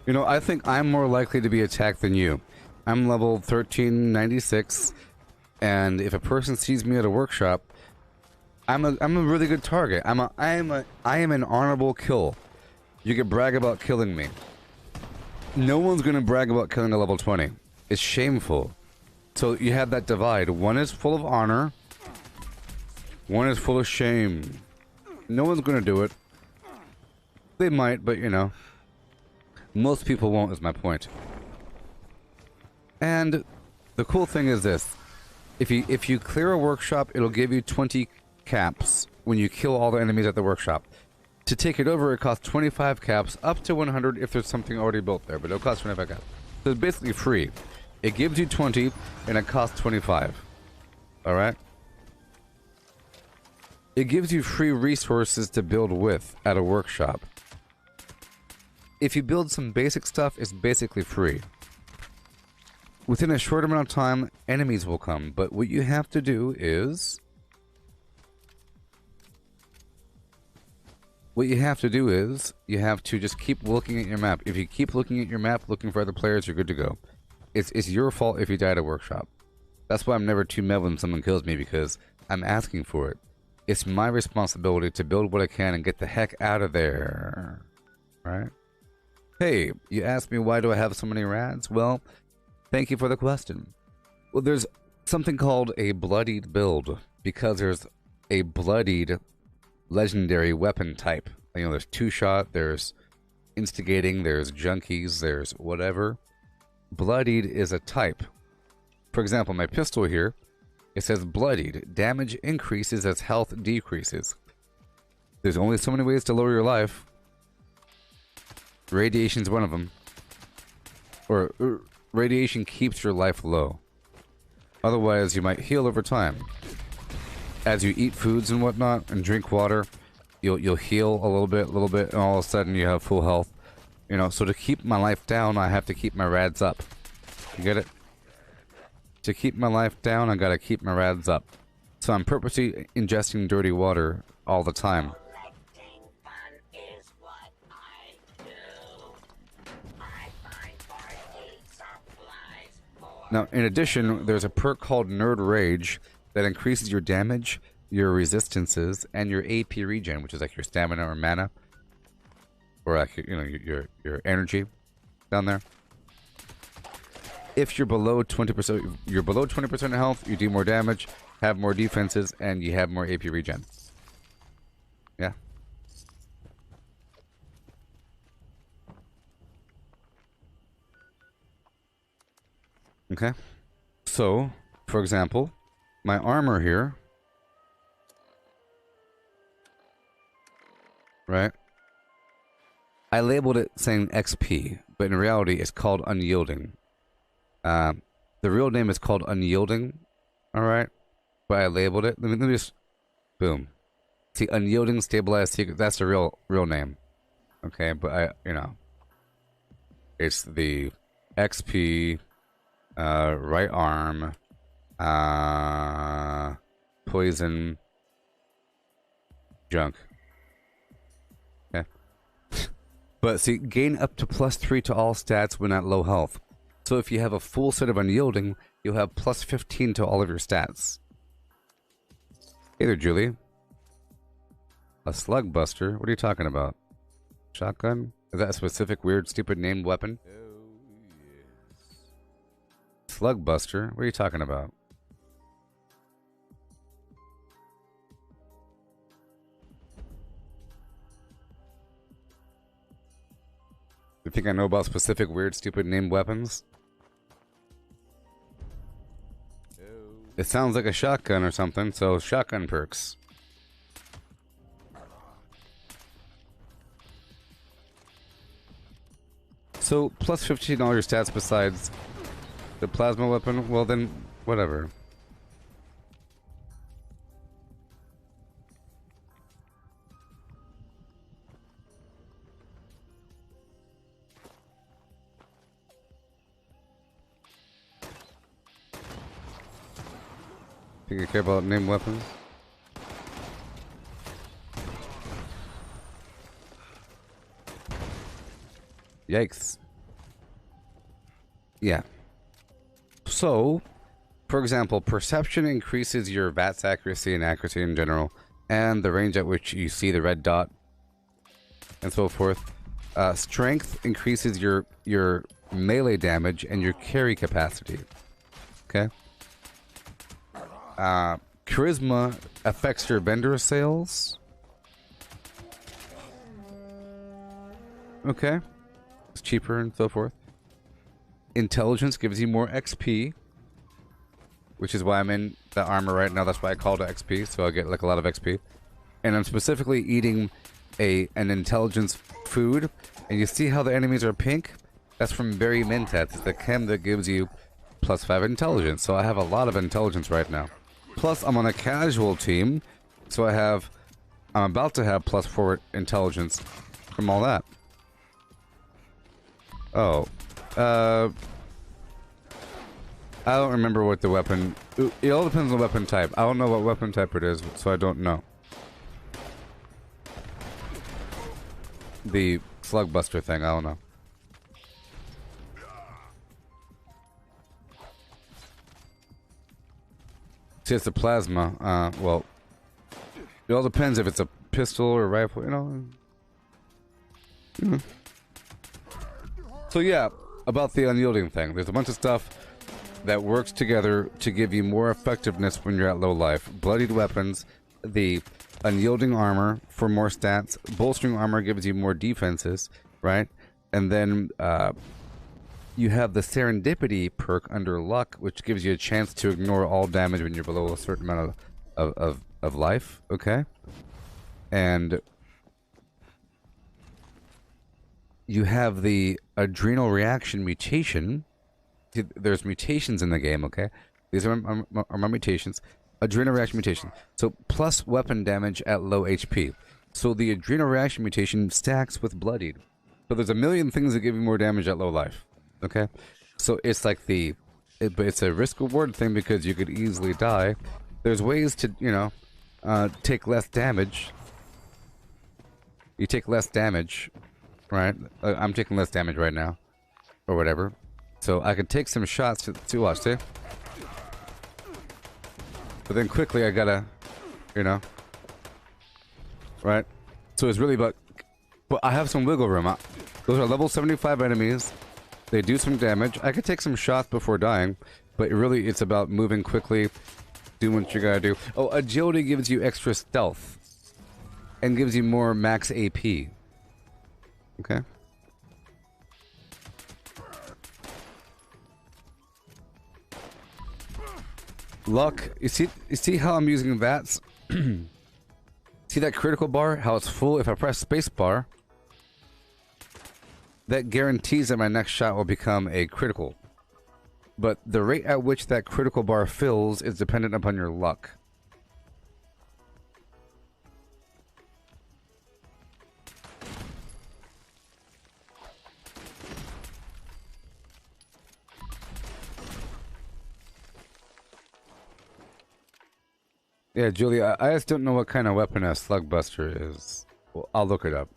[SPEAKER 1] You know, I think I'm more likely to be attacked than you. I'm level 1396, and if a person sees me at a workshop, I'm a really good target. I am an honorable kill. You can brag about killing me. No one's gonna brag about killing a level 20. It's shameful. So you have that divide. One is full of honor. One is full of shame. No one's gonna do it. They might, but you know. Most people won't, is my point. And the cool thing is this. If you clear a workshop, it'll give you 20 caps when you kill all the enemies at the workshop. To take it over, it costs 25 caps, up to 100 if there's something already built there, but it'll cost 25 caps. So it's basically free. It gives you 20, and it costs 25. Alright? It gives you free resources to build with at a workshop. If you build some basic stuff, it's basically free. Within a short amount of time, enemies will come, but what you have to do is... you have to just keep looking at your map. If you keep looking at your map, looking for other players, you're good to go. It's your fault if you die at a workshop. That's why I'm never too mad when someone kills me, because I'm asking for it. It's my responsibility to build what I can and get the heck out of there. Right? Hey, you asked me why do I have so many rads? Well, thank you for the question. Well, there's something called a bloodied build, because there's a bloodied legendary weapon type. You know, there's two-shot, there's instigating, there's junkies, there's whatever. Bloodied is a type. For example, my pistol here, it says bloodied. Damage increases as health decreases. There's only so many ways to lower your life. Radiation's one of them. Or radiation keeps your life low. Otherwise, you might heal over time. As you eat foods and whatnot and drink water, you'll heal a little bit, and all of a sudden you have full health. You know, so to keep my life down, I have to keep my rads up. You get it? To keep my life down, I gotta keep my rads up. So I'm purposely ingesting dirty water all the time. Now, in addition, there's a perk called Nerd Rage that increases your damage, your resistances, and your AP regen, which is like your stamina or mana, or like, you know, your energy down there. If you're below 20%, you're below 20% health, you do more damage. have more defenses, and you have more AP regen. Yeah. Okay. So, for example, my armor here, right? I labeled it saying XP, but in reality, it's called Unyielding. The real name is called Unyielding, all right? But I labeled it. Let me just, boom. See, Unyielding Stabilized Secret. That's the real name. Okay, but it's the XP, right arm, poison, junk. Okay. But see, gain up to +3 to all stats when at low health. So if you have a full set of Unyielding, you'll have +15 to all of your stats. Hey there, Julie. A slug buster? What are you talking about? Shotgun? Is that a specific weird stupid named weapon? Oh, yes. Slug buster? What are you talking about? You think I know about specific weird stupid named weapons? It sounds like a shotgun or something, so shotgun perks. So, +15 all your stats besides the plasma weapon? Well then, whatever. Think you care about named weapons? Yikes. Yeah. So, for example, perception increases your VATS accuracy and accuracy in general, and the range at which you see the red dot, and so forth. Strength increases your melee damage and your carry capacity. Okay. Charisma affects your vendor sales. Okay. It's cheaper and so forth. Intelligence gives you more XP, which is why I'm in the armor right now. That's why I called it XP, so I get like a lot of XP. And I'm specifically eating an intelligence food, and you see how the enemies are pink? That's from Berry Mentat. It's the chem that gives you +5 intelligence. So I have a lot of intelligence right now. Plus, I'm on a casual team, so I'm about to have +4 intelligence from all that. Oh, I don't remember what the weapon. It all depends on the weapon type. I don't know what weapon type it is, so I don't know. The slug buster thing, I don't know. See, it's a plasma. Well, it all depends if it's a pistol or a rifle, you know. So yeah, about the unyielding thing. There's a bunch of stuff that works together to give you more effectiveness when you're at low life. Bloodied weapons, the unyielding armor for more stats, bolstering armor gives you more defenses, right? And then you have the serendipity perk under luck, which gives you a chance to ignore all damage when you're below a certain amount of life, okay? And you have the adrenal reaction mutation. See, there's mutations in the game, okay? These are my mutations. Adrenal reaction mutation. So plus weapon damage at low HP. So the adrenal reaction mutation stacks with bloodied. So there's a million things that give you more damage at low life. Okay? So it's like but it's a risk reward thing because you could easily die. There's ways to, you know, take less damage. You take less damage, right? I'm taking less damage right now. Or whatever. So I could take some shots to watch, see? But then quickly I gotta, you know, right? So it's really but I have some wiggle room. Those are level 75 enemies. They do some damage. I could take some shots before dying, but really it's about moving quickly Do what you gotta do. Oh, agility gives you extra stealth. And gives you more max AP. Okay. Luck. You see how I'm using VATS? See that critical bar? How it's full? If I press space bar, that guarantees that my next shot will become a critical. But the rate at which that critical bar fills is dependent upon your luck. Yeah, Julia, I just don't know what kind of weapon a slugbuster is. Well, I'll look it up.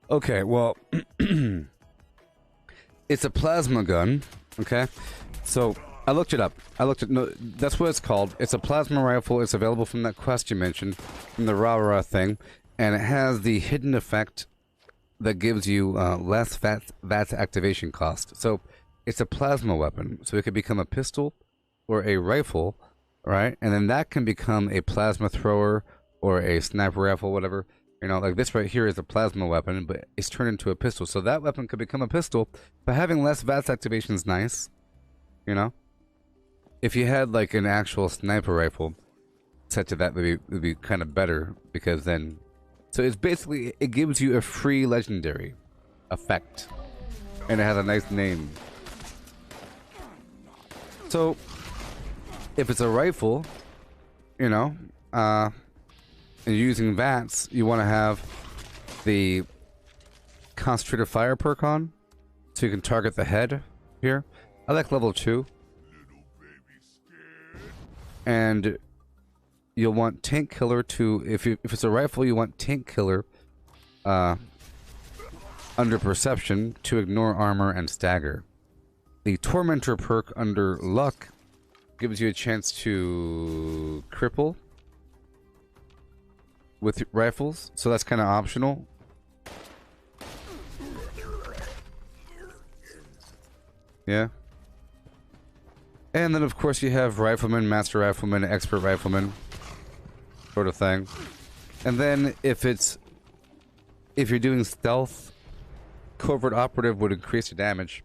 [SPEAKER 1] Okay, well, it's a plasma gun, okay? So, I looked it up. No, that's what it's called. It's a plasma rifle. It's available from that quest you mentioned, from the rah-rah thing, and it has the hidden effect that gives you less VATS activation cost. So, it's a plasma weapon, so it could become a pistol or a rifle, right? And then that can become a plasma thrower or a sniper rifle, whatever. You know, like this right here is a plasma weapon, but it's turned into a pistol. So that weapon could become a pistol, but having less VATS activation is nice. You know? If you had like an actual sniper rifle set to that, would be kind of better, because then... So it's basically, it gives you a free legendary effect. And it has a nice name. So, if it's a rifle, you know, and using VATS, you want to have the concentrated fire perk on, so you can target the head here. I like level 2. And you'll want tank killer to, if it's a rifle, you want tank killer under perception to ignore armor and stagger. The tormentor perk under luck gives you a chance to cripple with rifles, so that's kind of optional. Yeah. And then of course you have rifleman, master rifleman, expert rifleman sort of thing. And then if you're doing stealth, covert operative would increase your damage.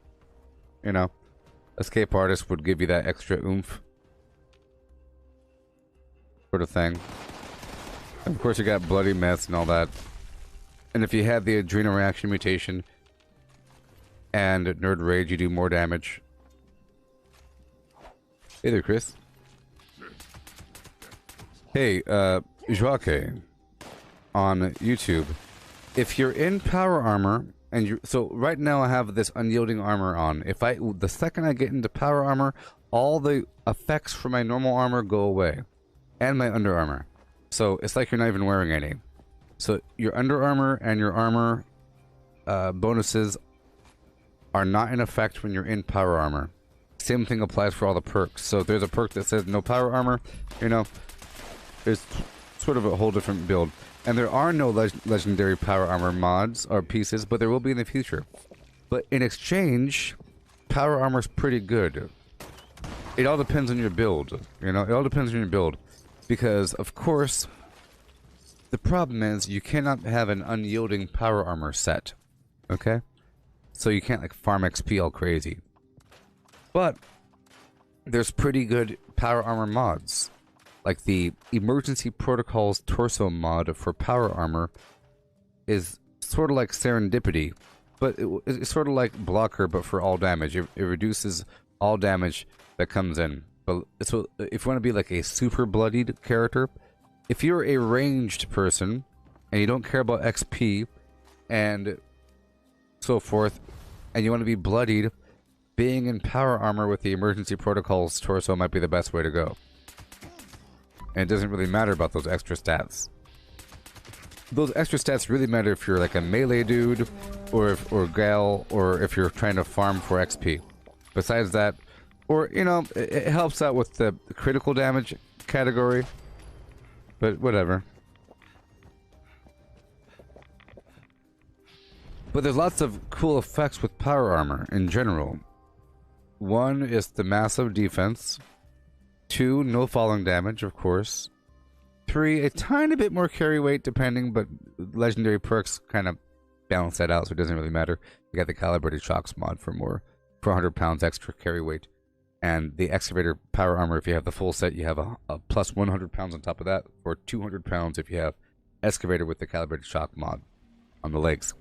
[SPEAKER 1] You know, escape artist would give you that extra oomph sort of thing. And of course you got bloody mess and all that. And if you have the adrenal reaction mutation and nerd rage, you do more damage. Hey there, Chris. Hey, Joaquin on YouTube. If you're in power armor and you, so right now I have this unyielding armor on. If the second I get into power armor, all the effects from my normal armor go away, and my under armor. So it's like you're not even wearing any. So your under armor and your armor bonuses are not in effect when you're in power armor. Same thing applies for all the perks. So if there's a perk that says no power armor, you know, it's sort of a whole different build. And there are no legendary power armor mods or pieces, but there will be in the future. But in exchange, power armor's pretty good. It all depends on your build, you know? It all depends on your build. Because, of course, the problem is you cannot have an unyielding power armor set. Okay? So you can't, like, farm XP all crazy. But there's pretty good power armor mods. Like the Emergency Protocols Torso mod for power armor is sort of like Serendipity, but it's sort of like Blocker, but for all damage. It reduces all damage that comes in. But so if you want to be like a super bloodied character, if you're a ranged person and you don't care about XP and so forth, and you want to be bloodied being in power armor with the emergency protocols torso might be the best way to go. And it doesn't really matter about those extra stats. Those extra stats really matter if you're like a melee dude, or gal, or if you're trying to farm for XP. Besides that, or, you know, it helps out with the critical damage category, but whatever. But there's lots of cool effects with power armor in general. One is the massive defense. 2, no falling damage, of course. 3, a tiny bit more carry weight depending, but legendary perks kind of balance that out, so it doesn't really matter. You got the calibrated shocks mod for 100 pounds extra carry weight. And the excavator power armor, if you have the full set, you have a plus 100 pounds on top of that, or 200 pounds if you have excavator with the calibrated shock mod on the legs.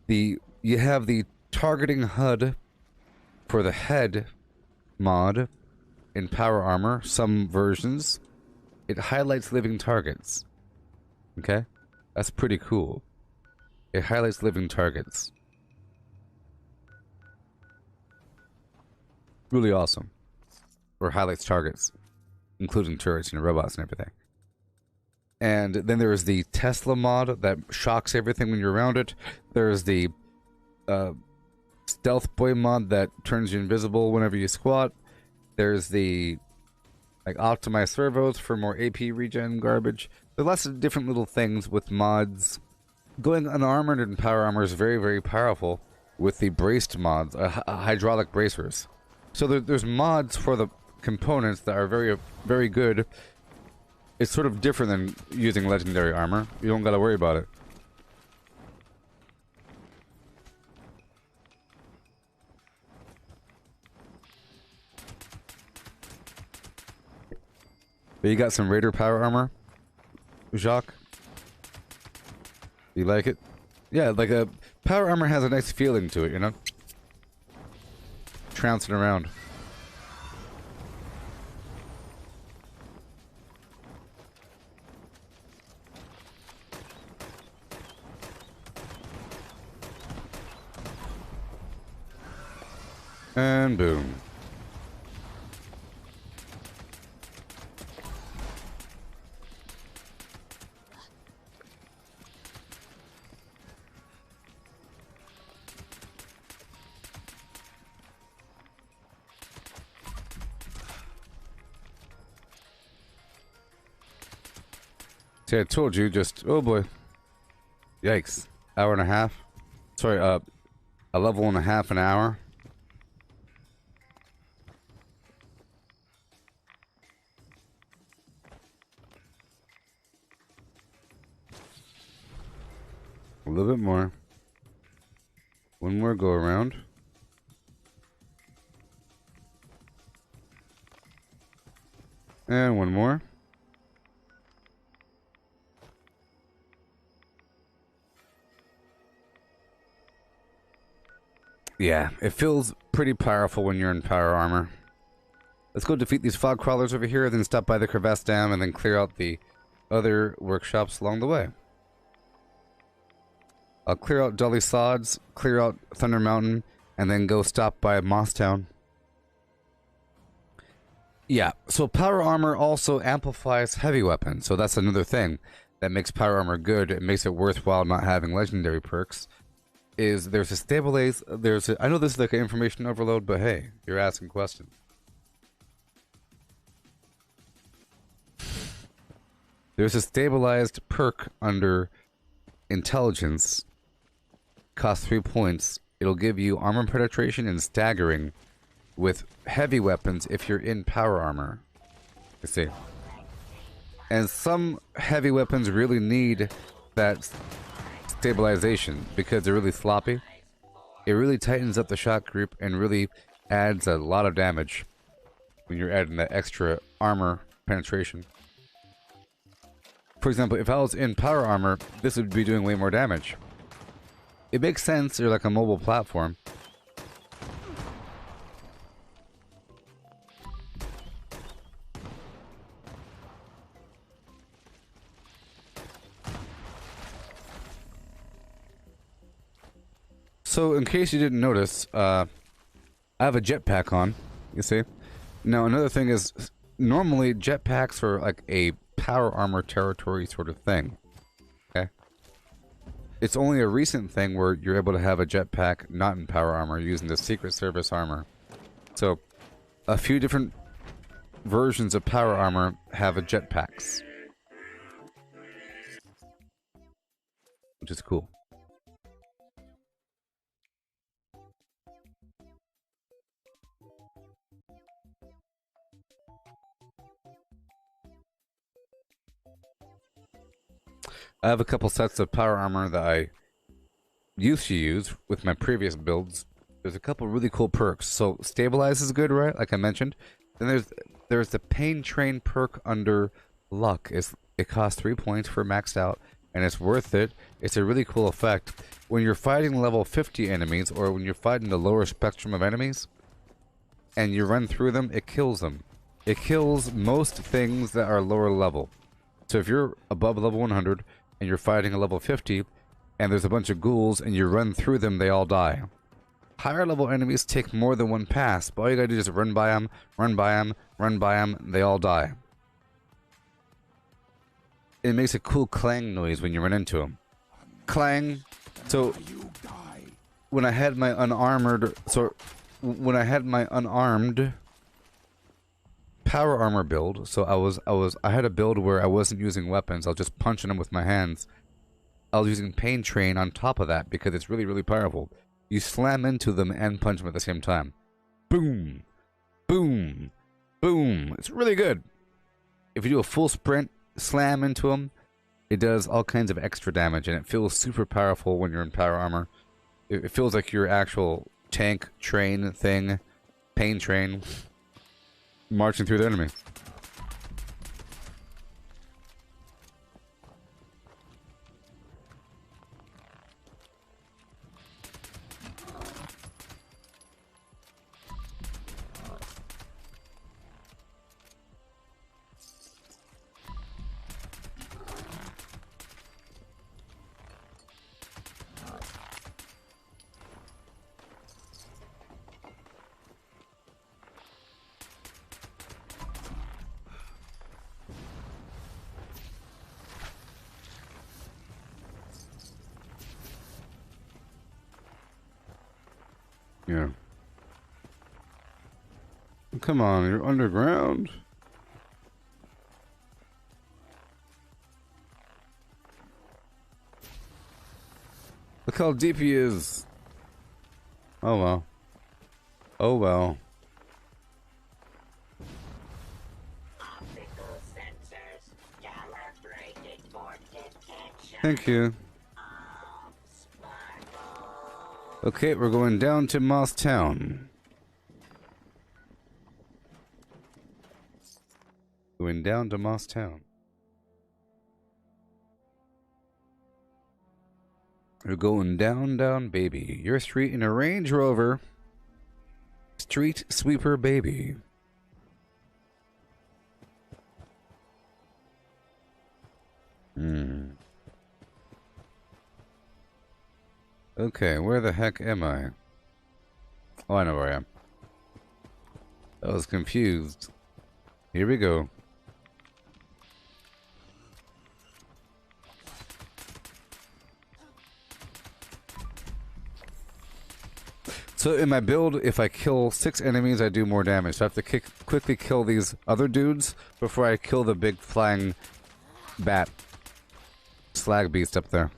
[SPEAKER 1] You have the targeting HUD for the head mod in power armor, some versions. It highlights living targets. Okay? That's pretty cool. It highlights living targets. Really awesome. Or highlights targets, including turrets and robots and everything. And then there is the Tesla mod that shocks everything when you're around it. There's the Stealth Boy mod that turns you invisible whenever you squat. There's the optimized servos for more AP regen garbage. There's lots of different little things with mods. Going unarmored in power armor is very, very powerful with the braced mods, hydraulic bracers. So there's mods for the components that are very, very good. It's sort of different than using legendary armor. You don't gotta worry about it. But you got some Raider power armor, Jacques? You like it? Yeah, like a power armor has a nice feeling to it, you know? Trouncing around. And boom. See, I told you, just, oh boy. Yikes. Hour and a half. Sorry, a level and a half an hour. A little bit more. One more go around. And one more. Yeah, it feels pretty powerful when you're in power armor. Let's go defeat these fog crawlers over here, then stop by the crevasse dam, and then clear out the other workshops along the way. I'll clear out Dully Sods, clear out Thunder Mountain, and then go stop by Moss Town. Yeah, so power armor also amplifies heavy weapons, so that's another thing that makes power armor good. It makes it worthwhile not having legendary perks. Is there's a stabilize, I know this is like an information overload, but hey, you're asking questions. There's a stabilized perk under intelligence, costs 3 points. It'll give you armor penetration and staggering with heavy weapons if you're in power armor. You see. And some heavy weapons really need that stabilization because they're really sloppy. It really tightens up the shot group and really adds a lot of damage when you're adding that extra armor penetration. For example, if I was in power armor, this would be doing way more damage. It makes sense, you're like a mobile platform. So, in case you didn't notice, I have a jetpack on, you see. Now another thing is, normally jetpacks are like a power armor territory sort of thing. Okay? It's only a recent thing where you're able to have a jetpack not in power armor using the Secret Service armor. So, a few different versions of power armor have a jetpacks. Which is cool. I have a couple sets of power armor that I used to use with my previous builds. There's a couple really cool perks. So stabilize is good, right? Like I mentioned. Then there's the pain train perk under luck. It costs 3 points for maxed out, and it's worth it. It's a really cool effect. When you're fighting level 50 enemies, or when you're fighting the lower spectrum of enemies, and you run through them, it kills them. It kills most things that are lower level. So if you're above level 100, and you're fighting a level 50, and there's a bunch of ghouls, and you run through them, they all die. Higher level enemies take more than one pass, but all you gotta do is run by them, run by them, run by them, they all die. It makes a cool clang noise when you run into them. Clang! So, when I had my unarmed power armor build, so I had a build where I wasn't using weapons, I was just punching them with my hands. I was using Pain Train on top of that because it's really, really powerful. You slam into them and punch them at the same time. Boom! Boom! Boom! It's really good. If you do a full sprint, slam into them, it does all kinds of extra damage, and it feels super powerful when you're in power armor. It feels like your actual tank train thing, Pain Train, marching through the enemy. Yeah. Come on, you're underground. Look how deep he is. Oh well. Oh well. Thank you. Okay, we're going down to Moss Town. Going down to Moss Town. We're going down, down, baby. Your street in a Range Rover. Street sweeper, baby. Okay, where the heck am I? Oh, I know where I am. I was confused. Here we go. So in my build, if I kill 6 enemies, I do more damage. So I have to quickly kill these other dudes before I kill the big flying bat slag beast up there.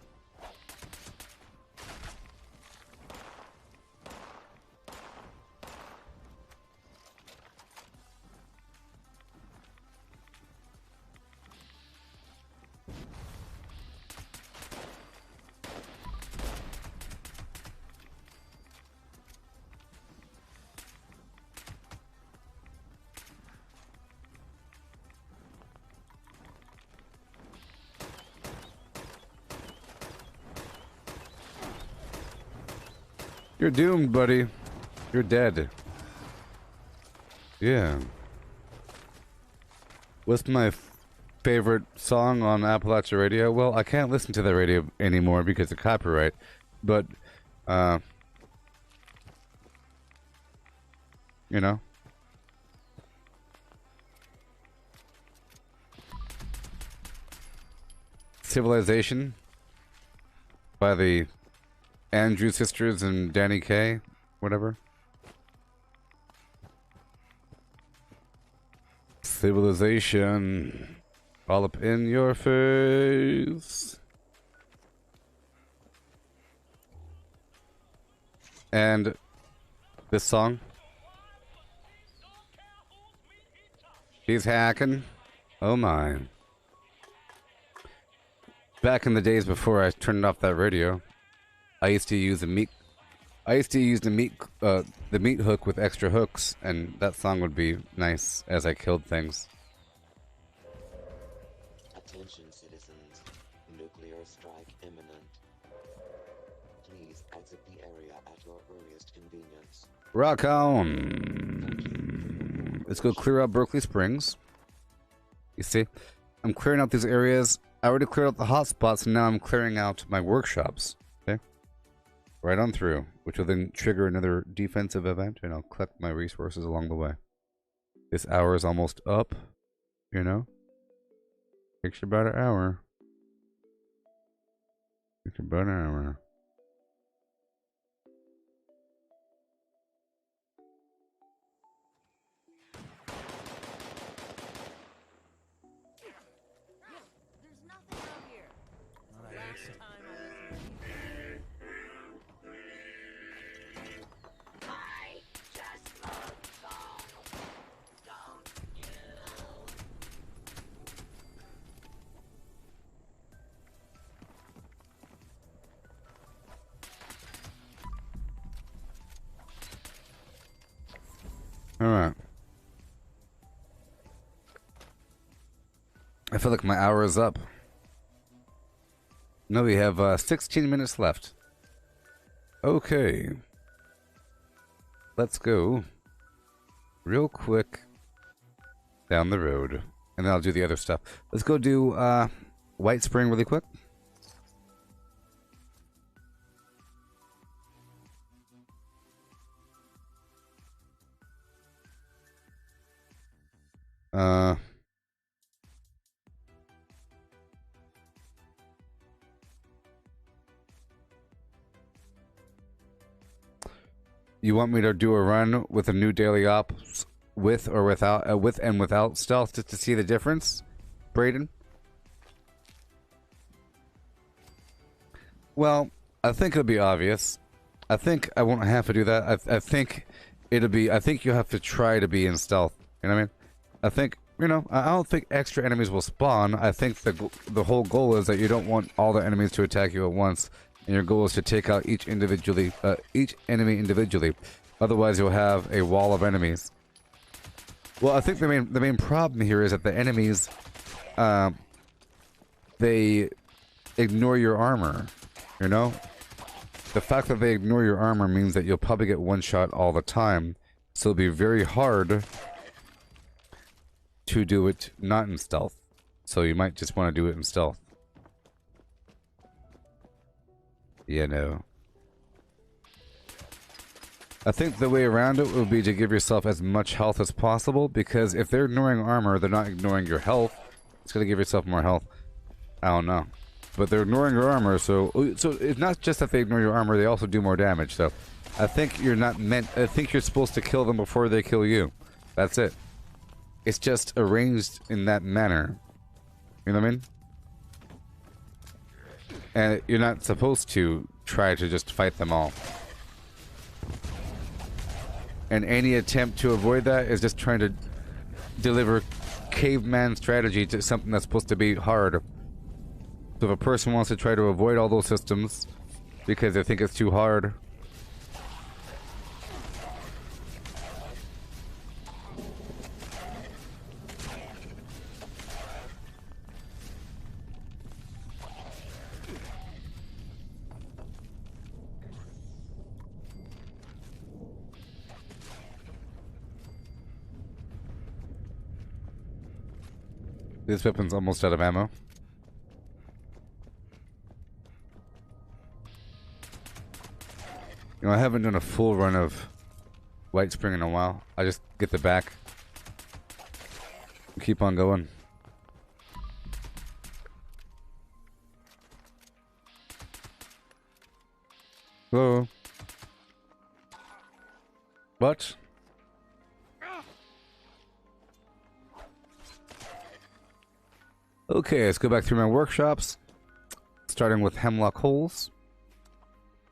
[SPEAKER 1] You're doomed, buddy. You're dead. Yeah. What's my favorite song on Appalachia Radio? Well, I can't listen to the radio anymore because of copyright. But, you know. Civilization by the Andrew sisters and Danny Kaye, whatever. Civilization, all up in your face. And this song. He's hacking. Oh my. Back in the days before I turned off that radio, I used to use the meat hook with extra hooks, and that song would be nice as I killed things.
[SPEAKER 6] Attention citizens, nuclear strike imminent. Please exit the area at your earliest convenience.
[SPEAKER 1] Rock on! Let's go clear out Berkeley Springs. You see, I'm clearing out these areas. I already cleared out the hotspots, and now I'm clearing out my workshops. Okay? Right on through, which will then trigger another defensive event, and I'll collect my resources along the way. This hour is almost up, you know? Takes you about an hour. Takes you about an hour.
[SPEAKER 5] There's nothing out here. Last time I was
[SPEAKER 1] Alright. I feel like my hour is up. No, we have 16 minutes left. Okay. Let's go real quick down the road. And then I'll do the other stuff. Let's go do White Spring really quick. You want me to do a run with a new daily ops with or without with and without stealth just to see the difference, Brayden? Well, I think it'll be obvious. I think I won't have to do that. I think it'll be. I think you have to try to be in stealth. You know what I mean? I think, you know, I don't think extra enemies will spawn. I think the whole goal is that you don't want all the enemies to attack you at once. And your goal is to take out each enemy individually. Otherwise, you'll have a wall of enemies. Well, I think the main problem here is that the enemies, they ignore your armor. You know, the fact that they ignore your armor means that you'll probably get one shot all the time. So it'll be very hard to do it not in stealth. So you might just want to do it in stealth. You know. I think the way around it would be to give yourself as much health as possible, because if they're ignoring armor, they're not ignoring your health. It's gonna give yourself more health. I don't know. But they're ignoring your armor, so it's not just that they ignore your armor, they also do more damage, so I think you're not meant... I think you're supposed to kill them before they kill you. That's it. It's just arranged in that manner. You know what I mean? And you're not supposed to try to just fight them all. And any attempt to avoid that is just trying to deliver caveman strategy to something that's supposed to be hard. So if a person wants to try to avoid all those systems because they think it's too hard, this weapon's almost out of ammo. You know, I haven't done a full run of White Spring in a while. I just get the back. Keep on going. Hello. What? Okay, let's go back through my workshops. Starting with Hemlock Holes.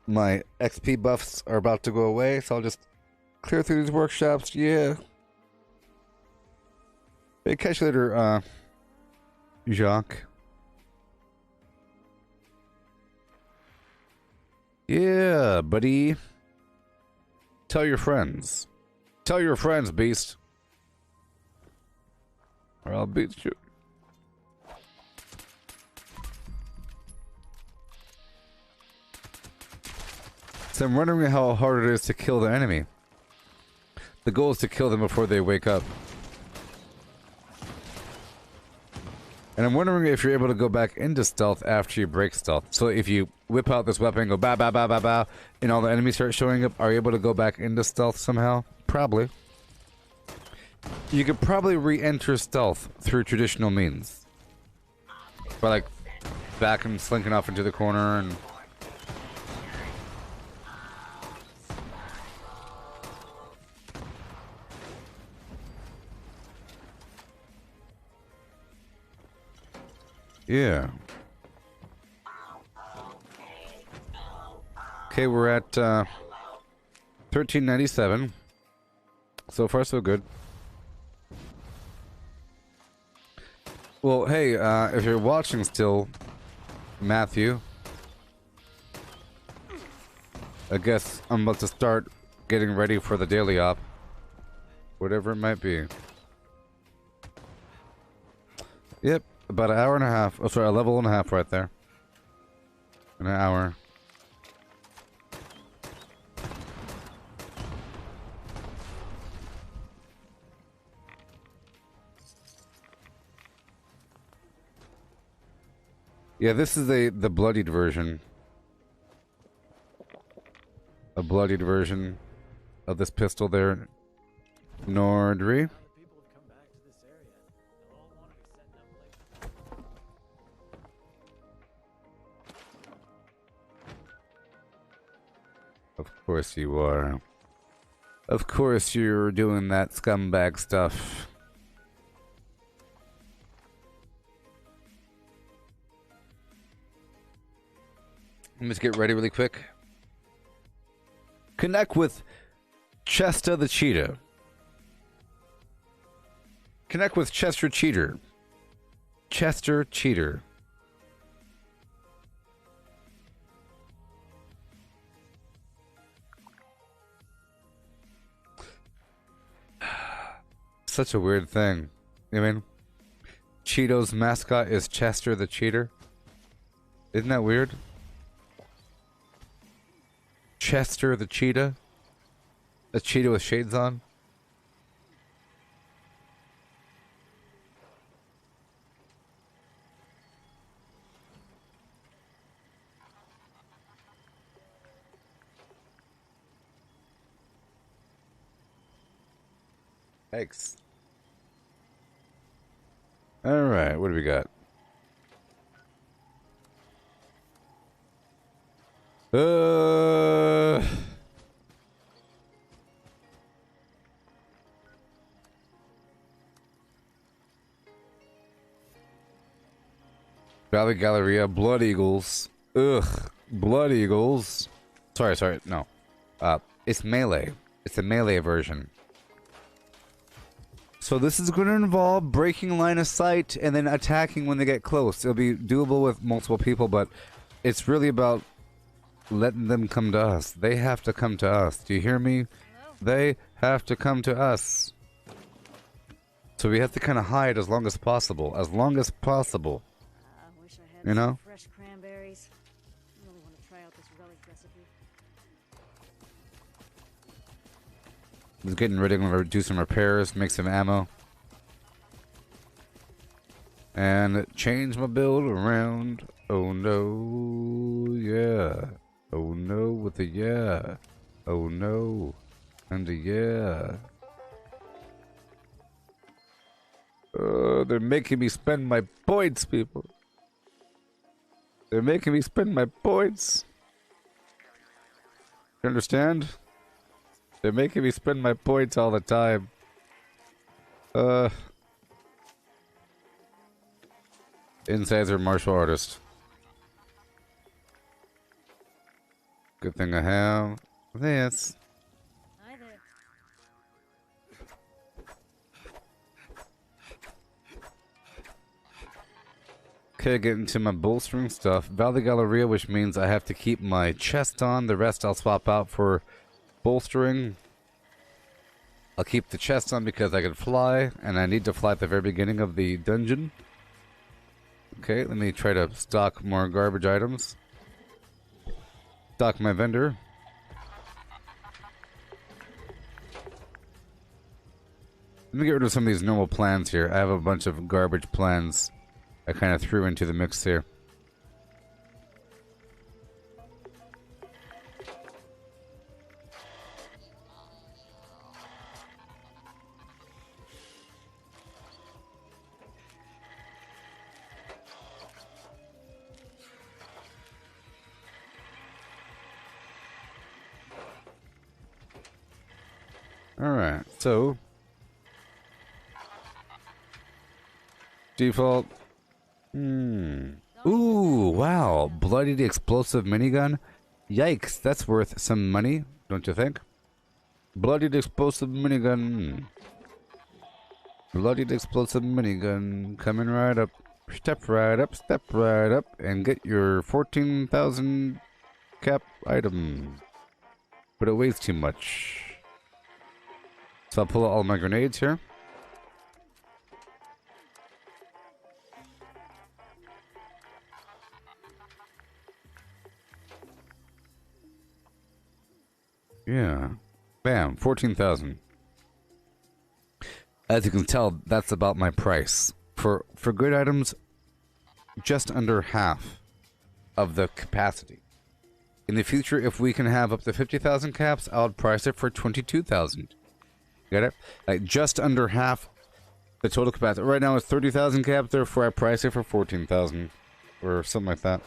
[SPEAKER 1] My XP buffs are about to go away, so I'll just clear through these workshops. Yeah. Hey, catch you later, Jacques. Yeah, buddy. Tell your friends. Tell your friends, beast. Or I'll beat you. So I'm wondering how hard it is to kill the enemy. The goal is to kill them before they wake up. And I'm wondering if you're able to go back into stealth after you break stealth. So if you whip out this weapon and go ba ba ba ba ba, and all the enemies start showing up, are you able to go back into stealth somehow? Probably. You could probably re-enter stealth through traditional means. By like back and slinking off into the corner and... Yeah. Okay, we're at 1397. So far, so good. Well, hey, if you're watching still, Matthew, I guess I'm about to start getting ready for the daily op. Whatever it might be. Yep. About an hour and a half. Oh, sorry, a level and a half right there. In an hour. Yeah, this is the bloodied version. A bloodied version of this pistol there. Nordry. Of course you are. Of course you're doing that scumbag stuff. Let me just get ready really quick. Connect with Chester the Cheetah. Connect with Chester Cheater. Chester Cheater. Such a weird thing. I mean, Cheeto's mascot is Chester the Cheater. Isn't that weird? Chester the Cheetah? A cheetah with shades on? Thanks. Alright, what do we got? Valley Galleria, Blood Eagles. Ugh, Blood Eagles. Sorry, no. It's melee. It's a melee version. So this is going to involve breaking line of sight and then attacking when they get close. It'll be doable with multiple people, but it's really about letting them come to us. They have to come to us. Do you hear me?
[SPEAKER 5] Hello?
[SPEAKER 1] They have to come to us. So we have to kind of hide as long as possible. As long as possible.
[SPEAKER 5] I wish I had
[SPEAKER 1] You know?
[SPEAKER 5] some fresh cranberries. I really want to try out this relic recipe.
[SPEAKER 1] Just getting ready. I'm going to do some repairs, make some ammo. And change my build around. Oh no, yeah. Oh no with the yeah. Oh no. And yeah. They're making me spend my points, people. They're making me spend my points. You understand? They're making me spend my points all the time. Insides are martial artist. Good thing I have this.
[SPEAKER 5] Hi there.
[SPEAKER 1] Okay, get into my bolstering stuff. Valley Galleria, which means I have to keep my chest on. The rest I'll swap out for bolstering. I'll keep the chest on because I can fly, and I need to fly at the very beginning of the dungeon. Okay, let me try to stock more garbage items. Stock my vendor. Let me get rid of some of these normal plans here. I have a bunch of garbage plans I kind of threw into the mix here. Alright, so default. Ooh, wow. Bloodied explosive minigun. Yikes, that's worth some money, don't you think? Bloodied explosive minigun. Bloodied explosive minigun. Coming right up. Step right up, and get your 14,000 cap item. But it weighs too much. So I'll pull out all my grenades here. Yeah. Bam, 14,000. As you can tell, that's about my price. For good items, just under half of the capacity. In the future, if we can have up to 50,000 caps, I would price it for 22,000. Get it? Like just under half the total capacity. Right now it's 30,000 caps, therefore I price it for 14,000 or something like that.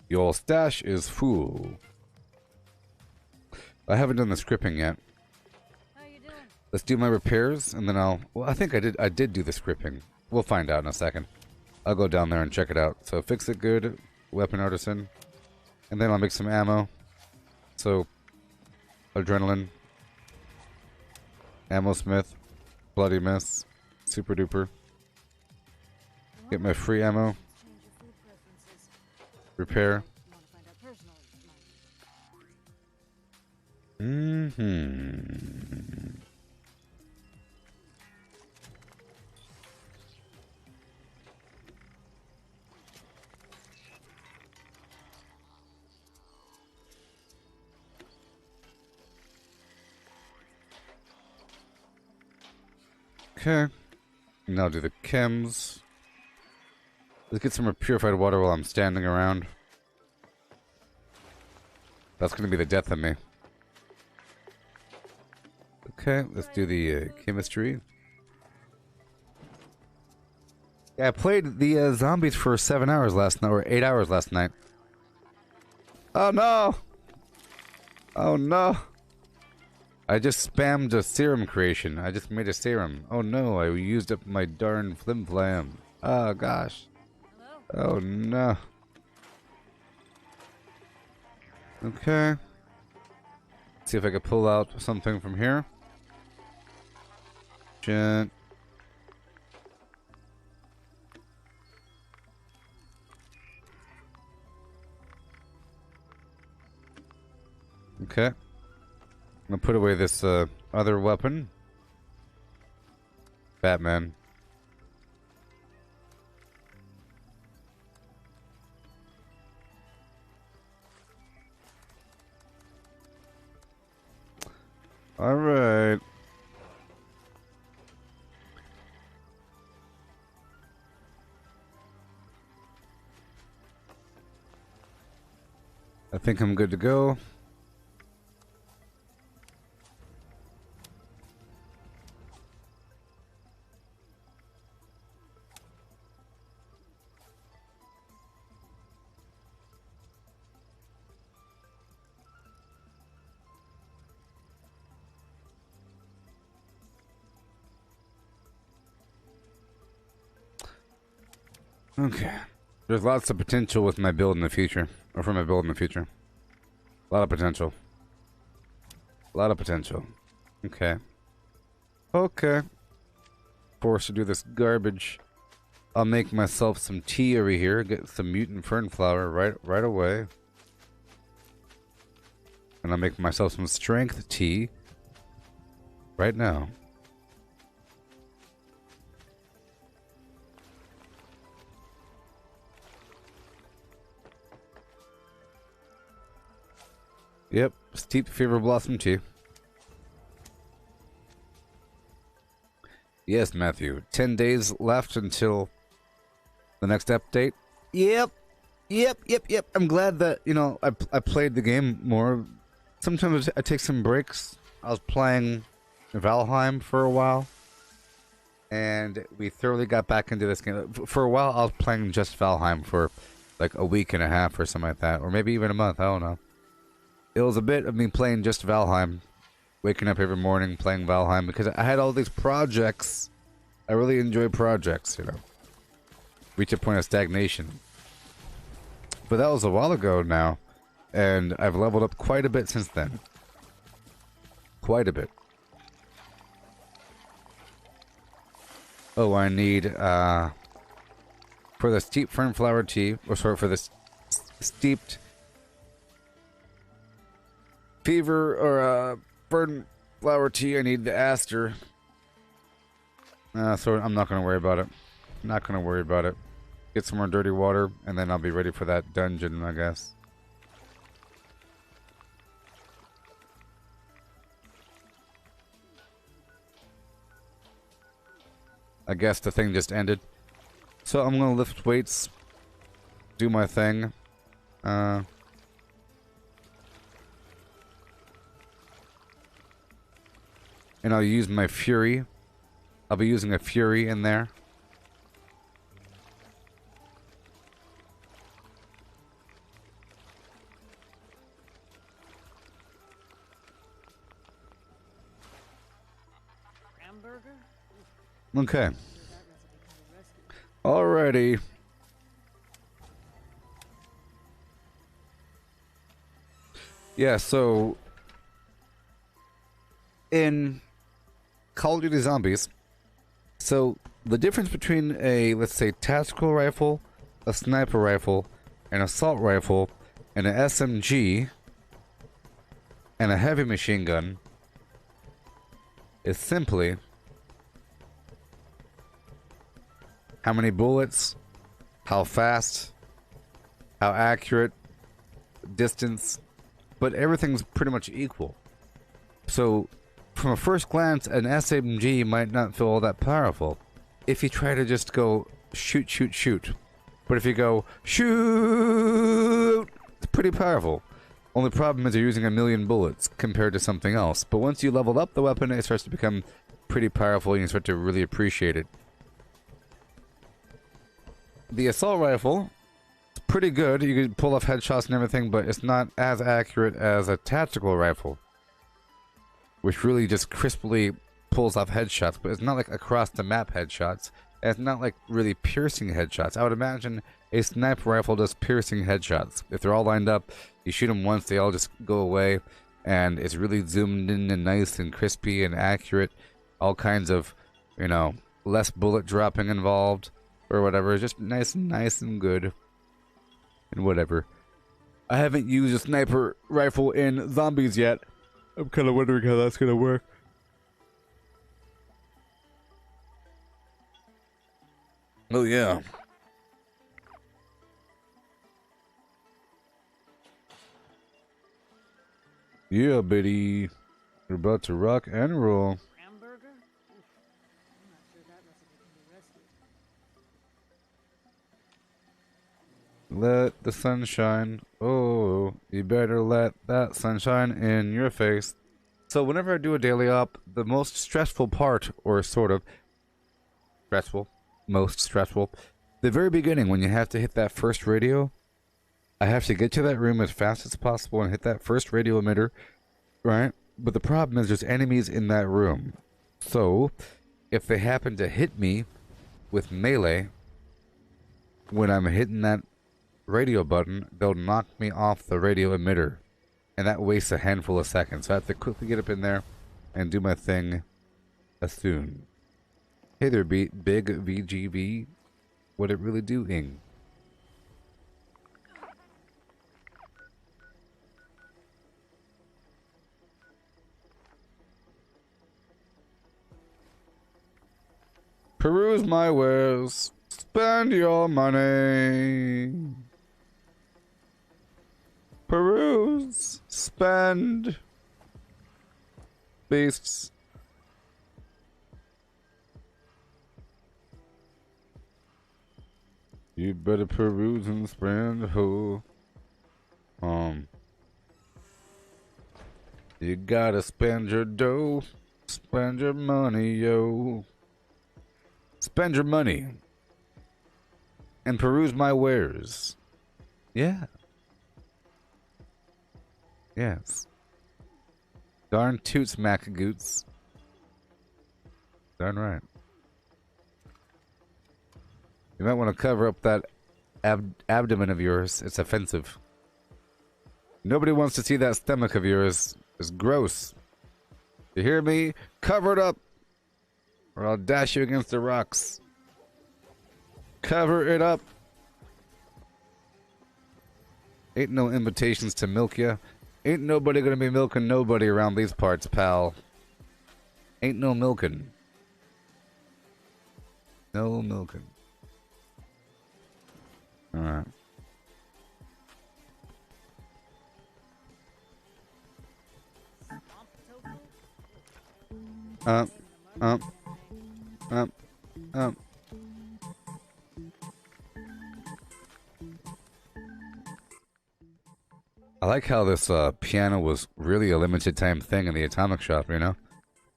[SPEAKER 1] Your stash is full. I haven't done the scripting yet.
[SPEAKER 5] How you doing?
[SPEAKER 1] Let's do my repairs, and then I'll... Well, I think I did do the scripting. We'll find out in a second. I'll go down there and check it out. So fix it good, weapon artisan. And then I'll make some ammo. So, adrenaline. Ammo smith. Bloody mess. Super duper. Get my free ammo.
[SPEAKER 5] Change your food preferences.
[SPEAKER 1] Repair.
[SPEAKER 5] You want to find out personally?
[SPEAKER 1] Okay. Now do the chems. Let's get some purified water while I'm standing around. That's gonna be the death of me. Okay, let's do the chemistry. Yeah, I played the zombies for 7 hours last night, or 8 hours last night. Oh no! Oh no! I just spammed a serum creation. I just made a serum. Oh no, I used up my darn flim flam. Oh gosh.
[SPEAKER 5] Hello?
[SPEAKER 1] Oh no. Okay. See if I can pull out something from here. Gent. Okay. I'm gonna put away this other weapon. Batman. Alright. think I'm good to go. Okay. There's lots of potential with my build in the future. Or for my build in the future. A lot of potential. A lot of potential. Okay. Okay. Forced to do this garbage. I'll make myself some tea over here. Get some mutant fern flower right away. And I'll make myself some strength tea. Right now. Yep, steep fever blossom tea. Yes, Matthew. 10 days left until the next update. Yep. I'm glad that, you know, I played the game more. Sometimes I take some breaks. I was playing Valheim for a while. And we thoroughly got back into this game. For a while, I was playing just Valheim for like a week and a half or something like that. Or maybe even a month. I don't know. It was a bit of me playing just Valheim. Waking up every morning playing Valheim. Because I had all these projects. I really enjoy projects, you know. Reach a point of stagnation. But that was a while ago now. And I've leveled up quite a bit since then. Quite a bit. Oh, I need, for the steeped fernflower tea, or sorry, for the steeped fever, or, fernflower tea, I need the aster. So I'm not gonna worry about it. Not gonna worry about it. Get some more dirty water, and then I'll be ready for that dungeon, I guess. I guess the thing just ended. So I'm gonna lift weights, do my thing. And I'll use my fury. I'll be using a fury in there. Okay. Alrighty. Yeah, so in Call of Duty Zombies, so the difference between a, let's say, tactical rifle, a sniper rifle, an assault rifle, and an SMG, and a heavy machine gun is simply how many bullets, how fast, how accurate, distance, but everything's pretty much equal. So, from a first glance, an SMG might not feel all that powerful if you try to just go shoot, shoot, shoot. But if you go shoot, it's pretty powerful. Only problem is you're using 1,000,000 bullets compared to something else. But once you leveled up the weapon, it starts to become pretty powerful and you start to really appreciate it. The assault rifle, it's pretty good. You can pull off headshots and everything, but it's not as accurate as a tactical rifle, which really just crisply pulls off headshots, but it's not like across the map headshots. And it's not like really piercing headshots. I would imagine a sniper rifle does piercing headshots. If they're all lined up, you shoot them once, they all just go away, and it's really zoomed in and nice and crispy and accurate. All kinds of, you know, less bullet dropping involved. Or whatever, just nice and good. And whatever. I haven't used a sniper rifle in Zombies yet. I'm kind of wondering how that's gonna work. Oh yeah. Yeah, Biddy. We're about to rock and roll. let the sunshine. Oh, you better let that sunshine in your face. So whenever I do a daily op, the most stressful part, or sort of stressful, most stressful, the very beginning when you have to hit that first radio, I have to get to that room as fast as possible and hit that first radio emitter, right? But the problem is there's enemies in that room. So, if they happen to hit me with melee when I'm hitting that radio button, they'll knock me off the radio emitter. And that wastes a handful of seconds. So I have to quickly get up in there and do my thing as soon. Hey there, big VGV. What it really doing? Peruse my wares. Spend your money. Peruse. Spend. Beasts. You better peruse and spend ho. You gotta spend your dough. Spend your money, yo. Spend your money. And peruse my wares. Yeah. Yes. Darn toots, macagoots. Darn right. You might want to cover up that abdomen of yours. It's offensive. Nobody wants to see that stomach of yours. It's gross. You hear me? Cover it up, or I'll dash you against the rocks. Cover it up. Ain't no invitations to milk ya. Ain't nobody gonna be milking nobody around these parts, pal. Ain't no milking. No milking. Alright. Um. I like how this piano was really a limited time thing in the Atomic Shop, you know?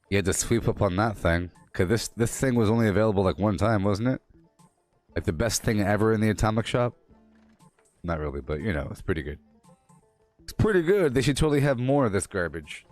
[SPEAKER 1] You had to sweep up on that thing. Cause this thing was only available like one time, wasn't it? Like the best thing ever in the Atomic Shop? Not really, but you know, it's pretty good. It's pretty good. They should totally have more of this garbage.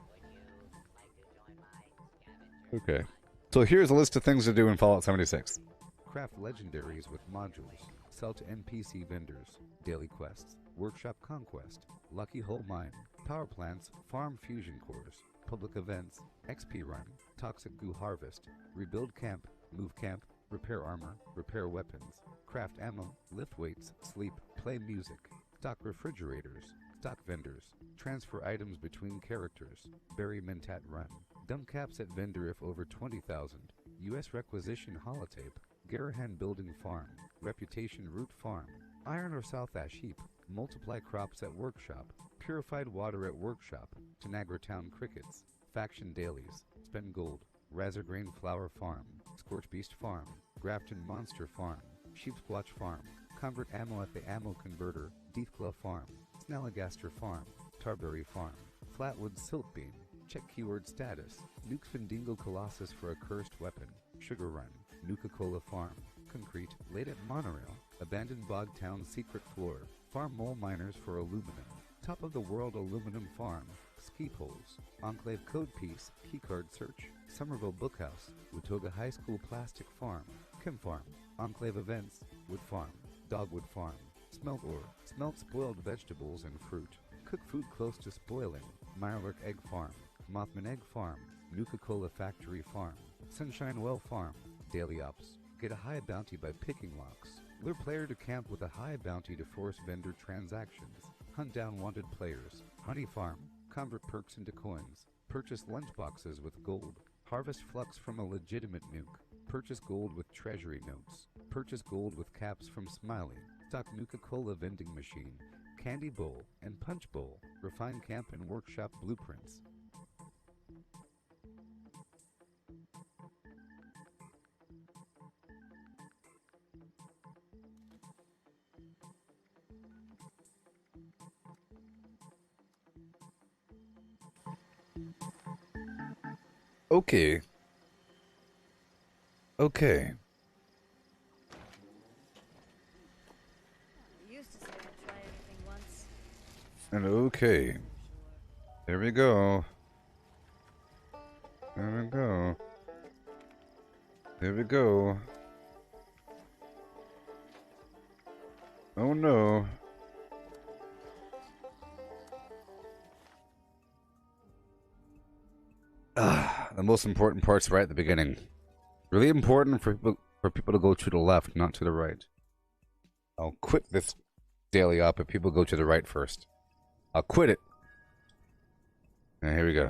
[SPEAKER 1] Okay. So here's a list of things to do in Fallout 76. Craft legendaries with modules. Sell to NPC vendors. Daily quests. Workshop conquest. Lucky Hole mine. Power plants. Farm fusion cores. Public events. XP run. Toxic goo harvest. Rebuild camp. Move camp. Repair armor. Repair weapons. Craft ammo. Lift weights. Sleep. Play music. Stock refrigerators. Stock vendors. Transfer items between characters. Bury Mentat run. Dump caps at vendor if over 20,000. U.S. requisition holotape. Garahan building farm. Reputation root farm. Iron or South Ash heap. Multiply crops at workshop. Purified water at workshop. Tanagra Town crickets. Faction dailies. Spend gold. Razorgrain flower farm. Scorch beast farm. Grafton monster farm. Sheepsquatch farm. Convert ammo at the ammo converter. Deathclaw farm. Snalligaster farm. Tarberry farm. Flatwood silt beam. Check keyword status. Nuke Findingo Colossus for a cursed weapon. Sugar Run. Nuka-Cola Farm. Concrete. Laid at Monorail. Abandoned Bog Town secret floor. Farm mole miners for aluminum. Top of the world aluminum farm. Ski poles. Enclave code piece. Keycard search. Somerville Bookhouse. Watoga High School plastic farm. Chem farm. Enclave events. Wood farm. Dogwood farm. Smelt ore. Smelt spoiled vegetables and fruit. Cook food close to spoiling. Mirelurk egg farm. Mothman egg farm. Nuka-Cola factory farm. Sunshine Well farm. Daily ops. Get a high bounty by picking locks. Lure player to camp with a high bounty to force vendor transactions. Hunt down wanted players. Honey farm. Convert perks into coins. Purchase lunchboxes with gold. Harvest flux from a legitimate nuke. Purchase gold with treasury notes. Purchase gold with caps from Smiley. Stock Nuka-Cola vending machine. Candy bowl and punch bowl. Refine camp and workshop blueprints. Okay. Okay.
[SPEAKER 5] I used to say I'd try anything once.
[SPEAKER 1] And okay. There we go. There we go. There we go. Oh no. The most important part's right at the beginning. Really important for people to go to the left, not to the right. I'll quit this daily op if people go to the right first. I'll quit it. Now, here we go.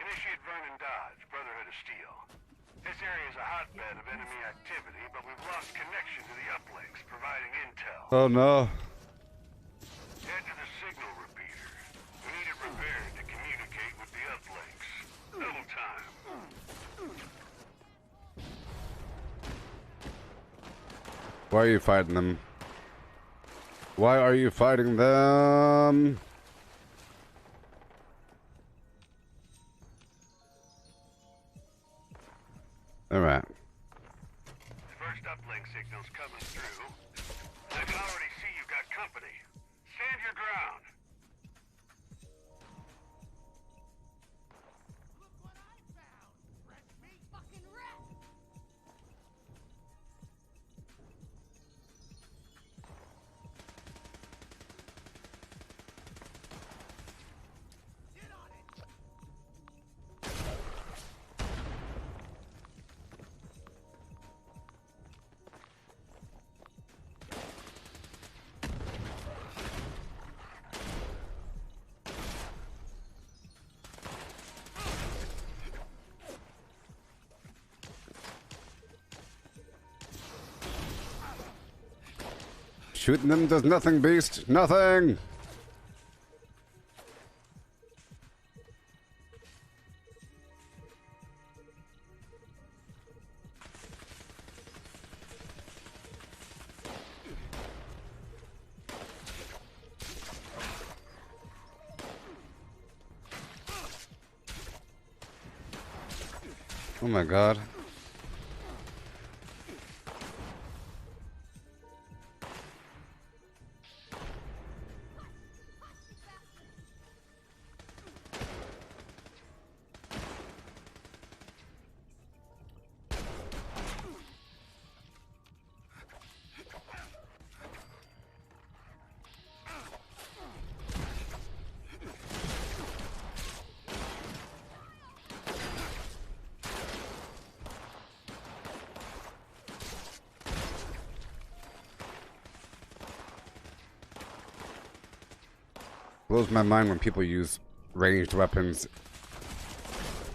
[SPEAKER 2] Initiate Vernon Dodge, Brotherhood of Steel. This area is a hotbed of enemy activity, but we've lost connection to the uplinks, providing intel.
[SPEAKER 1] Oh no.
[SPEAKER 2] Head to the signal repeater. We need it repaired to communicate with the uplinks. Little time.
[SPEAKER 1] Why are you fighting them? Why are you fighting them? Alright.
[SPEAKER 2] First uplink signal's coming through. I can already see you've got company. Stand your ground.
[SPEAKER 1] Shooting them does nothing, beast. Nothing! Oh my god. Blows my mind when people use ranged weapons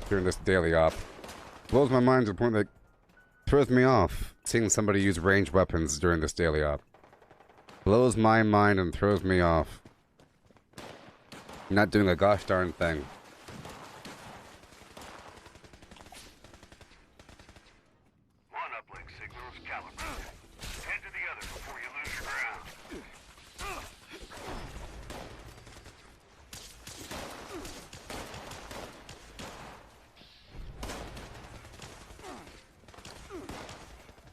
[SPEAKER 1] during this daily op. Blows my mind to the point that throws me off seeing somebody use ranged weapons during this daily op. Blows my mind and throws me off. Not doing a gosh darn thing.
[SPEAKER 2] One uplink signal is calibrated. Head to the other before you lose your ground.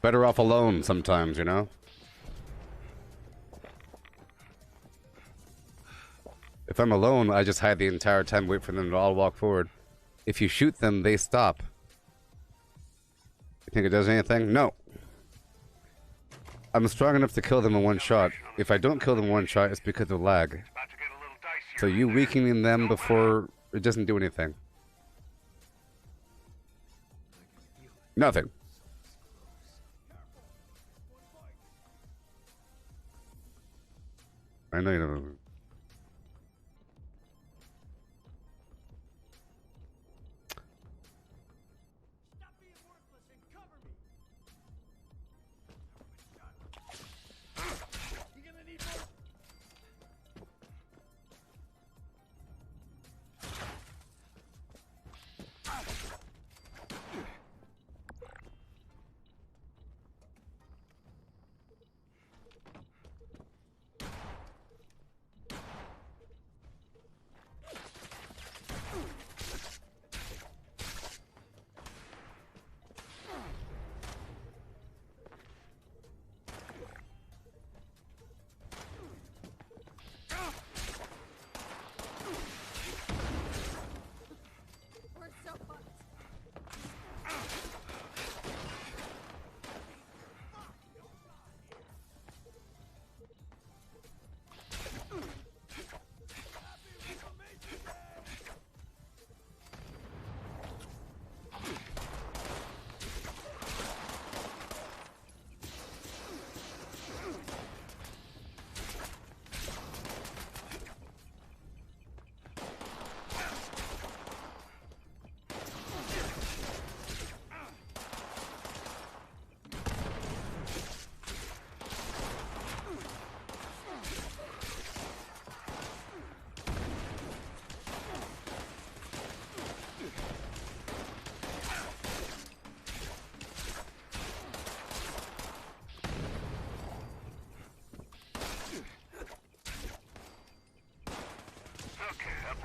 [SPEAKER 1] Better off alone sometimes, you know? If I'm alone, I just hide the entire time, wait for them to all walk forward. If you shoot them, they stop. You think it does anything? No. I'm strong enough to kill them in one shot. If I don't kill them in one shot, it's because of lag.
[SPEAKER 2] About to get a little dicier.
[SPEAKER 1] So you weakening them before it doesn't do anything. Nothing. I know you know.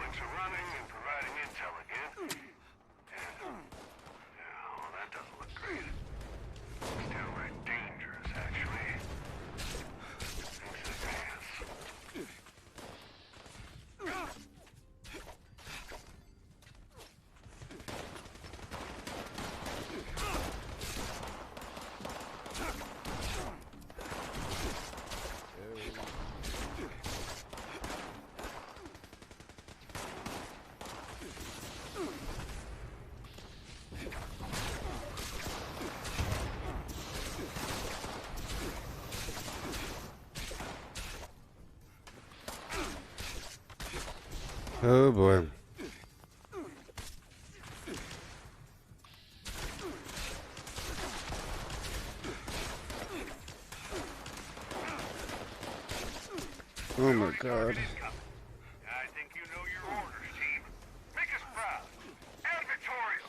[SPEAKER 2] Uplinks are running and providing intel again. And, well, that doesn't look great. It's downright dangerous, actually. Thanks in advance.
[SPEAKER 1] Oh boy. Oh my god.
[SPEAKER 2] I think you know your orders, team. Make us proud. And victorious.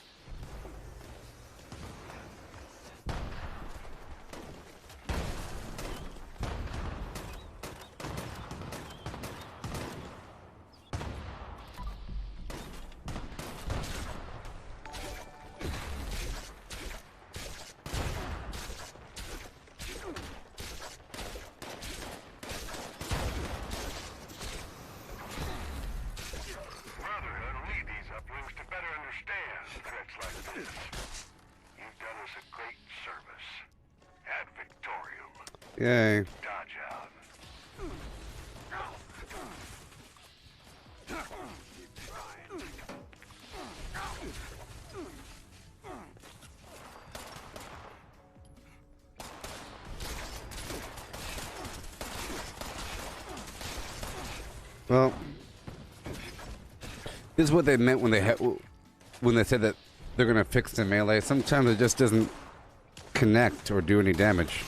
[SPEAKER 2] Brotherhood will need these uplinks to better understand threats like this. You've done us a great service. Ad Victorium.
[SPEAKER 1] Yay.
[SPEAKER 2] Dodge out.
[SPEAKER 1] Well, this is what they meant when they said that they're gonna fix the melee. Sometimes it just doesn't connect or do any damage.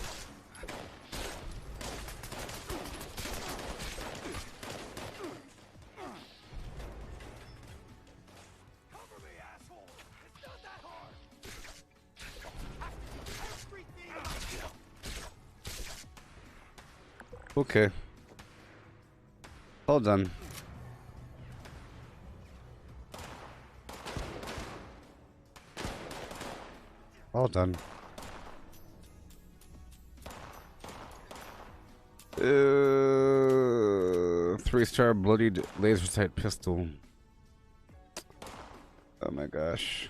[SPEAKER 1] Okay. All done. All done. 3-star bloodied laser sight pistol. Oh my gosh.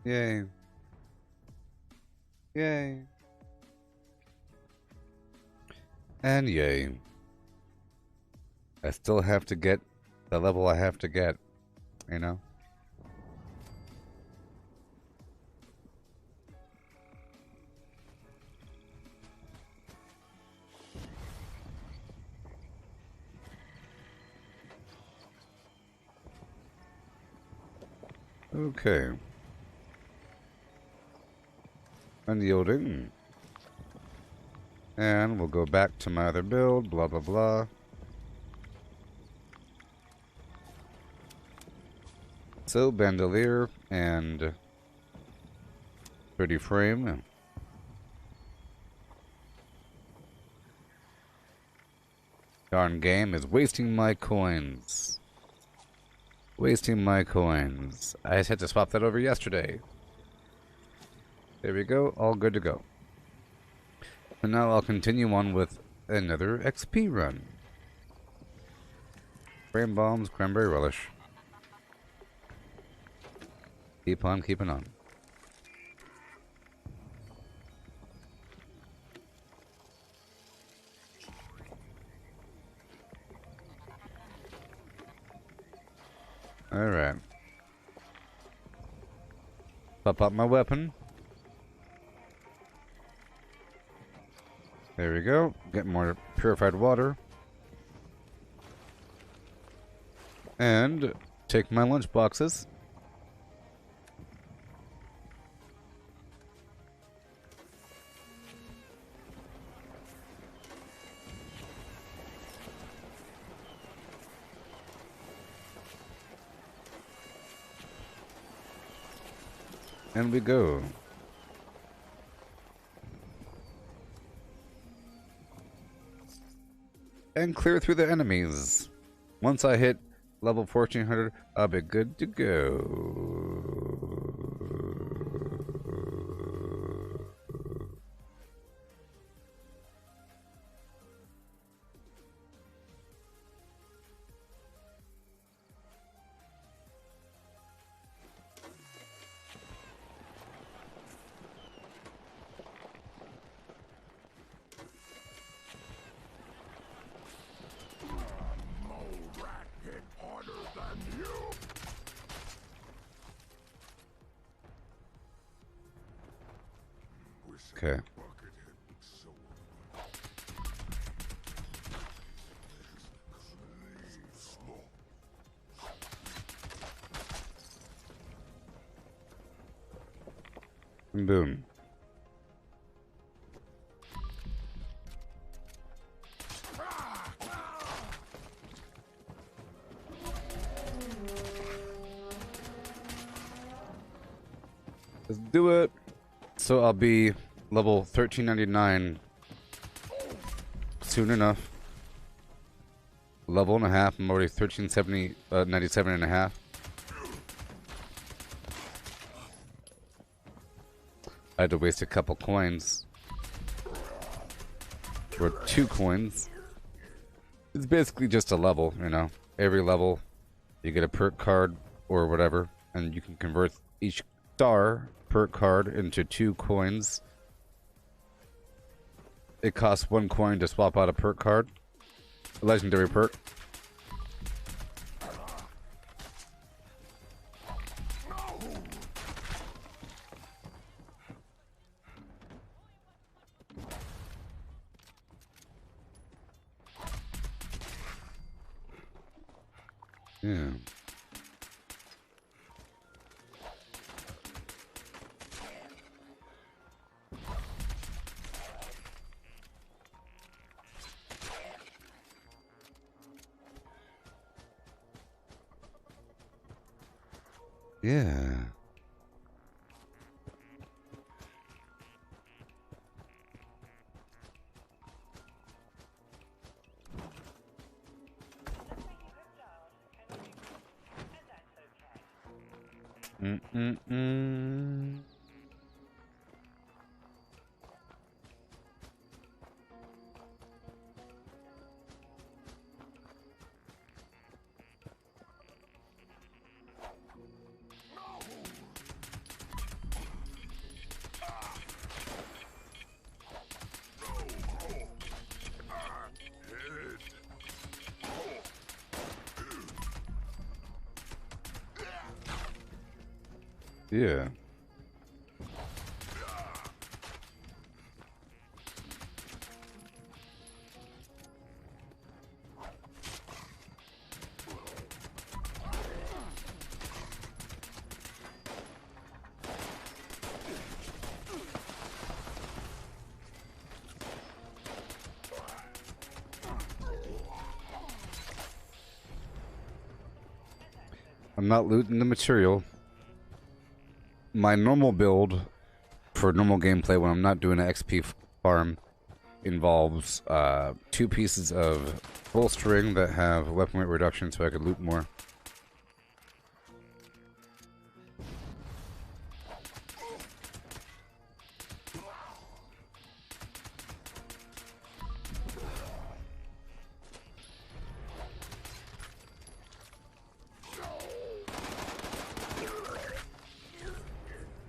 [SPEAKER 1] Yay. Yay. And yay. I still have to get the level I have to get, you know? Okay. Unyielding. And we'll go back to my other build, blah blah blah. So, bandolier and 30 frame. Darn game is wasting my coins. Wasting my coins. I just had to swap that over yesterday. There we go, all good to go. And now I'll continue on with another XP run. Frame bombs, cranberry relish. Keep on keeping on. Alright. Pop up my weapon. There we go. Get more purified water. And take my lunch boxes. And we go. And clear through the enemies. Once I hit level 1400, I'll be good to go. Okay. And boom. Let's do it. So I'll be level 1399 soon enough. Level and a half. I'm already 1370, 97 and a half. I had to waste a couple coins. Or 2 coins. It's basically just a level, you know. Every level, you get a perk card or whatever, and you can convert each star perk card into 2 coins. It costs 1 coin to swap out a perk card. A legendary perk. Yeah. Yeah. Mm-mm-mm. Yeah. I'm not looting the material. My normal build for normal gameplay when I'm not doing an XP farm involves 2 pieces of full string that have weapon weight reduction so I could loot more.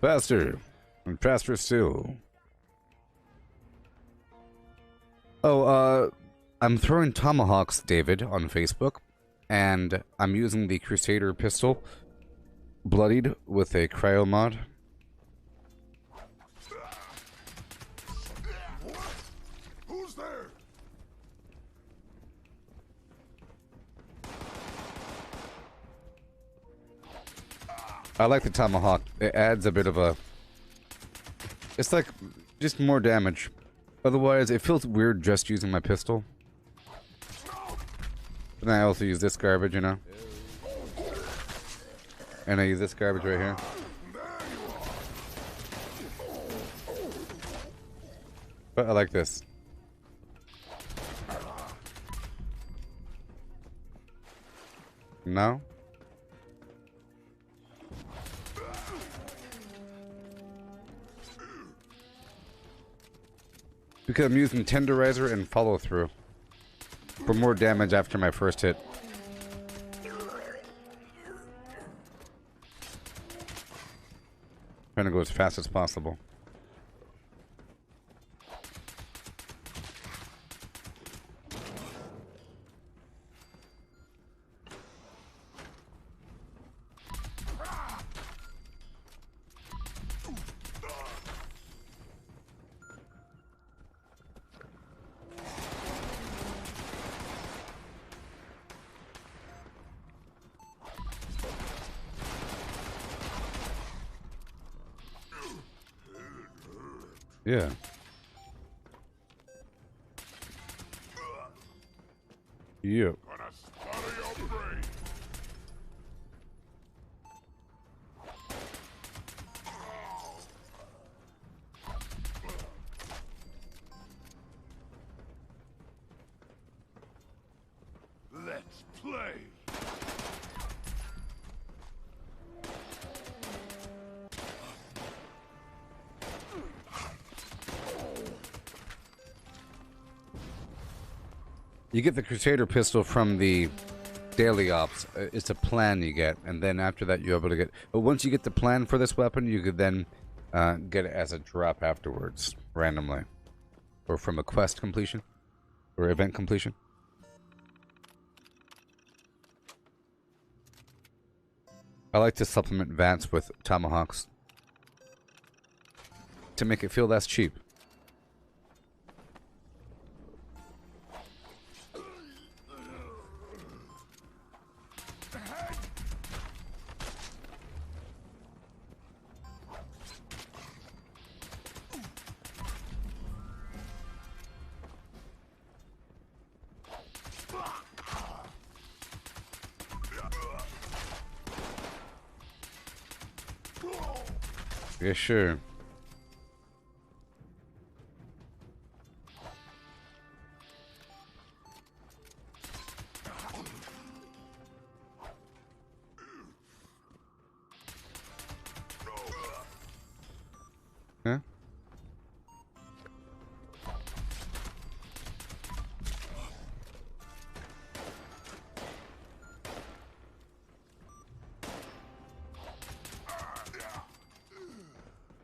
[SPEAKER 1] Faster! And faster still. Oh, I'm throwing tomahawks, David, on Facebook, and I'm using the Crusader pistol, bloodied, with a cryo mod.
[SPEAKER 3] Who's there?
[SPEAKER 1] I like the tomahawk. It adds a bit of a... It's like just more damage. Otherwise, it feels weird just using my pistol. And I also use this garbage, you know? And I use this garbage right here. But I like this. No? Because I'm using Tenderizer and Follow Through for more damage after my first hit. Trying to go as fast as possible. Yeah. Yep.
[SPEAKER 3] Gonna sputter your brain. Let's play.
[SPEAKER 1] You get the Crusader pistol from the daily ops. It's a plan you get, and then after that you're able to get... But once you get the plan for this weapon, you could then get it as a drop afterwards, randomly. Or from a quest completion. Or event completion. I like to supplement VATS with tomahawks. To make it feel less cheap. Yeah, sure. Huh?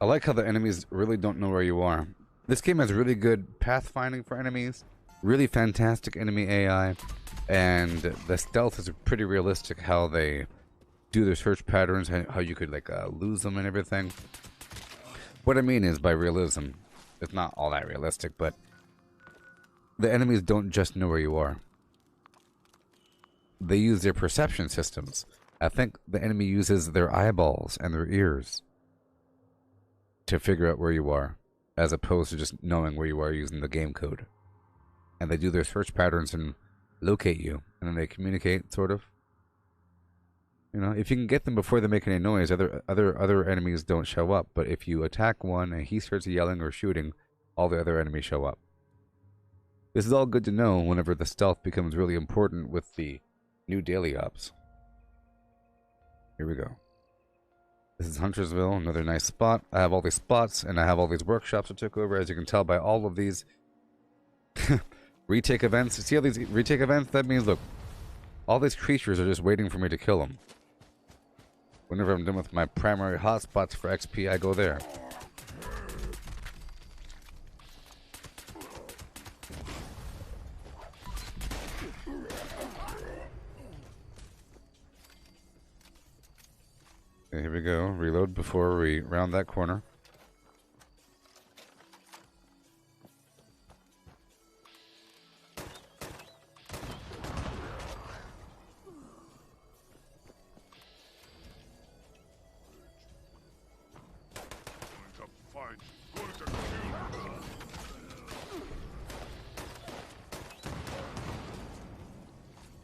[SPEAKER 1] I like how the enemies really don't know where you are. This game has really good pathfinding for enemies, really fantastic enemy AI, and the stealth is pretty realistic how they do their search patterns, how you could like lose them and everything. What I mean is by realism, it's not all that realistic, but the enemies don't just know where you are. They use their perception systems. I think the enemy uses their eyeballs and their ears to figure out where you are, as opposed to just knowing where you are using the game code. And they do their search patterns and locate you, and then they communicate, sort of. You know, if you can get them before they make any noise, other enemies don't show up. But if you attack one and he starts yelling or shooting, all the other enemies show up. This is all good to know whenever the stealth becomes really important with the new daily ops. Here we go. This is Huntersville, another nice spot. I have all these spots, and I have all these workshops I took over, as you can tell by all of these retake events. You see all these retake events? That means, look, all these creatures are just waiting for me to kill them. Whenever I'm done with my primary hotspots for XP, I go there. Okay, here we go. Reload before we round that corner.
[SPEAKER 3] Going to find you. Going to kill you.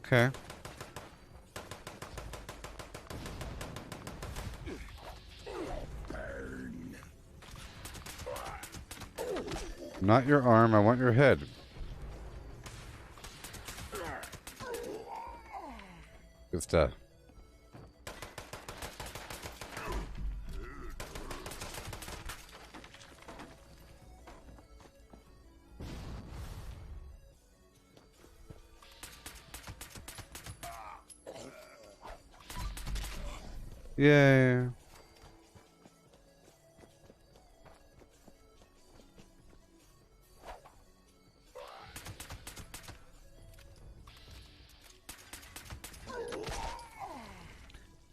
[SPEAKER 1] Okay. Not your arm, I want your head. Good stuff. Yay.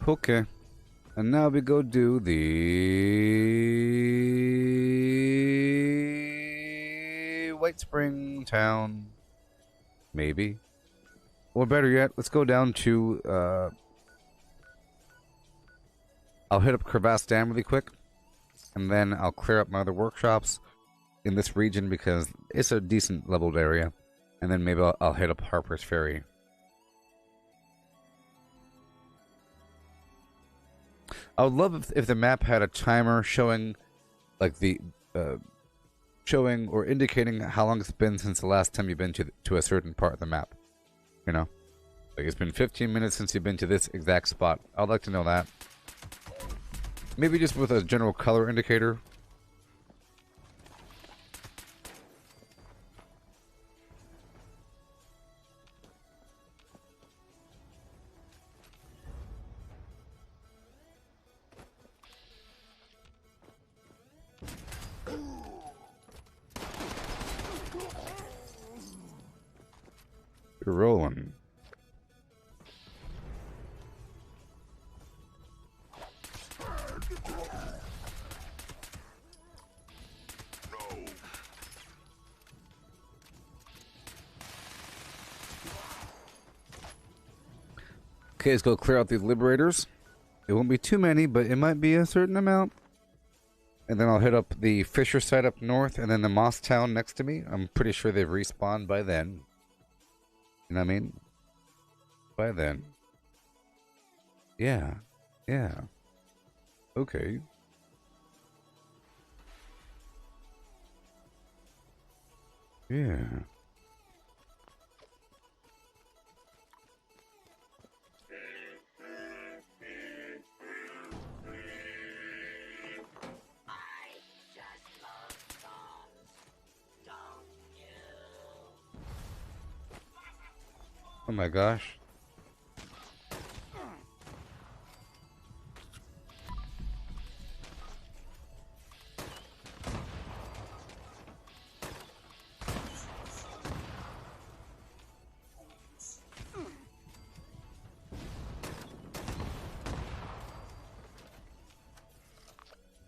[SPEAKER 1] Okay. And now we go do the White Spring Town. Maybe. Or better yet, let's go down to I'll hit up Crevasse Dam really quick, and then I'll clear up my other workshops in this region because it's a decent leveled area. And then maybe I'll hit up Harper's Ferry. I would love if the map had a timer showing, like showing or indicating how long it's been since the last time you've been to a certain part of the map. You know, like it's been 15 minutes since you've been to this exact spot. I'd like to know that. Maybe just with a general color indicator. You're rolling. Okay, let's go clear out these liberators. It won't be too many, but it might be a certain amount. And then I'll hit up the Fisher site up north and then the Moss Town next to me. I'm pretty sure they've respawned by then. You know what I mean? By then. Yeah. Yeah. Okay. Yeah. Oh my gosh.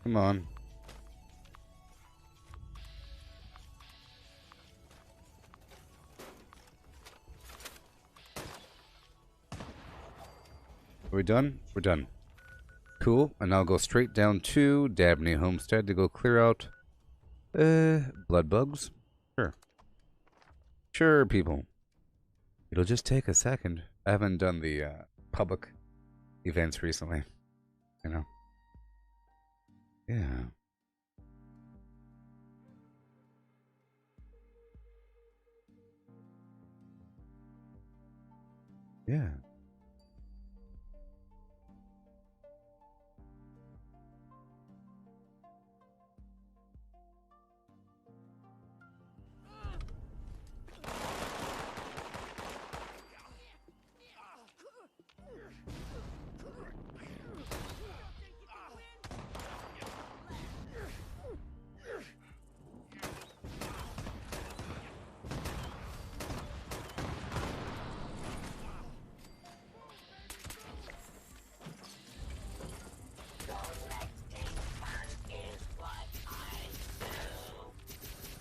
[SPEAKER 1] Come on. Are we done? We're done. Cool. And I'll go straight down to Dabney Homestead to go clear out blood bugs. Sure. Sure, people. It'll just take a second. I haven't done the public events recently. You know? Yeah. Yeah.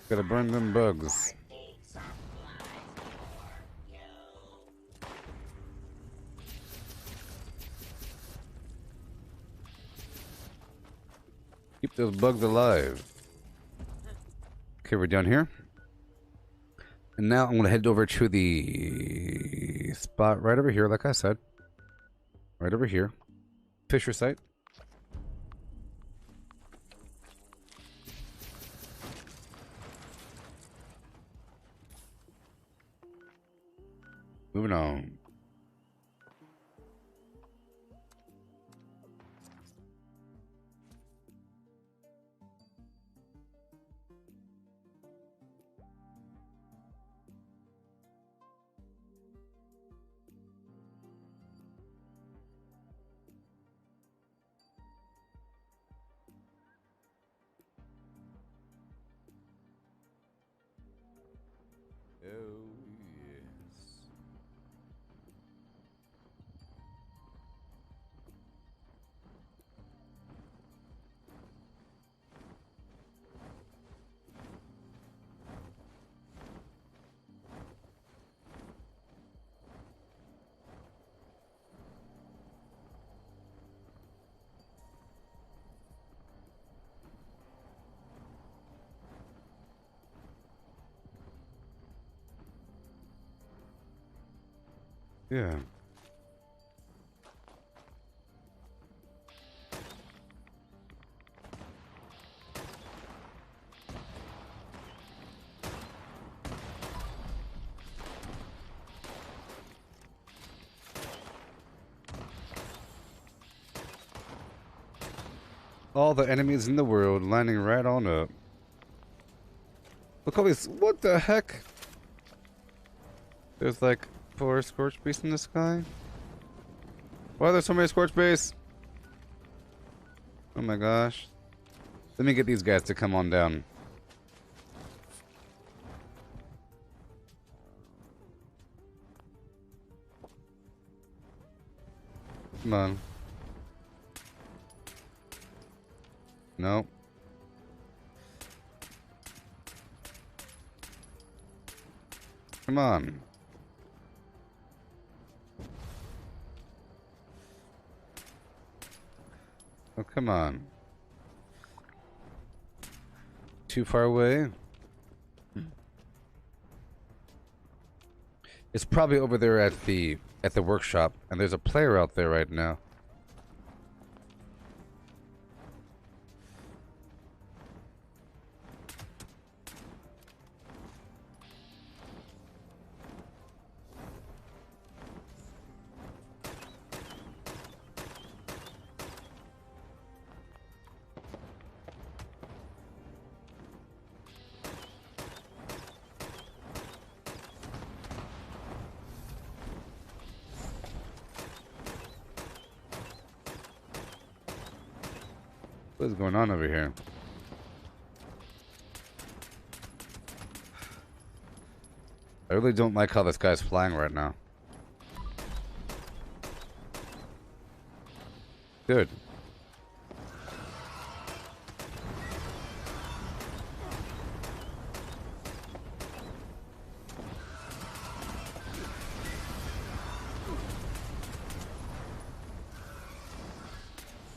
[SPEAKER 1] Gotta burn them bugs. Keep those bugs alive. Okay, we're down here. And now I'm gonna head over to the spot right over here, like I said. Right over here. Fisher site. Moving on. Oh, yes. Yeah. All the enemies in the world lining right on up. Look all these. What the heck? There's like 4 scorch beasts in the sky. Why are there so many scorch beasts? Oh my gosh. Let me get these guys to come on down. Come on. Nope. Come on. Oh, come on. Too far away? It's probably over there at the workshop, and there's a player out there right now. What is going on over here? I really don't like how this guy's flying right now. Good.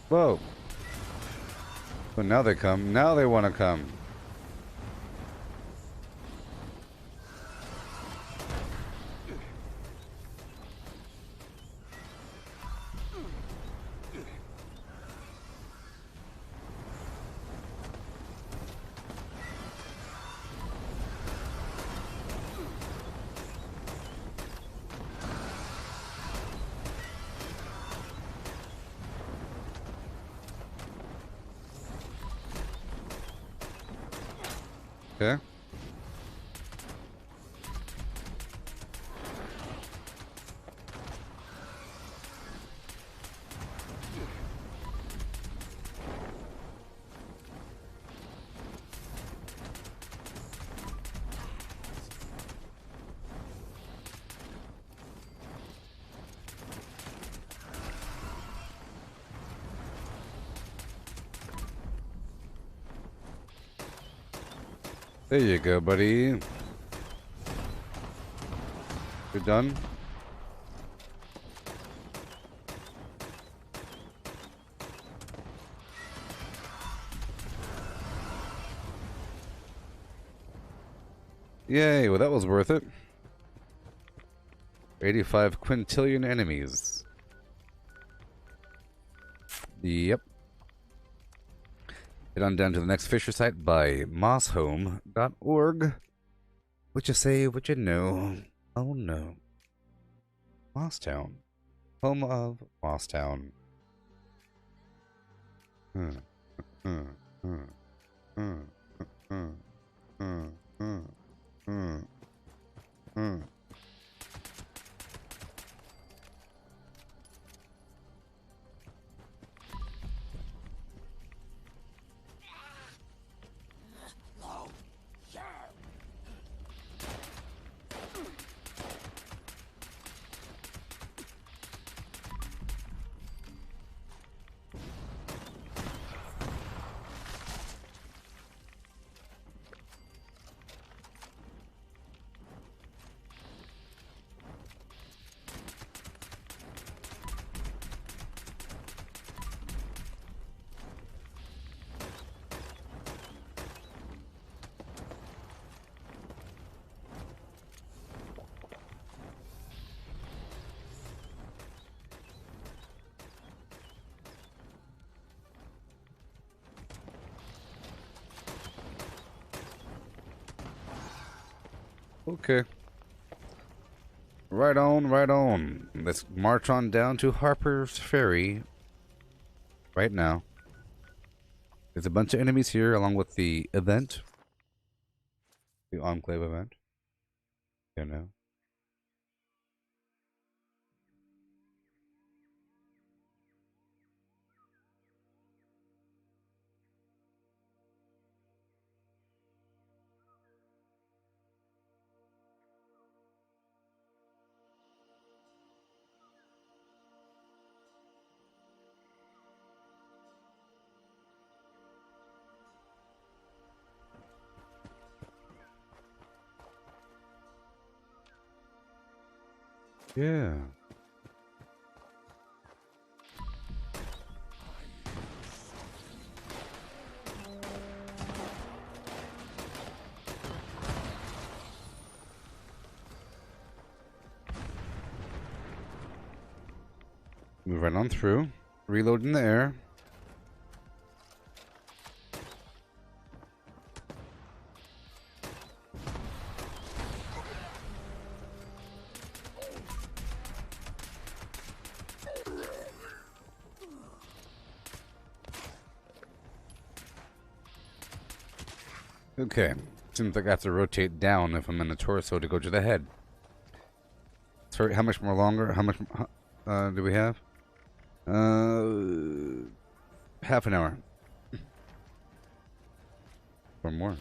[SPEAKER 1] Whoa. But now they come. Now they want to come. Okay. There you go, buddy. You're done? Yay, well that was worth it. 85 quintillion enemies. Yep. Head on down to the next Fisher site by mosshome.org. What you say, what you know. Oh no. Lost Town. Home of Lost Town. Hmm. Hmm. Hmm. Hmm. Hmm. Hmm. Hmm. Hmm. Hmm. Okay. Right on, right on. Let's march on down to Harper's Ferry right now. There's a bunch of enemies here along with the event. The Enclave event. You know. Yeah. Move right on through. Reload in the air. Okay. Seems like I have to rotate down if I'm in the torso to go to the head. Sorry, how much more longer? How much do we have? Half an hour. Or more.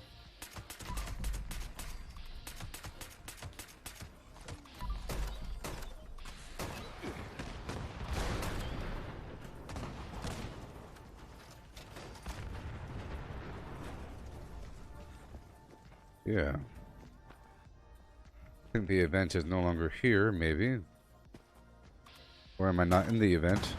[SPEAKER 1] Yeah. I think the event is no longer here, maybe. Or am I not in the event?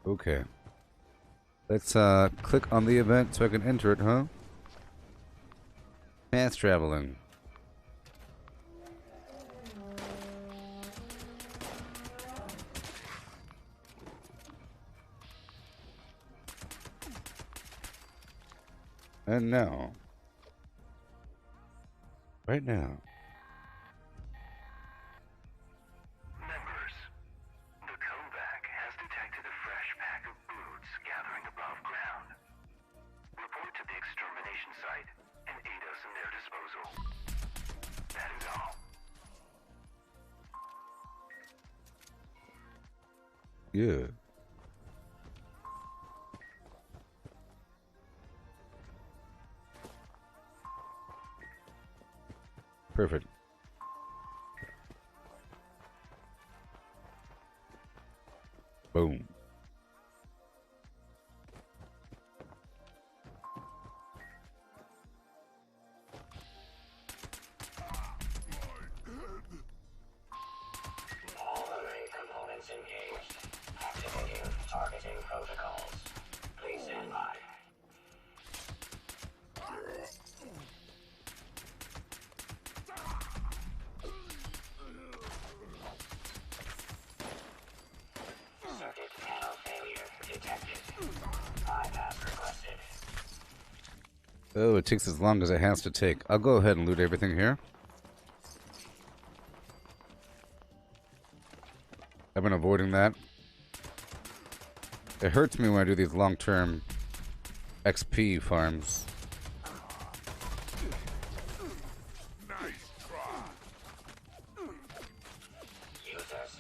[SPEAKER 1] Okay. Let's click on the event so I can enter it, huh? Fast traveling. And now. Right now.
[SPEAKER 2] Members, the comeback has detected a fresh pack of broods gathering above ground. Report to the extermination site and aid us in their disposal. That is all.
[SPEAKER 1] Yeah. Perfect. Boom.
[SPEAKER 2] All the main components engaged. Activating targeting protocols. Please stand by. Circuit
[SPEAKER 1] Oh, it takes as long as it has to take. I'll go ahead and loot everything here. I've been avoiding that. It hurts me when I do these long-term XP farms.
[SPEAKER 3] Nice try.
[SPEAKER 7] Users,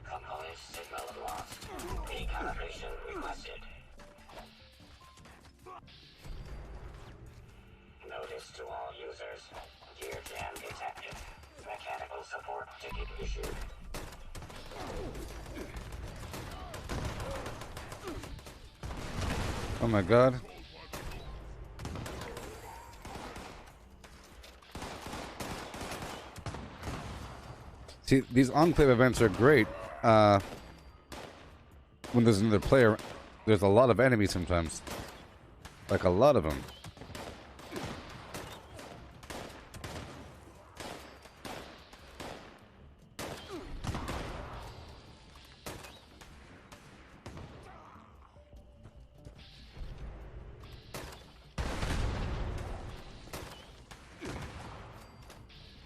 [SPEAKER 7] component signal lost. Recalibration requested. Notice to all users. Gear jam detected. Mechanical support ticket issued.
[SPEAKER 1] Oh my god. See, these Enclave events are great. When there's another player, there's a lot of enemies sometimes. Like a lot of them.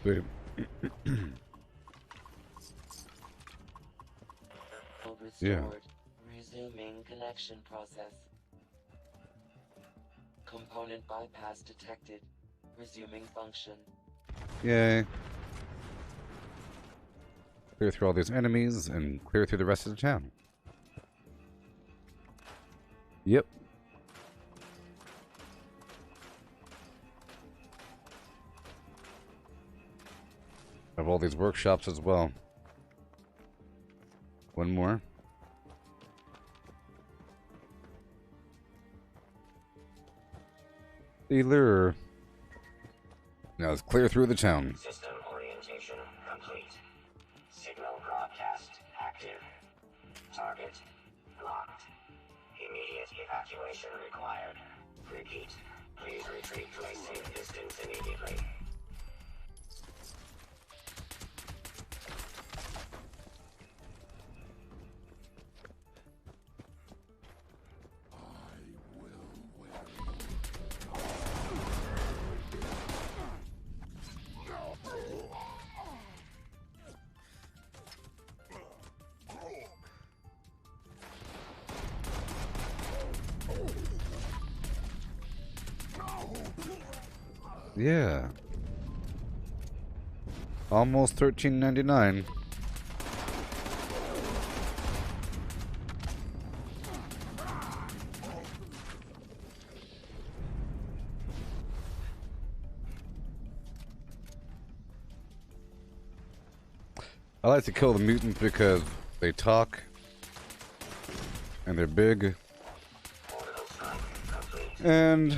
[SPEAKER 1] Wait. Yeah.
[SPEAKER 6] Restored. Resuming connection process. Component bypass detected. Resuming function.
[SPEAKER 1] Yay. Clear through all these enemies and clear through the rest of the town. Yep. Have all these workshops as well. One more. Dealer. Now let's clear through the town.
[SPEAKER 7] System orientation complete. Signal broadcast active. Target locked. Immediate evacuation required. Repeat. Please retreat to a safe distance immediately.
[SPEAKER 1] Yeah. Almost $13.99. I like to kill the mutants because they talk and they're big and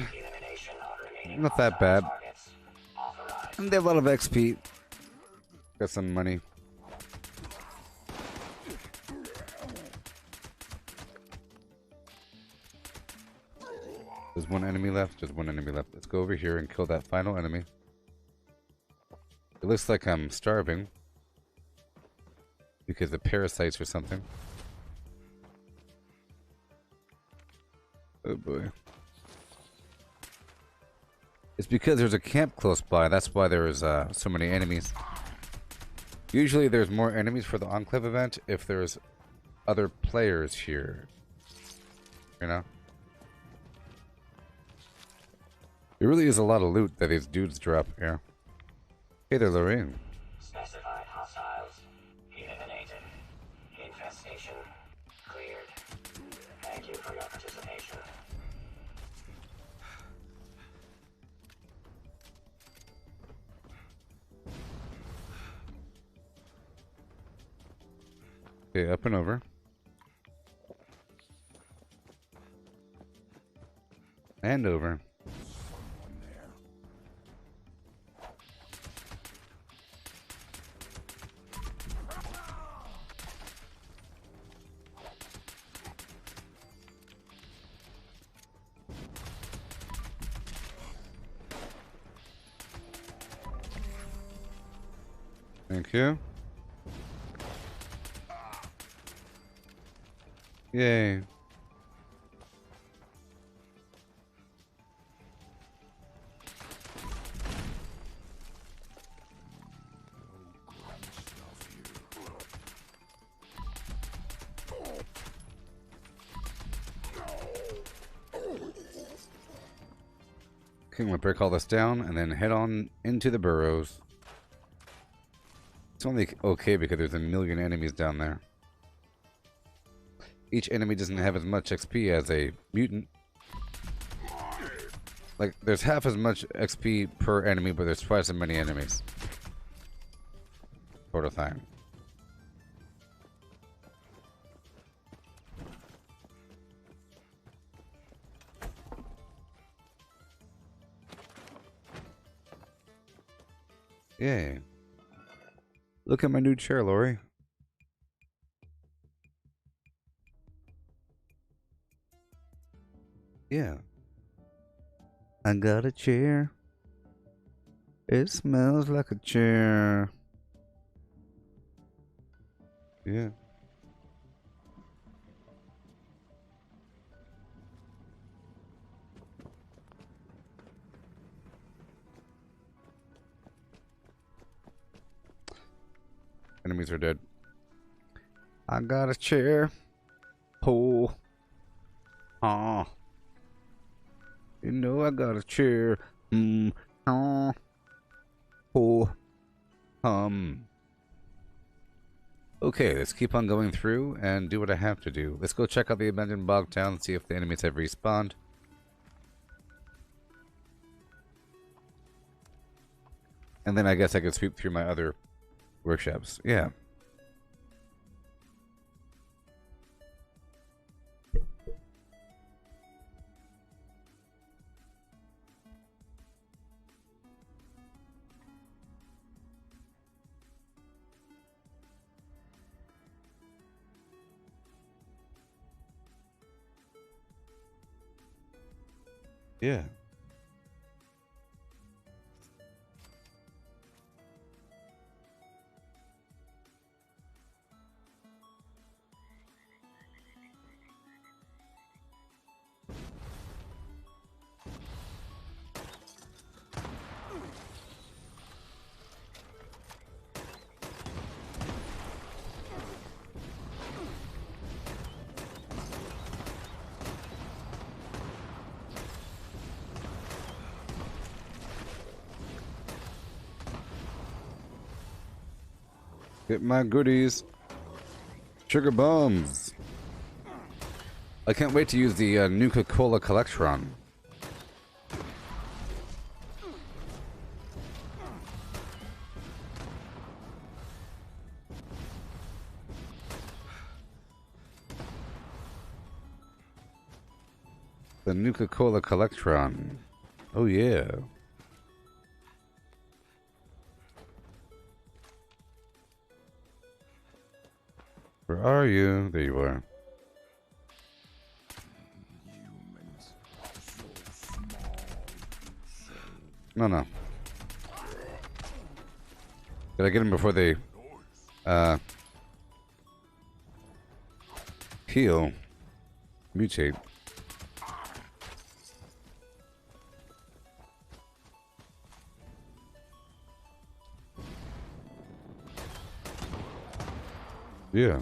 [SPEAKER 1] not that bad. And they have a lot of XP. Got some money. There's one enemy left. There's one enemy left. Let's go over here and kill that final enemy. It looks like I'm starving because of parasites or something. Oh boy. It's because there's a camp close by. That's why there's so many enemies. Usually there's more enemies for the Enclave event if there's other players here. You know? There really is a lot of loot that these dudes drop here. Hey there, Lorraine.
[SPEAKER 7] Specified hostiles eliminated. Infestation cleared. Thank you for your participation.
[SPEAKER 1] Okay, up and over. And over. Thank you. Yay. Okay, I'm gonna break all this down and then head on into the burrows. It's only okay because there's a million enemies down there. Each enemy doesn't have as much XP as a mutant. Like, there's half as much XP per enemy, but there's twice as many enemies. Sort of thing. Yay. Look at my new chair, Lori. Yeah. I got a chair. It smells like a chair. Yeah. Enemies are dead. I got a chair. Oh. Ah. You know I got a chair. Ah. Oh. Okay, let's keep on going through and do what I have to do. Let's go check out the abandoned bog town and see if the enemies have respawned. And then I guess I could sweep through my other workshops. Yeah. Yeah. Get my goodies. Sugar bombs. I can't wait to use the Nuka-Cola Collectron. The Nuka-Cola Collectron. Oh yeah. Where are you? There you are. No, no. Did I get him before they heal? Mutate. Yeah.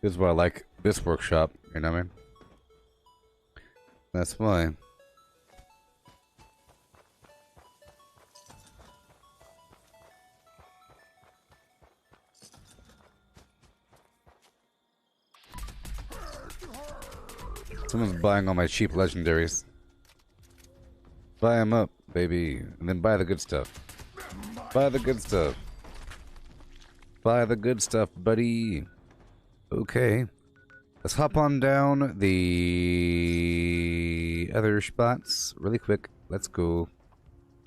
[SPEAKER 1] This is why I like this workshop, you know what I mean? That's why. Someone's buying all my cheap legendaries. Buy them up, baby. And then buy the good stuff. Buy the good stuff. Buy the good stuff, buddy. Okay. Let's hop on down the other spots really quick. Let's go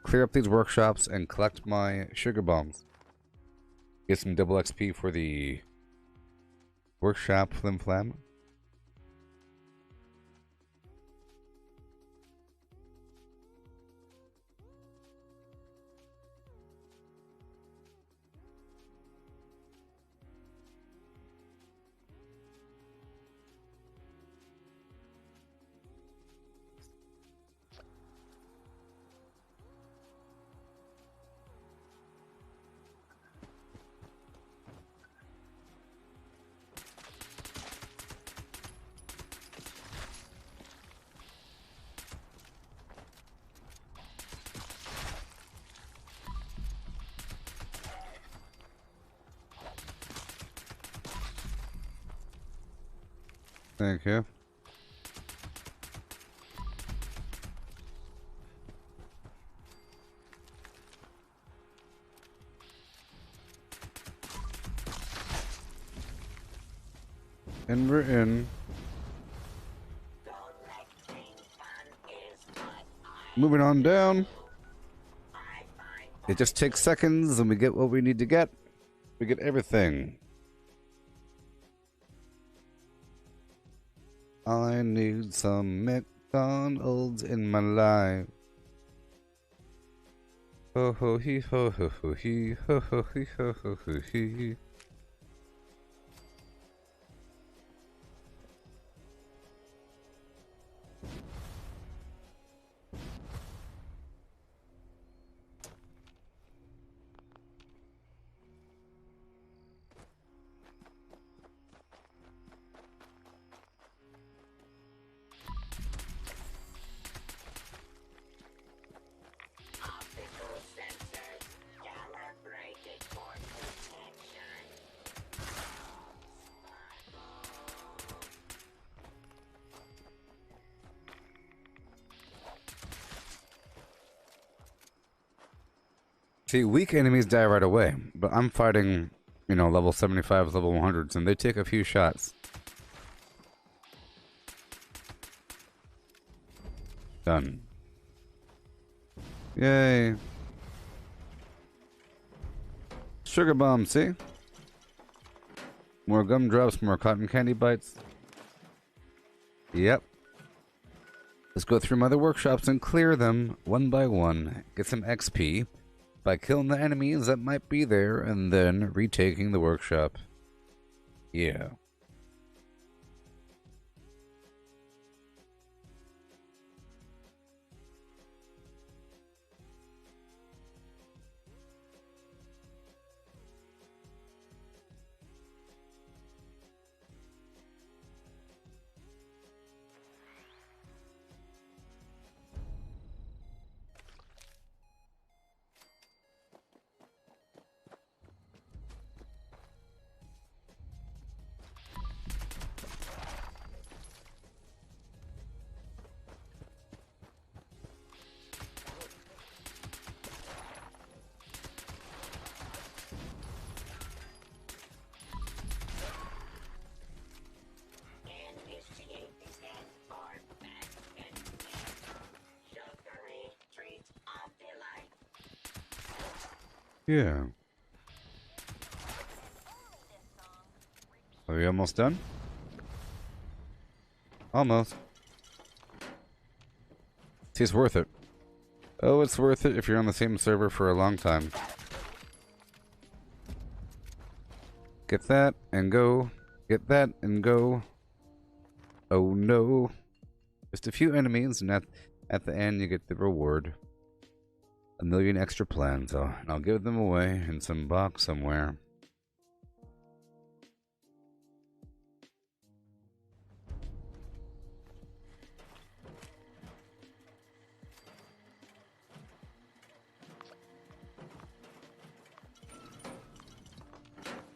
[SPEAKER 1] clear up these workshops and collect my sugar bombs. Get some double XP for the workshop flim flam. Thank you. And we're in. Moving on down. It just takes seconds and we get what we need to get. We get everything. I need some McDonald's in my life. Ho ho hee ho ho ho hee ho ho hee ho ho ho hee. See, weak enemies die right away, but I'm fighting, you know, level 75s, level 100s, and they take a few shots. Done. Yay. Sugar bomb, see? More gumdrops, more cotton candy bites. Yep. Let's go through my other workshops and clear them one by one. Get some XP by killing the enemies that might be there and then retaking the workshop. Yeah. Yeah. Are we almost done? Almost. See, it's worth it. Oh, it's worth it if you're on the same server for a long time. Get that and go. Get that and go. Oh no. Just a few enemies, and at the end you get the reward. 1,000,000 extra plans, and I'll give them away in some box somewhere.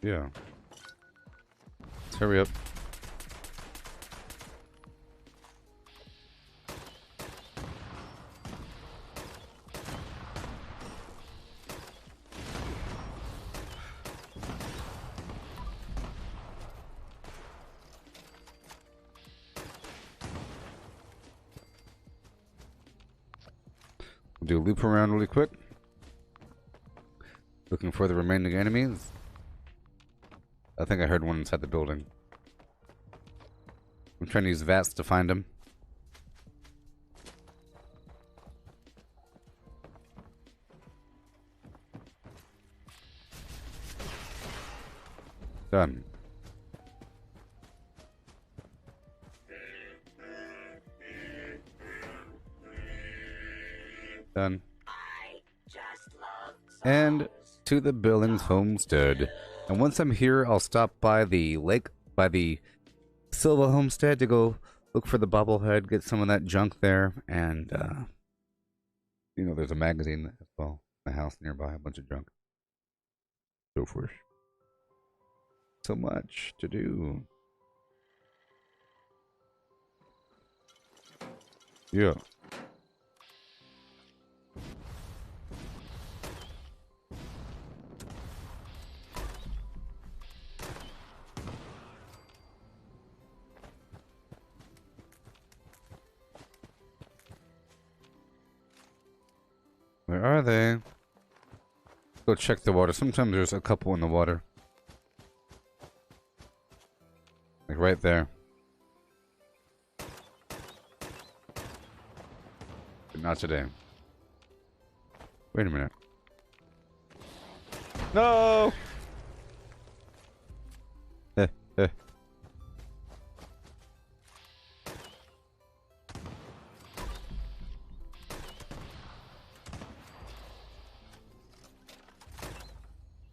[SPEAKER 1] Yeah. Let's hurry up. Do a loop around really quick. Looking for the remaining enemies. I think I heard one inside the building. I'm trying to use VATS to find him. Done. Done. And to the Billings homestead. And once I'm here, I'll stop by the lake, by the Silva homestead to go look for the bobblehead, get some of that junk there, and, you know, there's a magazine as well. A house nearby, a bunch of junk. So forth. So much to do. Yeah. Where are they? Go check the water. Sometimes there's a couple in the water. Like right there. But not today. Wait a minute. No! Eh, eh.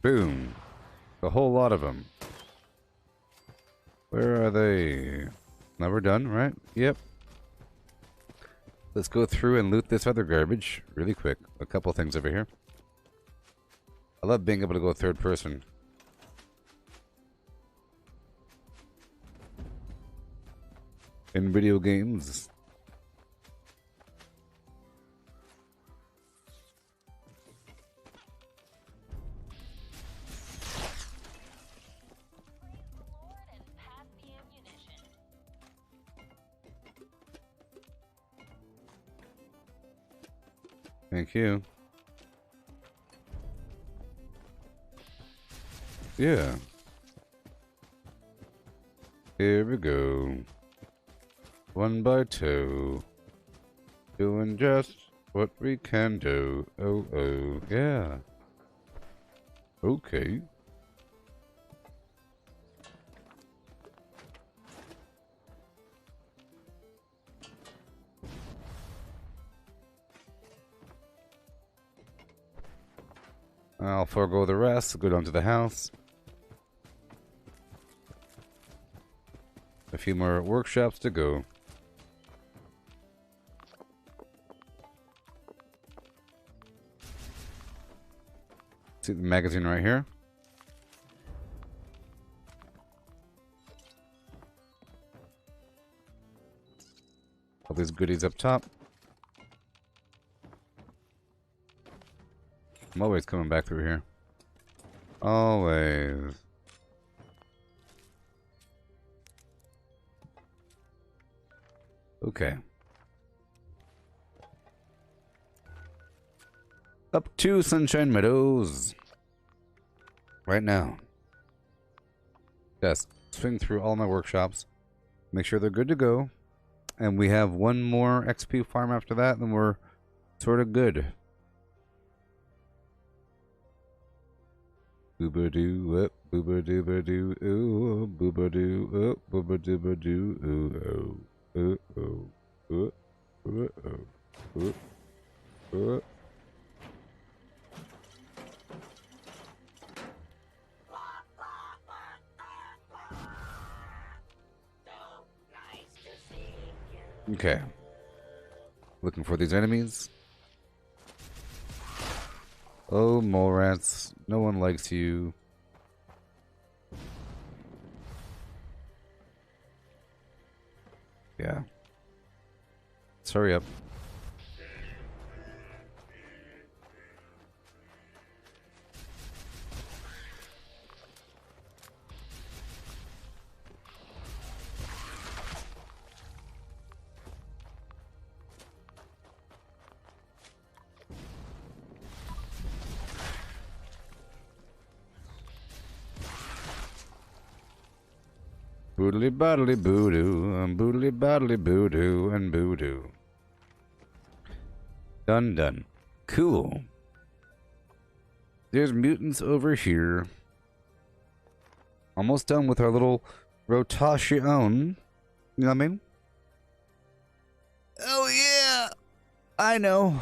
[SPEAKER 1] Boom. A whole lot of them. Where are they? Now we're done, right? Yep. Let's go through and loot this other garbage really quick. A couple things over here. I love being able to go third person. In video games. Thank you. Yeah. Here we go. 1 by 2. Doing just what we can do. Oh, oh, yeah. Okay. I'll forego the rest, go down to the house. A few more workshops to go. See the magazine right here. All these goodies up top. I'm always coming back through here. Always. Okay. Up to Sunshine Meadows. Right now. Yes. Swing through all my workshops. Make sure they're good to go. And we have one more XP farm after that, and we're sort of good. Booba-doo up, booba-dooba-doo, ooh, booba-doo up, booba-dooba-doo, ooh, oh, oh, oh, oh, oh. Okay. Looking for these enemies. Oh, mole rats. No one likes you. Yeah. Let's hurry up. Boodly boodly boodoo, and boodly boodly boodoo, and boodoo. Done, done. Cool. There's mutants over here. Almost done with our little rotation. You know what I mean? Oh yeah! I know.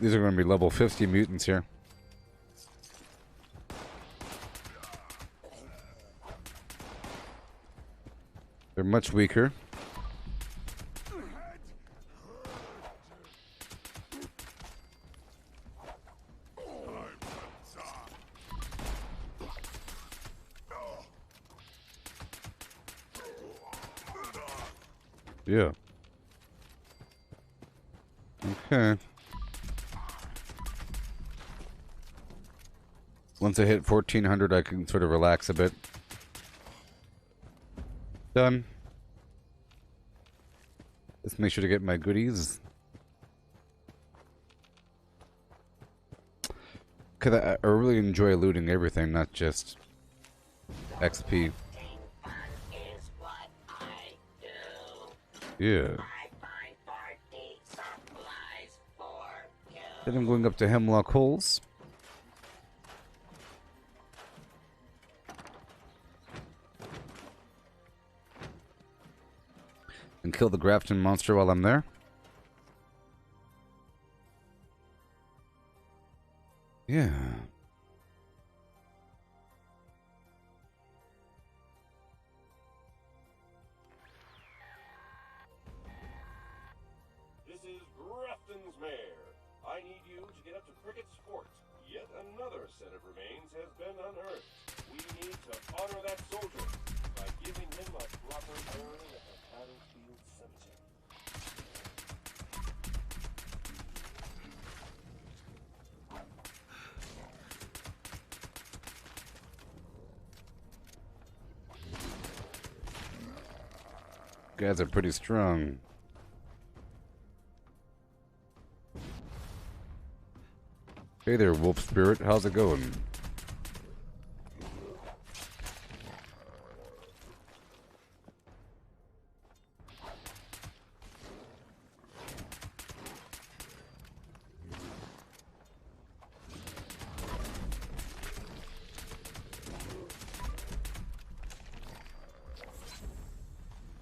[SPEAKER 1] These are going to be level 50 mutants here. They're much weaker. Yeah. Okay. Once I hit 1400, I can sort of relax a bit. Done. Let's make sure to get my goodies. Cause I really enjoy looting everything, not just XP.
[SPEAKER 7] Is what I do.
[SPEAKER 1] Yeah.
[SPEAKER 7] I find party supplies for you.
[SPEAKER 1] Then I'm going up to Hemlock Holes. And kill the Grafton monster while I'm there. Yeah.
[SPEAKER 8] This is Grafton's Mare. I need you to get up to Cricket's Fort. Yet another set of remains has been unearthed. We need to honor that soldier by giving him a proper burial at the battlefield cemetery.
[SPEAKER 1] Guys are pretty strong. Hey there, Wolf Spirit. How's it going?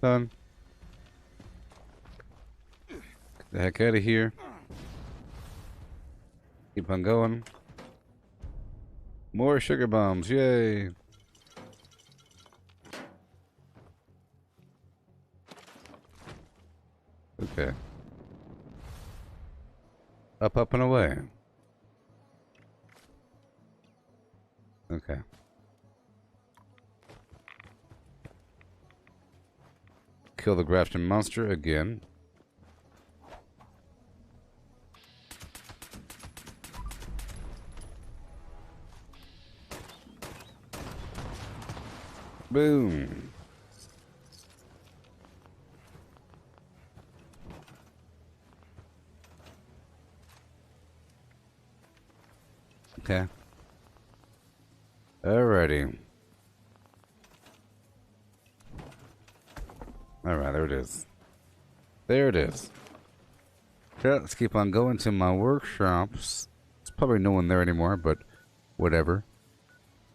[SPEAKER 1] Done. Get the heck out of here. Keep on going. More sugar bombs, yay! Okay. Up, up, and away. Okay. Kill the Grafton monster again. Boom. Okay. Alrighty. Alright, there it is. There it is. Yeah, let's keep on going to my workshops. There's probably no one there anymore, but whatever.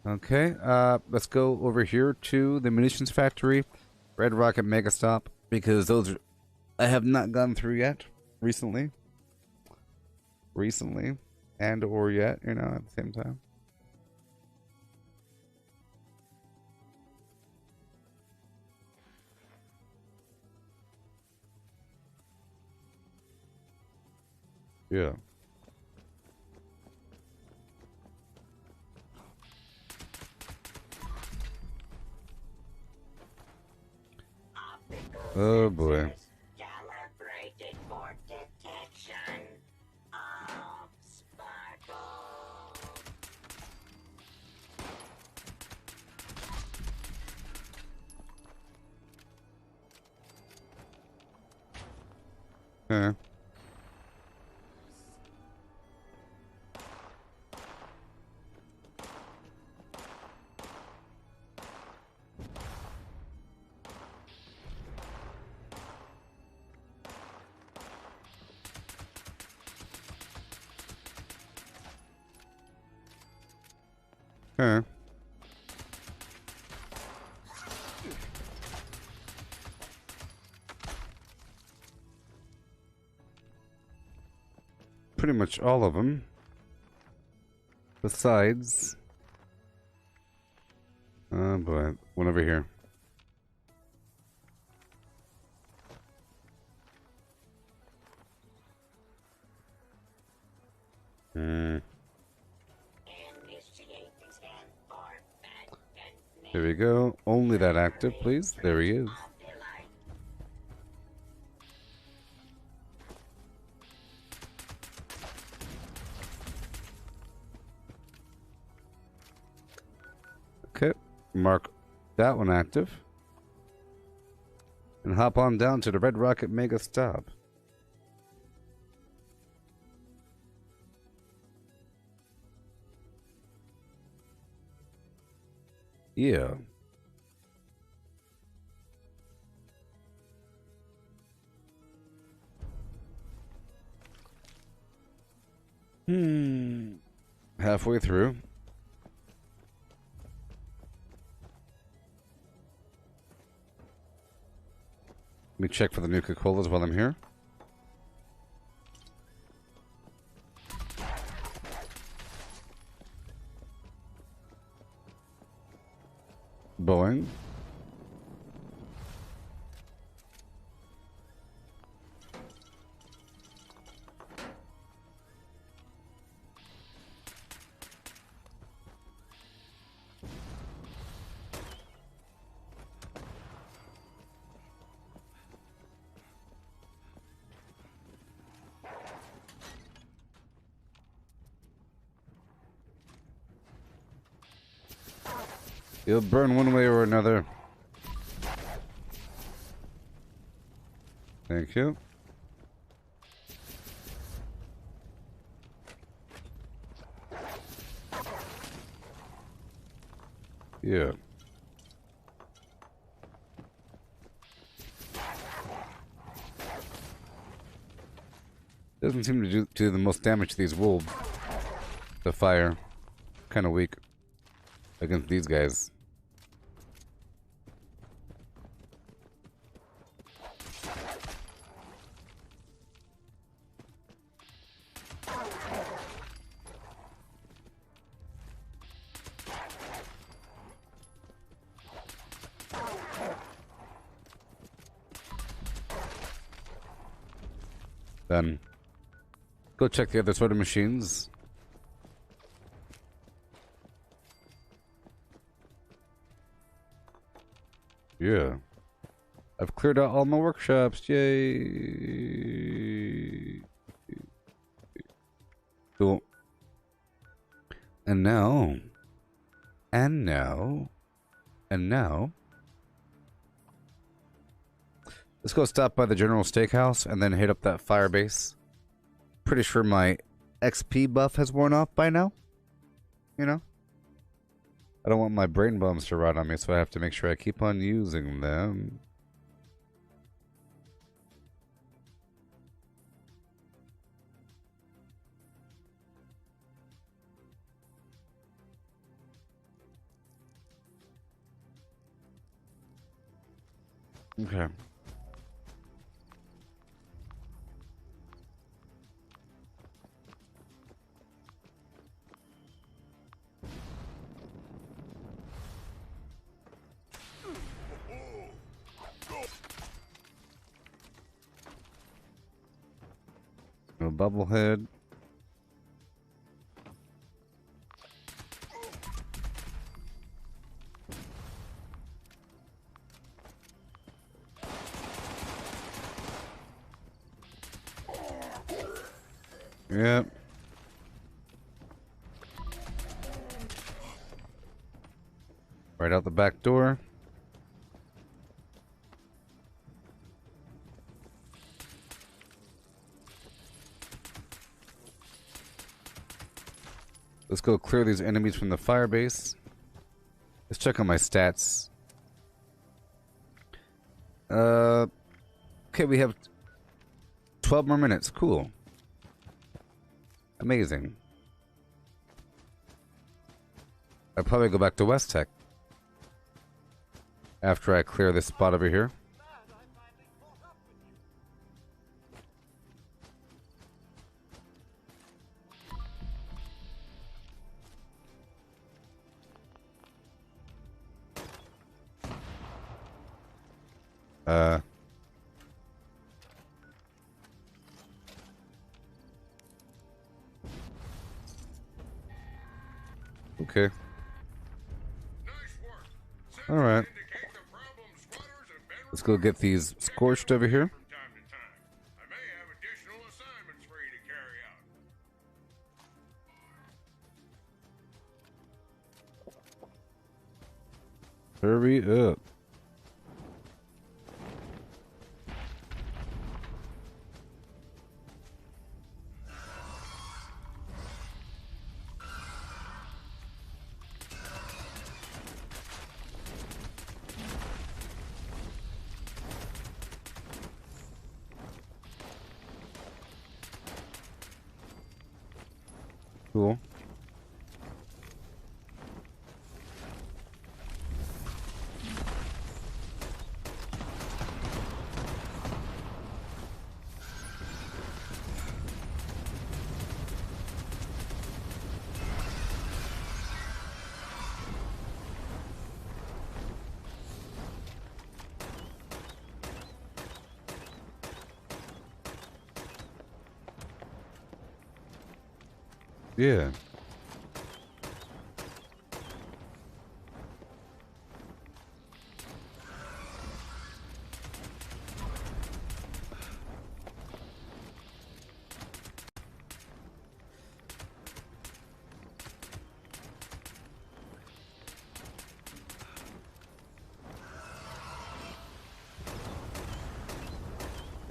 [SPEAKER 1] Okay, let's go over here to the munitions factory, Red Rocket Mega Stop, because those are, I have not gone through yet recently, and or yet, you know, at the same time. Yeah. Oh boy.
[SPEAKER 7] Calibrated for detection of sparkle.
[SPEAKER 1] Yeah. Okay. Pretty much all of them. Besides... oh boy, one over here. There we go. Only that active, please. There he is. Okay, mark that one active. And hop on down to the Red Rocket Mega Stop. Yeah. Halfway through. Let me check for the Nuka-Colas while I'm here. Boeing. You'll burn one way or another. Thank you. Yeah. Doesn't seem to do the most damage to these wolves. The fire. Kind of weak against these guys. Then go check the other soda machines. Yeah. I've cleared out all my workshops. Yay. Cool. And now. Let's go stop by the General Steakhouse and then hit up that fire base. Pretty sure my XP buff has worn off by now. You know? I don't want my brain bombs to rot on me, so I have to make sure I keep on using them. Okay. No bubblehead. Yep. Right out the back door. Let's go clear these enemies from the fire base. Let's check on my stats. Okay, we have 12 more minutes. Cool. Amazing. I'll probably go back to West Tech after I clear this spot over here. Okay.
[SPEAKER 3] Nice work. Sensors
[SPEAKER 1] Alright.
[SPEAKER 3] indicate the problem squatters have been
[SPEAKER 1] Let's go get these scorched over here.
[SPEAKER 3] from time to time. I may have additional assignments for you to carry out.
[SPEAKER 1] Hurry up. Cool. Yeah.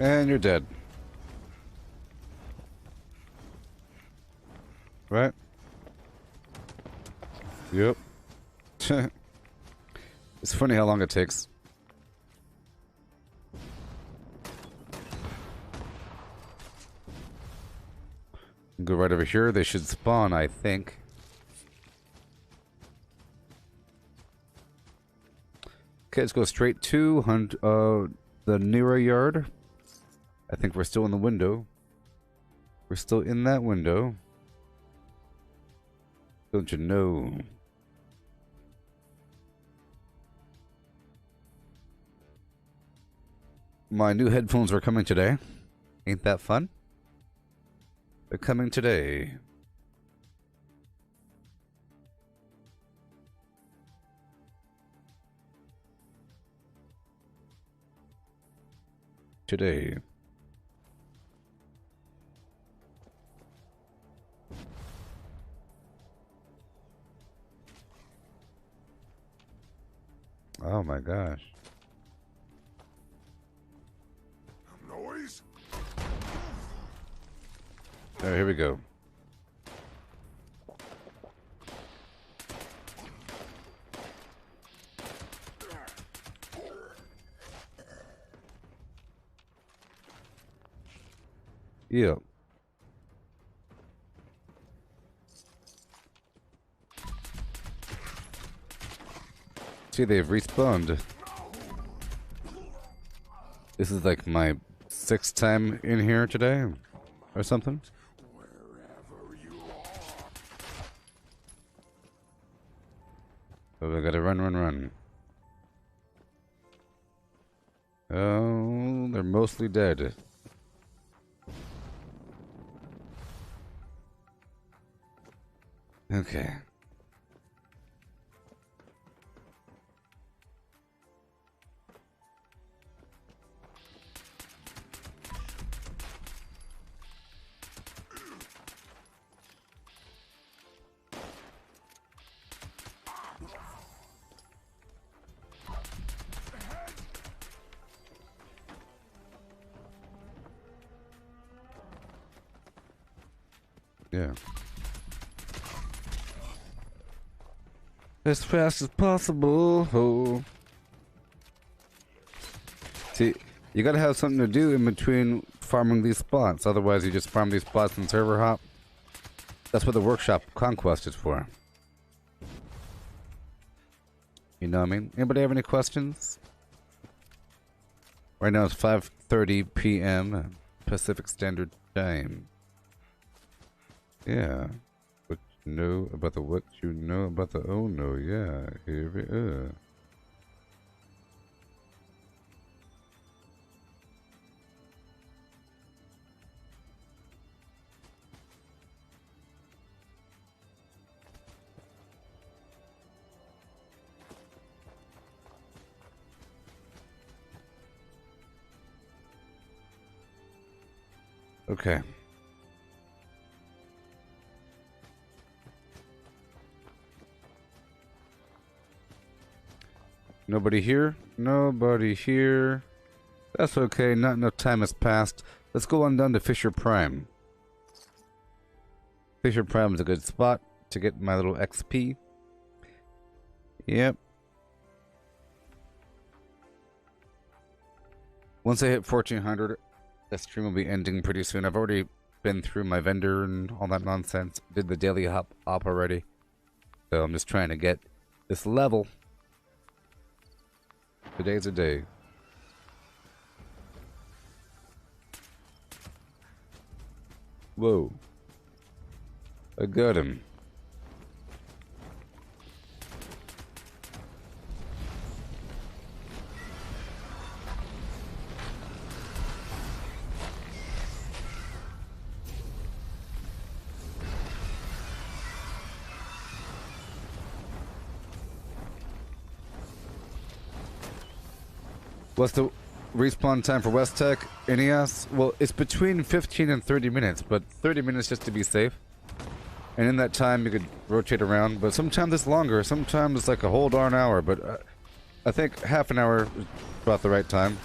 [SPEAKER 1] And you're dead. Right? Yep. It's funny how long it takes. Go right over here. They should spawn, I think. Okay, let's go straight to the Nero yard. I think we're still in the window. We're still in that window. Don't you know? My new headphones are coming today. Ain't that fun? They're coming today. Today. Oh my gosh.
[SPEAKER 3] Noise?
[SPEAKER 1] Alright, here we go. Yeah. See, they've respawned. This is like my 6th time in here today, or something.
[SPEAKER 3] Wherever you are.
[SPEAKER 1] Oh, I gotta run. Oh, they're mostly dead. Okay. Yeah. As fast as possible. Oh. See, you gotta have something to do in between farming these spots. Otherwise, you just farm these spots in server hop. That's what the workshop conquest is for. You know what I mean? Anybody have any questions? Right now it's 5:30 p.m. Pacific Standard Time. Yeah. What you know about the what you know about the oh no, yeah. Here we are. Okay. Nobody here? Nobody here. That's okay, not enough time has passed. Let's go on down to Fisher Prime. Fisher Prime is a good spot to get my little XP. Yep. Once I hit 1400, the stream will be ending pretty soon. I've already been through my vendor and all that nonsense. Did the daily op already. So I'm just trying to get this level. Today's a day. Whoa. I got him. What's the respawn time for West Tech? NES? Well, it's between 15 and 30 minutes, but 30 minutes just to be safe. And in that time, you could rotate around, but sometimes it's longer. Sometimes it's like a whole darn hour, but I think half an hour is about the right time.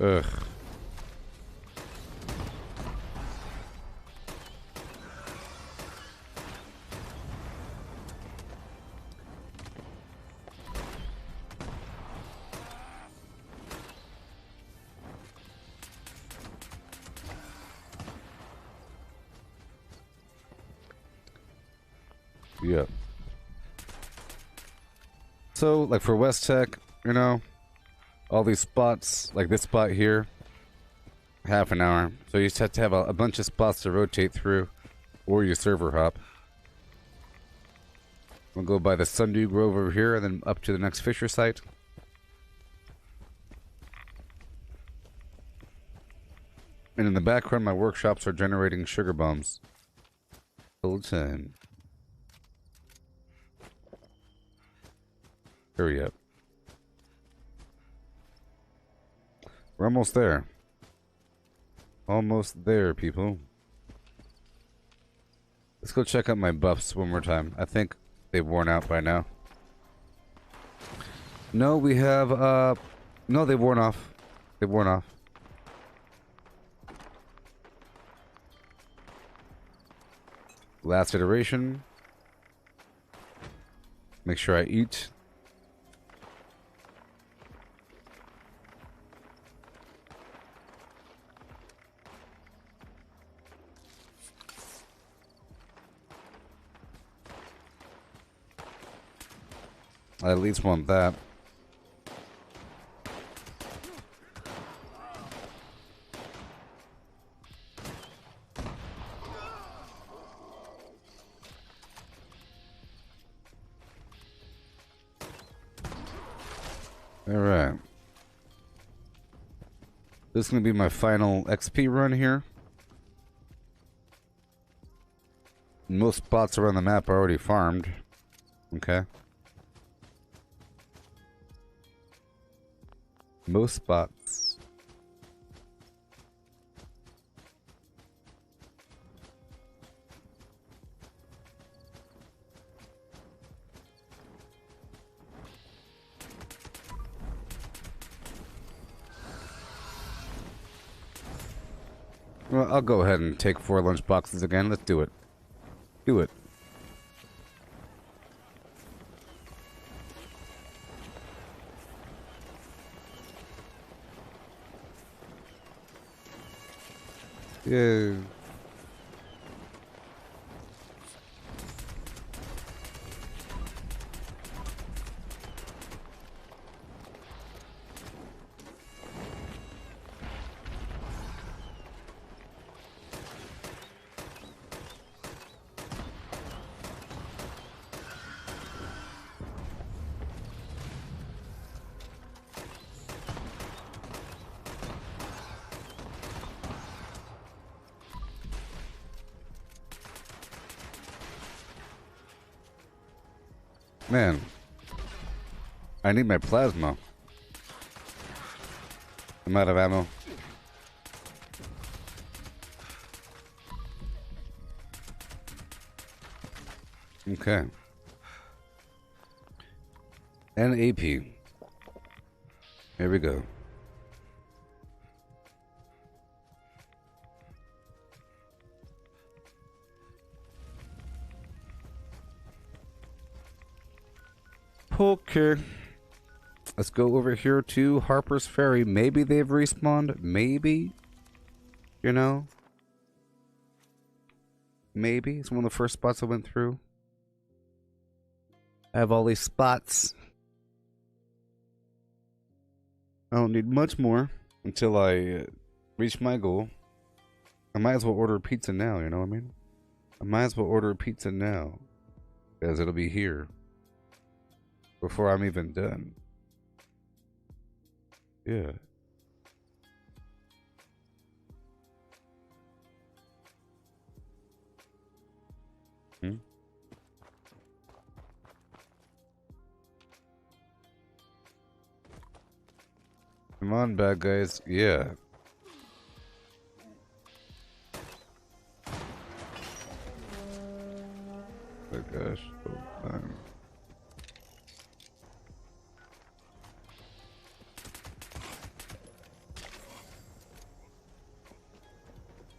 [SPEAKER 1] Ugh. Yeah. So, like for West Tech, you know, all these spots, like this spot here, half an hour. So you just have to have a bunch of spots to rotate through, or you server hop. We'll go by the Sundew Grove over here, and then up to the next Fisher site. And in the background, my workshops are generating sugar bombs. Full time. Hurry up. We're almost there. Almost there, people. Let's go check out my buffs one more time. I think they've worn out by now. No, we have, no, they've worn off. They've worn off. Last iteration. Make sure I eat. I at least want that. Alright. This is going to be my final XP run here. Most spots around the map are already farmed. Okay. Most spots. Well, I'll go ahead and take 4 lunch boxes again. Let's do it. Do it. Yeah. Man, I need my plasma. I'm out of ammo. Okay. And AP. Here we go. Okay. Let's go over here to Harper's Ferry. Maybe they've respawned. Maybe. You know? Maybe. It's one of the first spots I went through. I have all these spots. I don't need much more until I reach my goal. I might as well order a pizza now, you know what I mean? I might as well order a pizza now. Because it'll be here. Before I'm even done. Yeah. Come on, bad guys. Yeah. Oh gosh. Oh, man.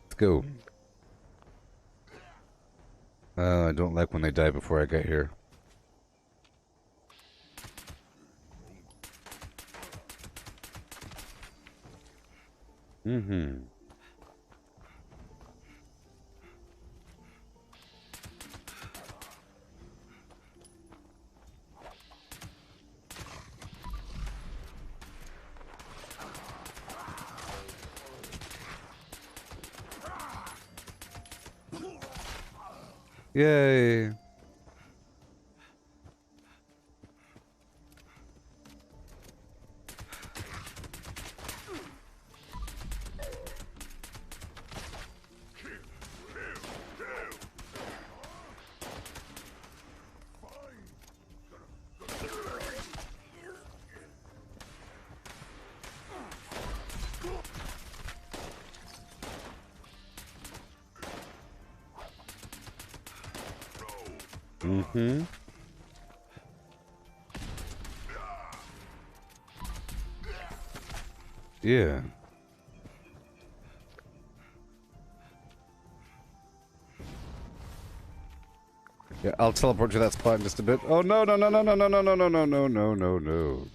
[SPEAKER 1] Let's go. I don't like when they die before I get here. Mm-hmm. Yay. Mm-hmm. Yeah. Yeah, I'll teleport to that spot in just a bit. Oh no no no no no no no no no no no no no no.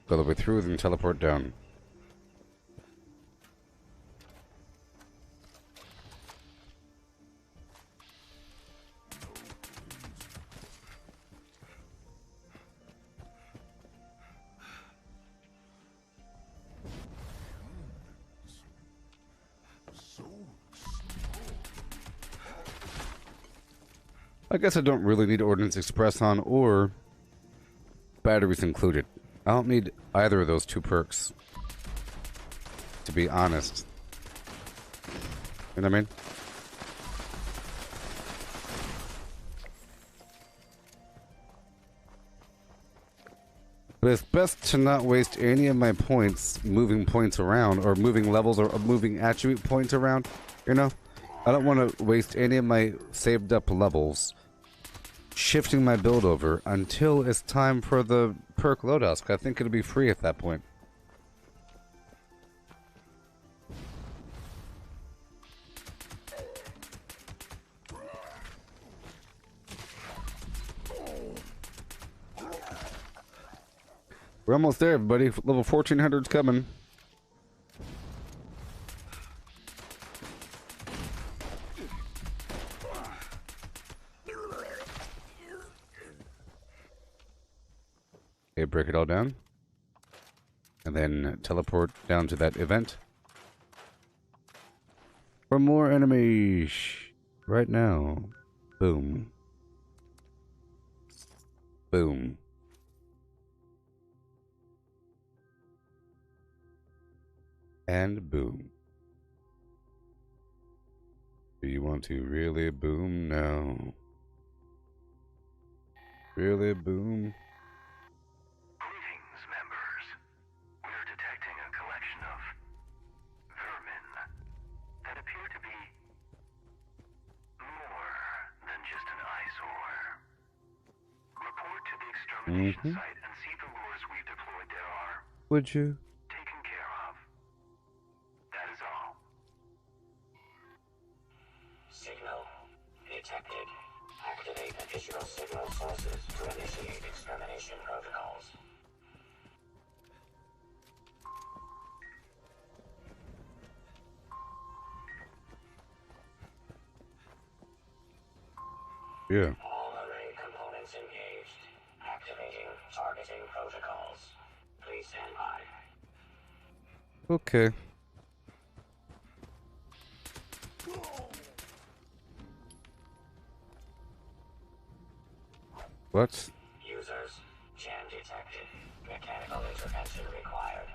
[SPEAKER 1] Go the way through, then teleport down. I guess I don't really need Ordnance Express on or batteries included. I don't need either of those two perks, to be honest. You know what I mean? But it's best to not waste any of my points moving points around, or moving levels, or moving attribute points around, you know? I don't want to waste any of my saved up levels shifting my build over until it's time for the perk loadouts. I think it'll be free at that point. We're almost there, everybody. Level 1400's coming. Okay, break it all down. And then teleport down to that event. For more enemies. Right now. Boom. Boom. And boom. Do you want to really boom now? Really boom?
[SPEAKER 2] Greetings, members. We're detecting a collection of vermin that appear to be more than just an eyesore. Report to the extermination site and see the lures we've deployed there are
[SPEAKER 1] Would you?
[SPEAKER 2] taken care of. That is all.
[SPEAKER 7] Signal detected. Activate additional signal sources to initiate extermination protocols.
[SPEAKER 1] Yeah.
[SPEAKER 7] All array components engaged. Activating targeting protocols. Please stand by.
[SPEAKER 1] Okay. What?
[SPEAKER 7] Users, jam detected. Mechanical intervention required.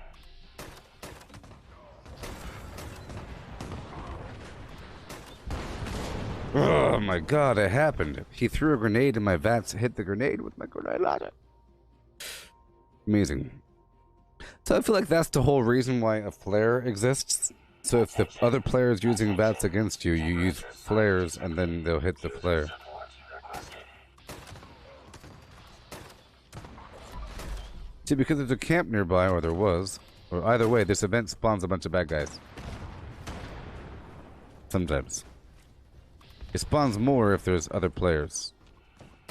[SPEAKER 1] Oh my god, it happened. He threw a grenade and my vats hit the grenade with my grenade launcher. Amazing. So I feel like that's the whole reason why a flare exists. So if the other player is using vats against you, you use flares and then they'll hit the flare.
[SPEAKER 7] Support requested.
[SPEAKER 1] See, because there's a camp nearby, or there was, or either way, this event spawns a bunch of bad guys. Sometimes. It spawns more if there's other players.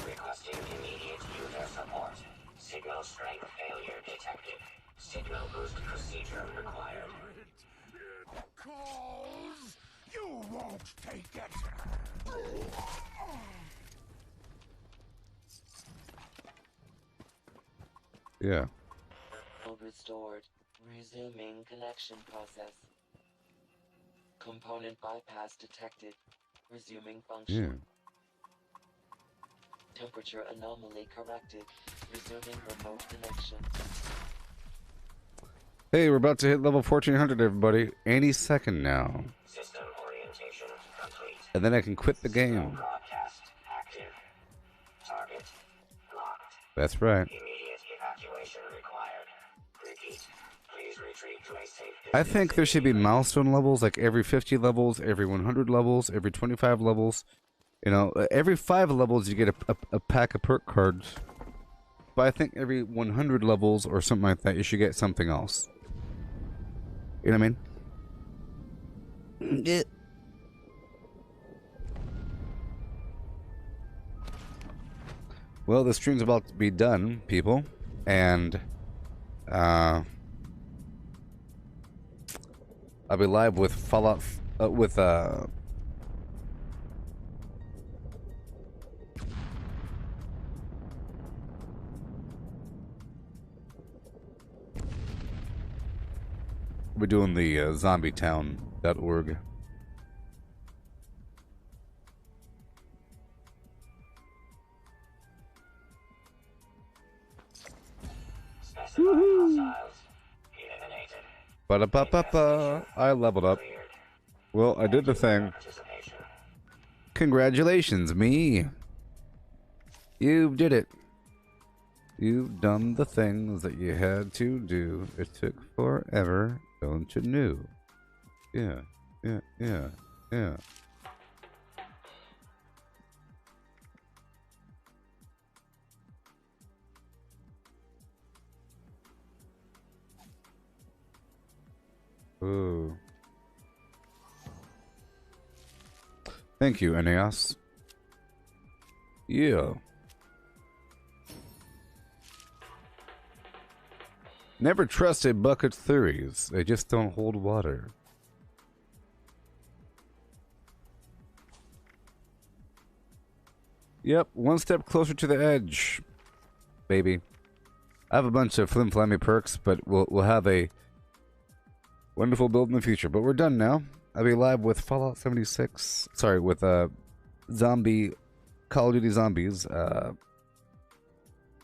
[SPEAKER 7] Requesting immediate user support. Signal strength failure detected. Signal boost procedure required.
[SPEAKER 3] Calls! You won't take it!
[SPEAKER 1] Yeah.
[SPEAKER 6] Restored. Resuming connection process. Component bypass detected. Resuming function.
[SPEAKER 1] Yeah.
[SPEAKER 6] Temperature anomaly corrected. Resuming remote connection.
[SPEAKER 1] Hey, we're about to hit level 1400, everybody. Any second now.
[SPEAKER 7] System orientation complete.
[SPEAKER 1] And then I can quit the
[SPEAKER 7] Signal
[SPEAKER 1] game.
[SPEAKER 7] broadcast active. Target locked.
[SPEAKER 1] That's right.
[SPEAKER 7] Immediate evacuation required. Repeat. Please retreat to a safe
[SPEAKER 1] I
[SPEAKER 7] distance.
[SPEAKER 1] think there should be milestone levels, like every 50 levels, every 100 levels, every 25 levels. You know, every 5 levels you get a pack of perk cards. But I think every 100 levels or something like that, you should get something else. You know what I mean? Yeah. Well, the stream's about to be done, people. And, I'll be live with Fallout, we're doing the zombietown.org.
[SPEAKER 7] Specified hostiles eliminated.
[SPEAKER 1] Ba-da-ba-ba-ba. I leveled up.
[SPEAKER 7] Cleared.
[SPEAKER 1] Well, I did the thing.
[SPEAKER 7] Participation.
[SPEAKER 1] Congratulations, me. You did it. You've done the things that you had to do. It took forever, don't you know? Yeah, yeah, yeah, yeah. Ooh. Thank you, Aeneas. Yeah. Never trust a bucket's theories. They just don't hold water. Yep, one step closer to the edge, baby. I have a bunch of flim-flammy perks, but we'll have a wonderful build in the future. But we're done now. I'll be live with Fallout 76. Sorry, with zombie Call of Duty Zombies at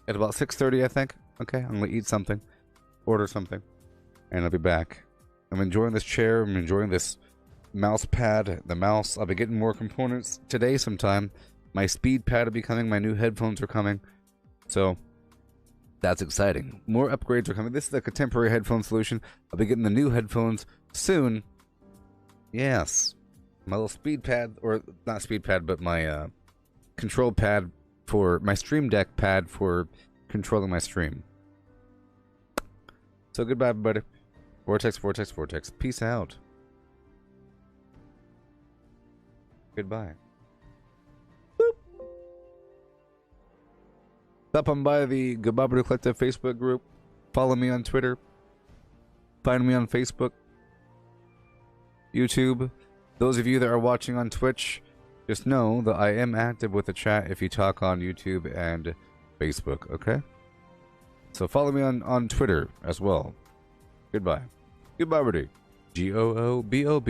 [SPEAKER 1] about 6:30, I think. Okay, I'm gonna eat something, order something, and I'll be back. I'm enjoying this chair. I'm enjoying this mouse pad. The mouse. I'll be getting more components today sometime. My speed pad will be coming. My new headphones are coming. So that's exciting. More upgrades are coming. This is the contemporary headphone solution. I'll be getting the new headphones soon. Yes. My little speed pad, or not speed pad, but my control pad for my Stream Deck pad for controlling my stream. So goodbye, everybody. Vortex, Vortex, Vortex. Peace out. Goodbye. Boop. Stop on by the Gooboberti Collective Facebook group. Follow me on Twitter. Find me on Facebook. YouTube. Those of you that are watching on Twitch, just know that I am active with the chat if you talk on YouTube and Facebook, okay? So follow me on Twitter as well. Goodbye. Gooboberti. Goobob.